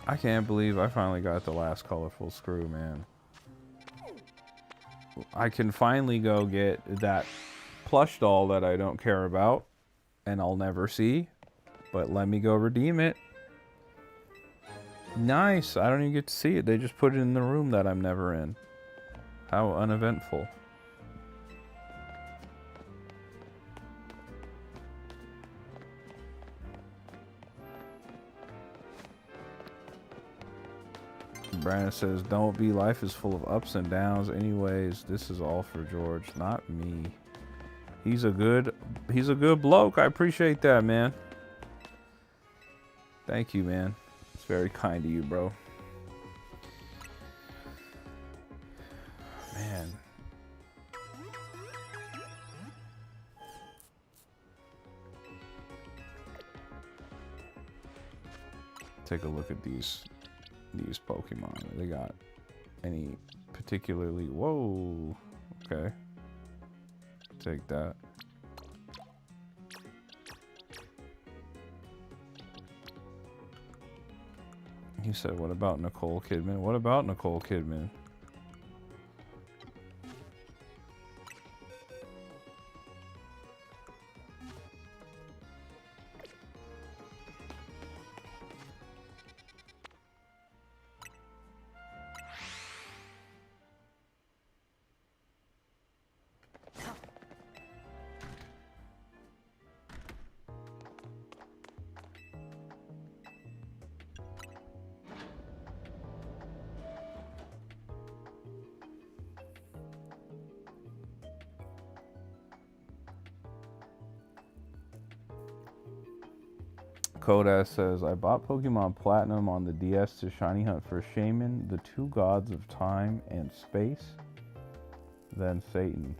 Speaker 1: I can't believe I finally got the last colorful screw, man. I can finally go get that plush doll that I don't care about and I'll never see, but let me go redeem it. Nice. I don't even get to see it. They just put it in the room that I'm never in. How uneventful. Brandon says, don't be, life is full of ups and downs. Anyways, this is all for George, not me. He's a good bloke. I appreciate that, man. Thank you, man. It's very kind of you, bro. Man. take a look at these Pokemon. They got any particularly... Whoa. Okay. Take that. He said, what about Nicole Kidman? What about Nicole Kidman? Kodas says, I bought Pokemon Platinum on the DS to shiny hunt for Shaman, the two gods of time and space, then Satan.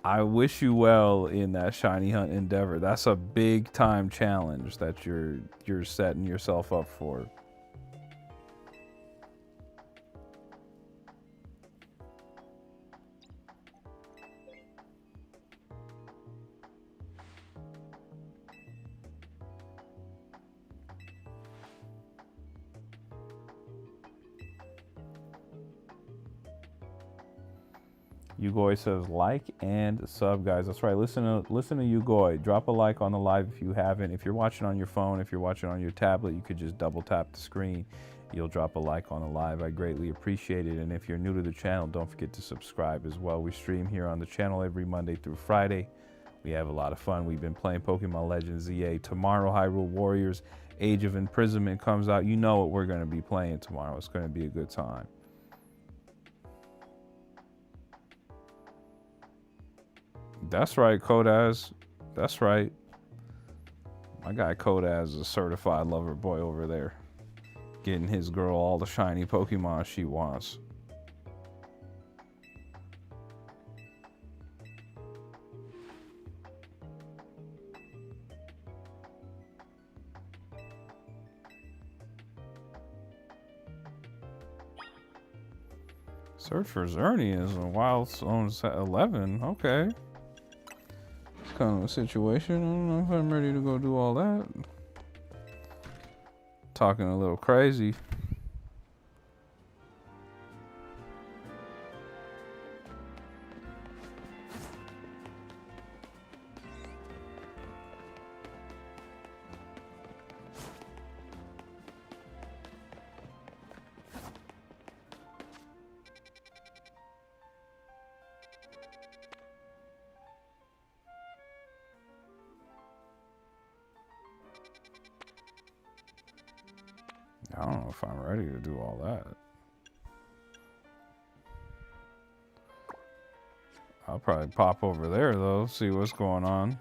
Speaker 1: I wish you well in that shiny hunt endeavor. That's a big time challenge that you're setting yourself up for. Yugoi says like and sub, guys. That's right. Listen to Yugoi. Drop a like on the live if you haven't. If you're watching on your phone, if you're watching on your tablet, you could just double tap the screen. You'll drop a like on the live. I greatly appreciate it. And if you're new to the channel, don't forget to subscribe as well. We stream here on the channel every Monday through Friday. We have a lot of fun. We've been playing Pokemon Legends ZA. Tomorrow, Hyrule Warriors Age of Imprisonment comes out. You know what we're going to be playing tomorrow. It's going to be a good time. That's right, Kodaz. That's right. My guy Kodaz is a certified lover boy over there. Getting his girl all the shiny Pokemon she wants. Search for Xerneas in Wild Zone 11. Okay. Kind of a situation. I don't know if I'm ready to go do all that. Talking a little crazy. I don't know if I'm ready to do all that. I'll probably pop over there though, see what's going on.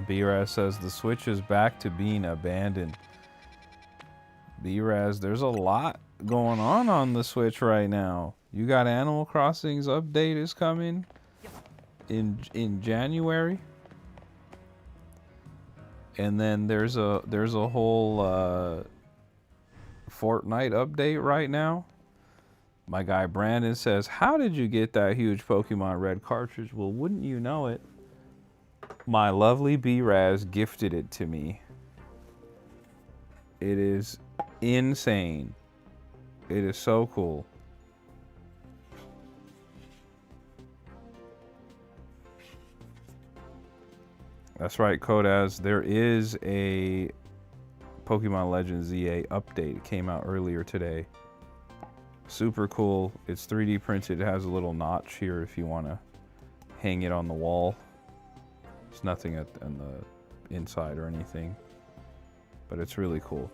Speaker 1: B-Raz says the Switch is back to being abandoned. B-Raz, there's a lot going on the Switch right now. You got Animal Crossing's update is coming in January. And then there's a whole Fortnite update right now. My guy Brandon says, how did you get that huge Pokemon Red cartridge? Well, wouldn't you know it? My lovely B-Raz gifted it to me. It is insane. It is so cool. That's right, Kodaz. There is a Pokemon Legends ZA update. It came out earlier today. Super cool. It's 3D printed. It has a little notch here if you want to hang it on the wall. There's nothing on the inside or anything, but it's really cool.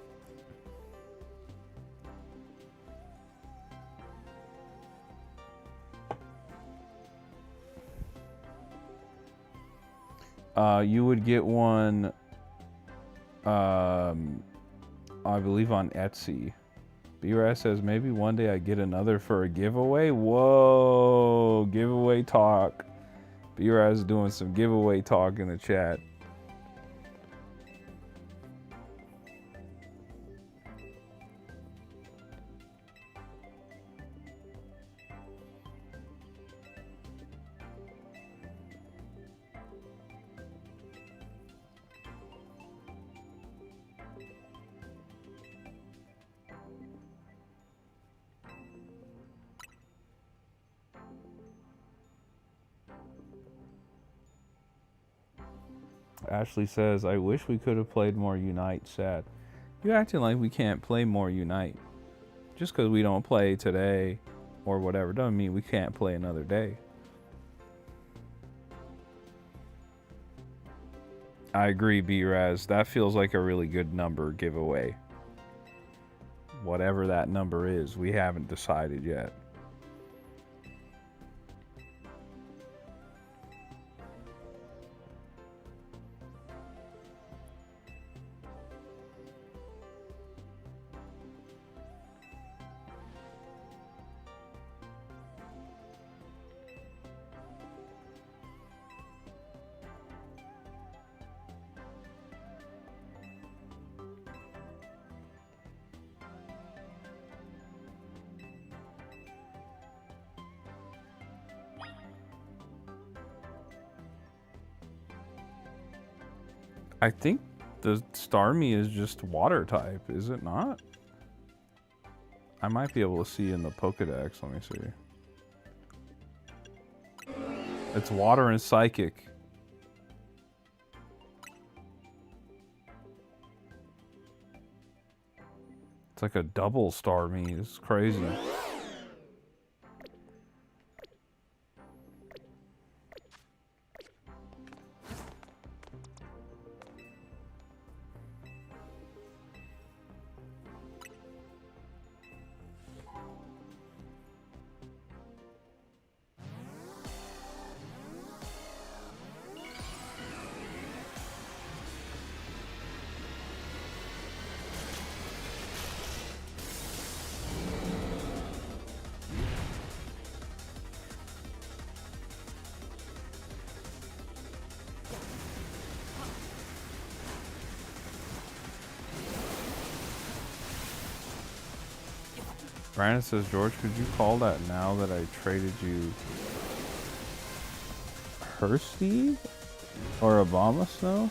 Speaker 1: You would get one, I believe on Etsy. B-Raz says, maybe one day I get another for a giveaway. Whoa, giveaway talk. B-Raz is doing some giveaway talk in the chat. Ashley says, I wish we could have played more Unite. Sad. You acting like we can't play more Unite. Just because we don't play today or whatever doesn't mean we can't play another day. I agree, B-Raz. That feels like a really good number giveaway. Whatever that number is, we haven't decided yet. I think the Starmie is just water type, is it not? I might be able to see in the Pokedex. Let me see. It's water and psychic. It's like a double Starmie. It's crazy. Brandon says, George, could you call that now that I traded you Hursty or Obama Snow?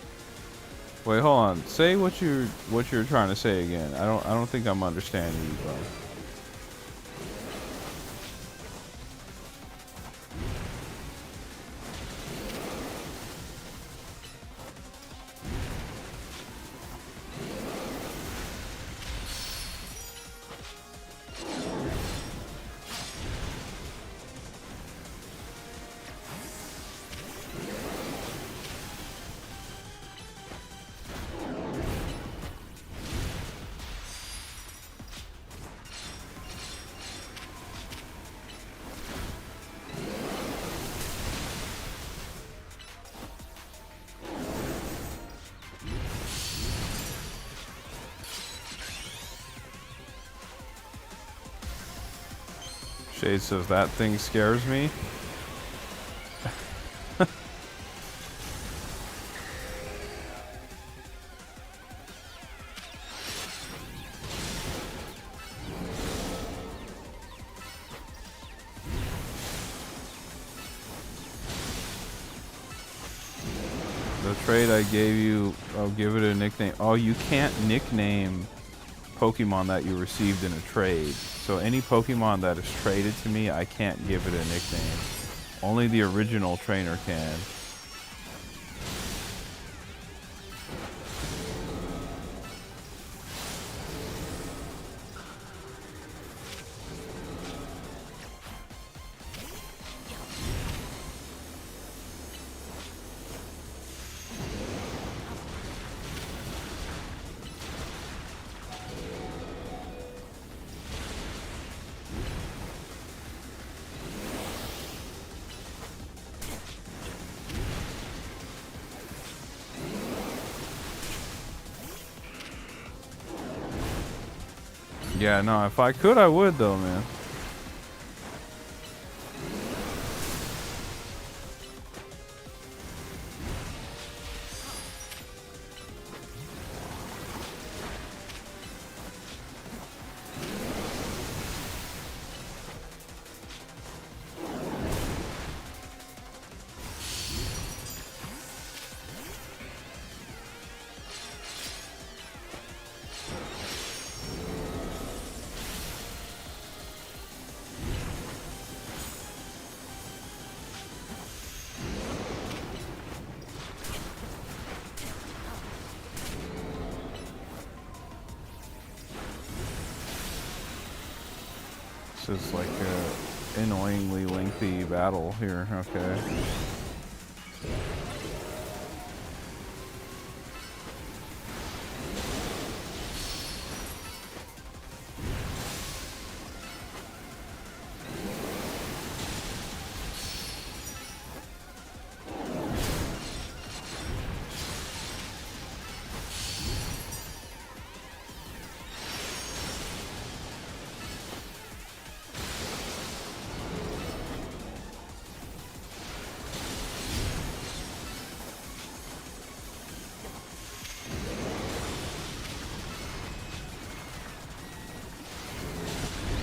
Speaker 1: Wait, hold on. Say what you're trying to say again. I don't think I'm understanding you, bro. Shade says that thing scares me. The trade I gave you, I'll give it a nickname. Oh, you can't nickname Pokemon that you received in a trade. So any Pokemon that is traded to me, I can't give it a nickname. Only the original trainer can. Yeah, no, if I could, I would though, man. This is like a annoyingly lengthy battle here. Okay.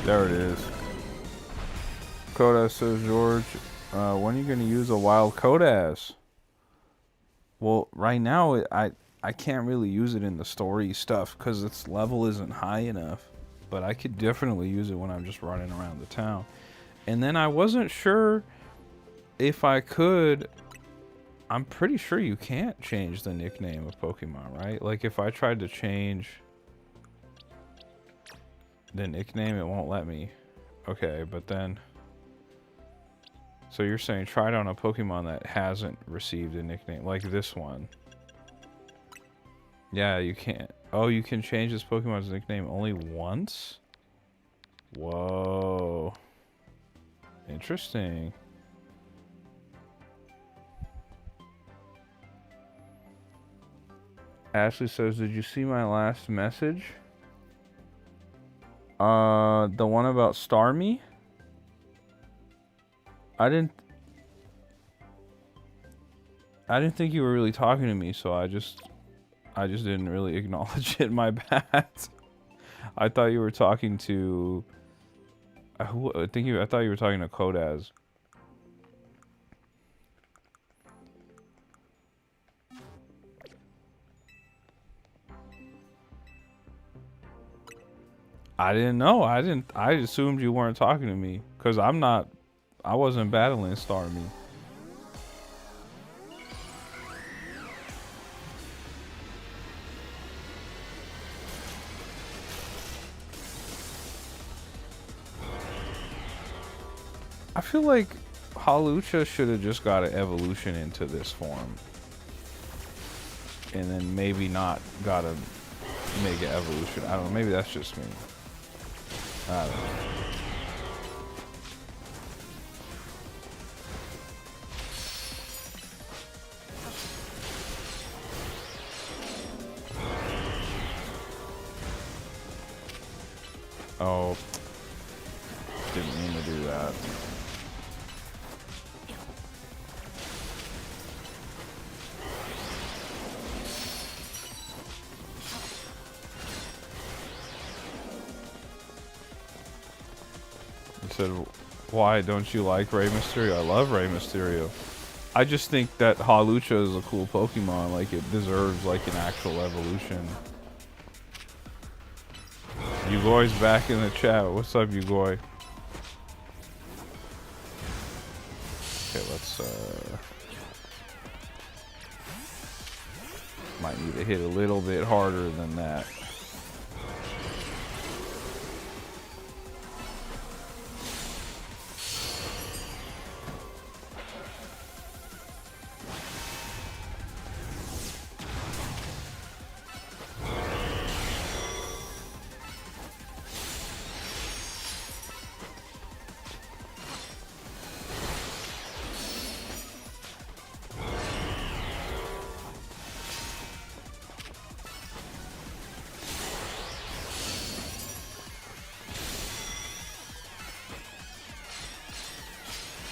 Speaker 1: There it is. Kodas says, George, when are you going to use a wild Kodas? Well, right now, I can't really use it in the story stuff because its level isn't high enough. But I could definitely use it when I'm just running around the town. And then I wasn't sure if I could. I'm pretty sure you can't change the nickname of Pokemon, right? Like if I tried to change the nickname, it won't let me. Okay, but then... So you're saying try it on a Pokemon that hasn't received a nickname, like this one. Yeah, you can't. Oh, you can change this Pokemon's nickname only once? Whoa. Interesting. Ashley says, did you see my last message? The one about Starmie? I didn't think you were really talking to me, so I just didn't really acknowledge it. My bad. I thought you were talking to I thought you were talking to Kodaz. I didn't know. I assumed you weren't talking to me cuz I wasn't battling Starmie. I feel like Hawlucha should have just got an evolution into this form. And then maybe not got a Mega Evolution. I don't know. Maybe that's just me. I don't know. Oh. Didn't mean to do that. He said, why don't you like Rey Mysterio? I love Rey Mysterio. I just think that Hawlucha is a cool Pokemon. Like, it deserves, like, an actual evolution. Yugoy's back in the chat. What's up, Yugoy? Okay, let's, might need to hit a little bit harder than that.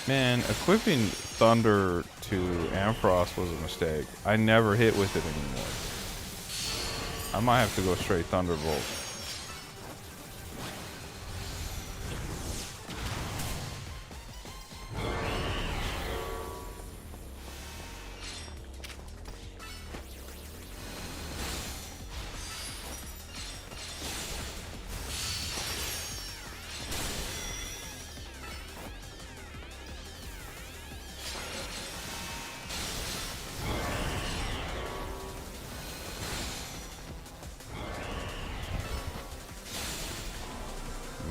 Speaker 1: Man, equipping Thunder to Ampharos was a mistake. I never hit with it anymore. I might have to go straight Thunderbolt.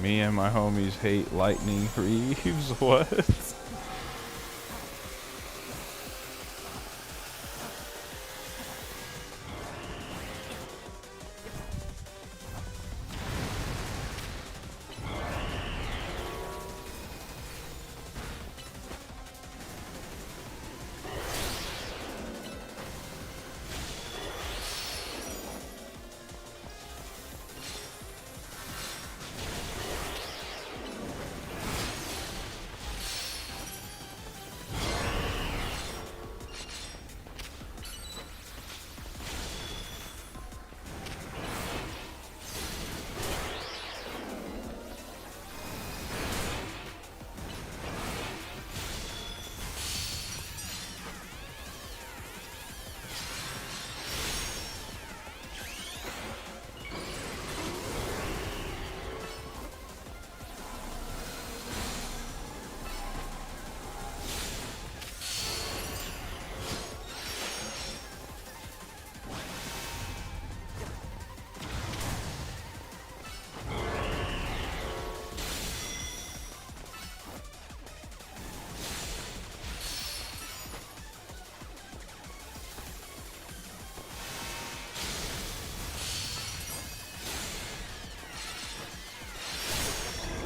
Speaker 1: Me and my homies hate lightning Greaves. What?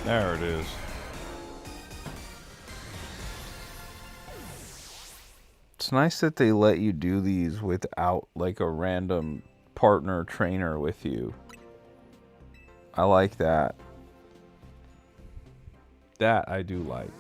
Speaker 1: There it is. It's nice that they let you do these without like a random partner trainer with you. I like that. That I do like.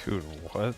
Speaker 1: Dude, what?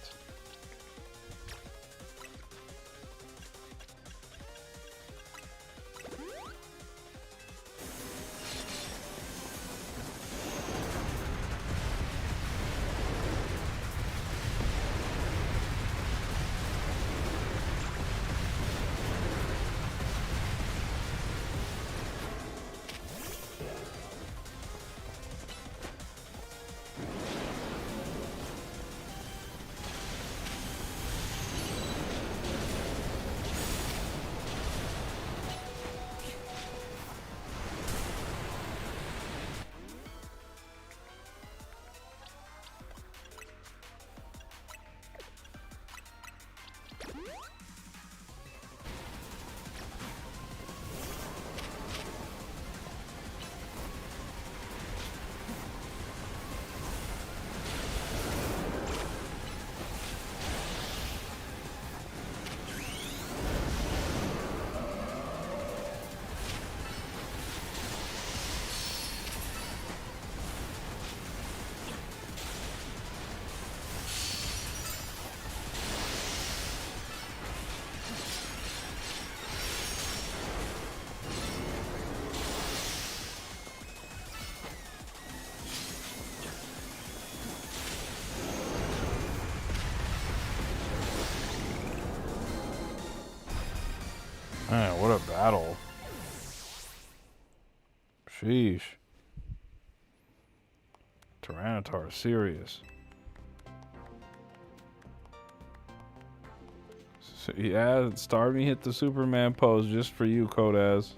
Speaker 1: Man, what a battle. Sheesh. Tyranitar, serious. So, yeah, Starmie hit the Superman pose just for you, Kodaz.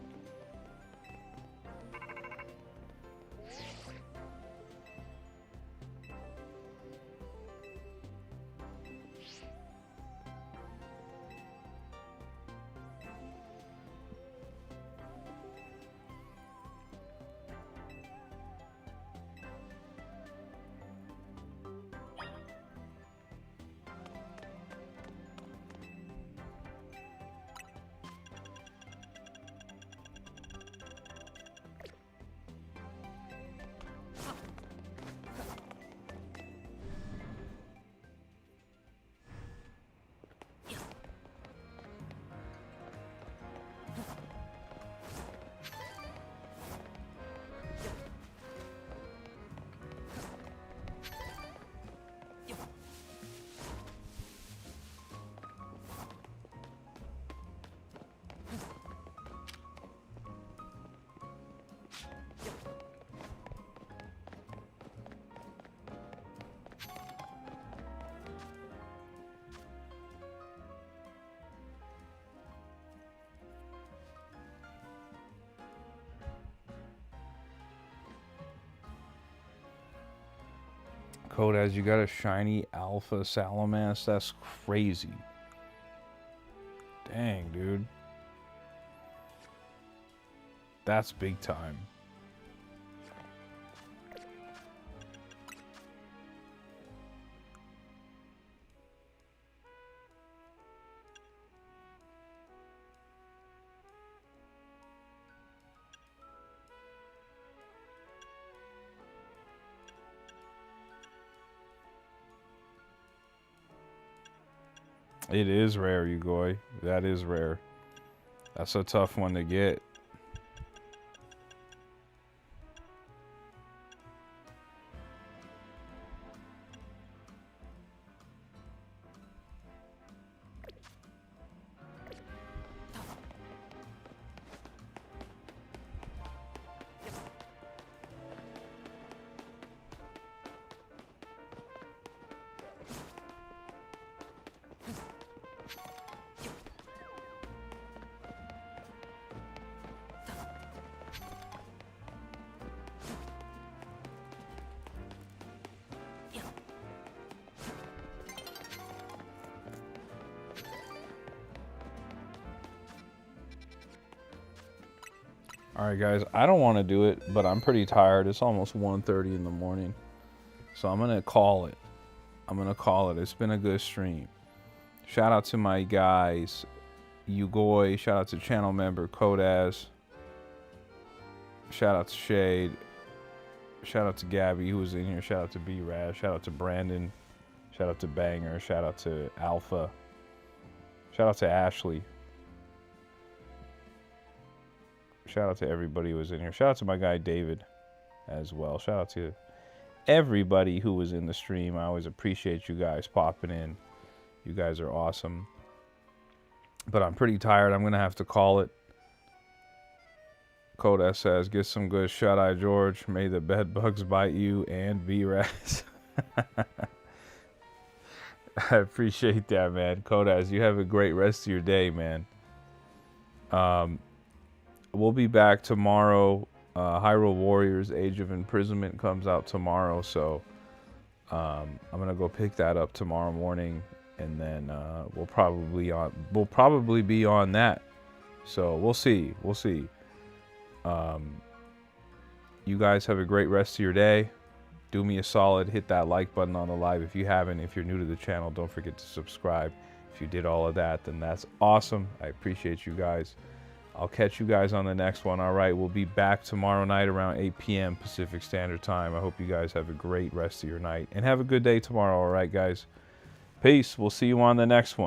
Speaker 1: Kodaz, you got a shiny Alpha Salamence? That's crazy. Dang, dude. That's big time. It is rare, Yugoi. That is rare. That's a tough one to get. Alright guys, I don't want to do it, but I'm pretty tired. It's almost 1:30 in the morning. So I'm going to call it. It's been a good stream. Shout out to my guys, Yugoi. Shout out to channel member Kodaz. Shout out to Shade. Shout out to Gabby who was in here. Shout out to B-Raz. Shout out to Brandon. Shout out to Banger. Shout out to Alpha. Shout out to Ashley. Shout out to everybody who was in here. Shout out to my guy David as well. Shout out to everybody who was in the stream. I always appreciate you guys popping in. You guys are awesome. But I'm pretty tired. I'm going to have to call it. Koda says, get some good shut-eye, George. May the bed bugs bite you and B-Rats. I appreciate that, man. Kodas, you have a great rest of your day, man. We'll be back tomorrow. Hyrule Warriors Age of Imprisonment comes out tomorrow, so I'm gonna go pick that up tomorrow morning, and then we'll probably be on that. So we'll see. You guys have a great rest of your day. Do me a solid, hit that like button on the live if you haven't. If you're new to the channel, don't forget to subscribe. If you did all of that, then that's awesome. I appreciate you guys. I'll catch you guys on the next one. All right, we'll be back tomorrow night around 8 p.m. Pacific Standard Time. I hope you guys have a great rest of your night and have a good day tomorrow. All right, guys. Peace. We'll see you on the next one.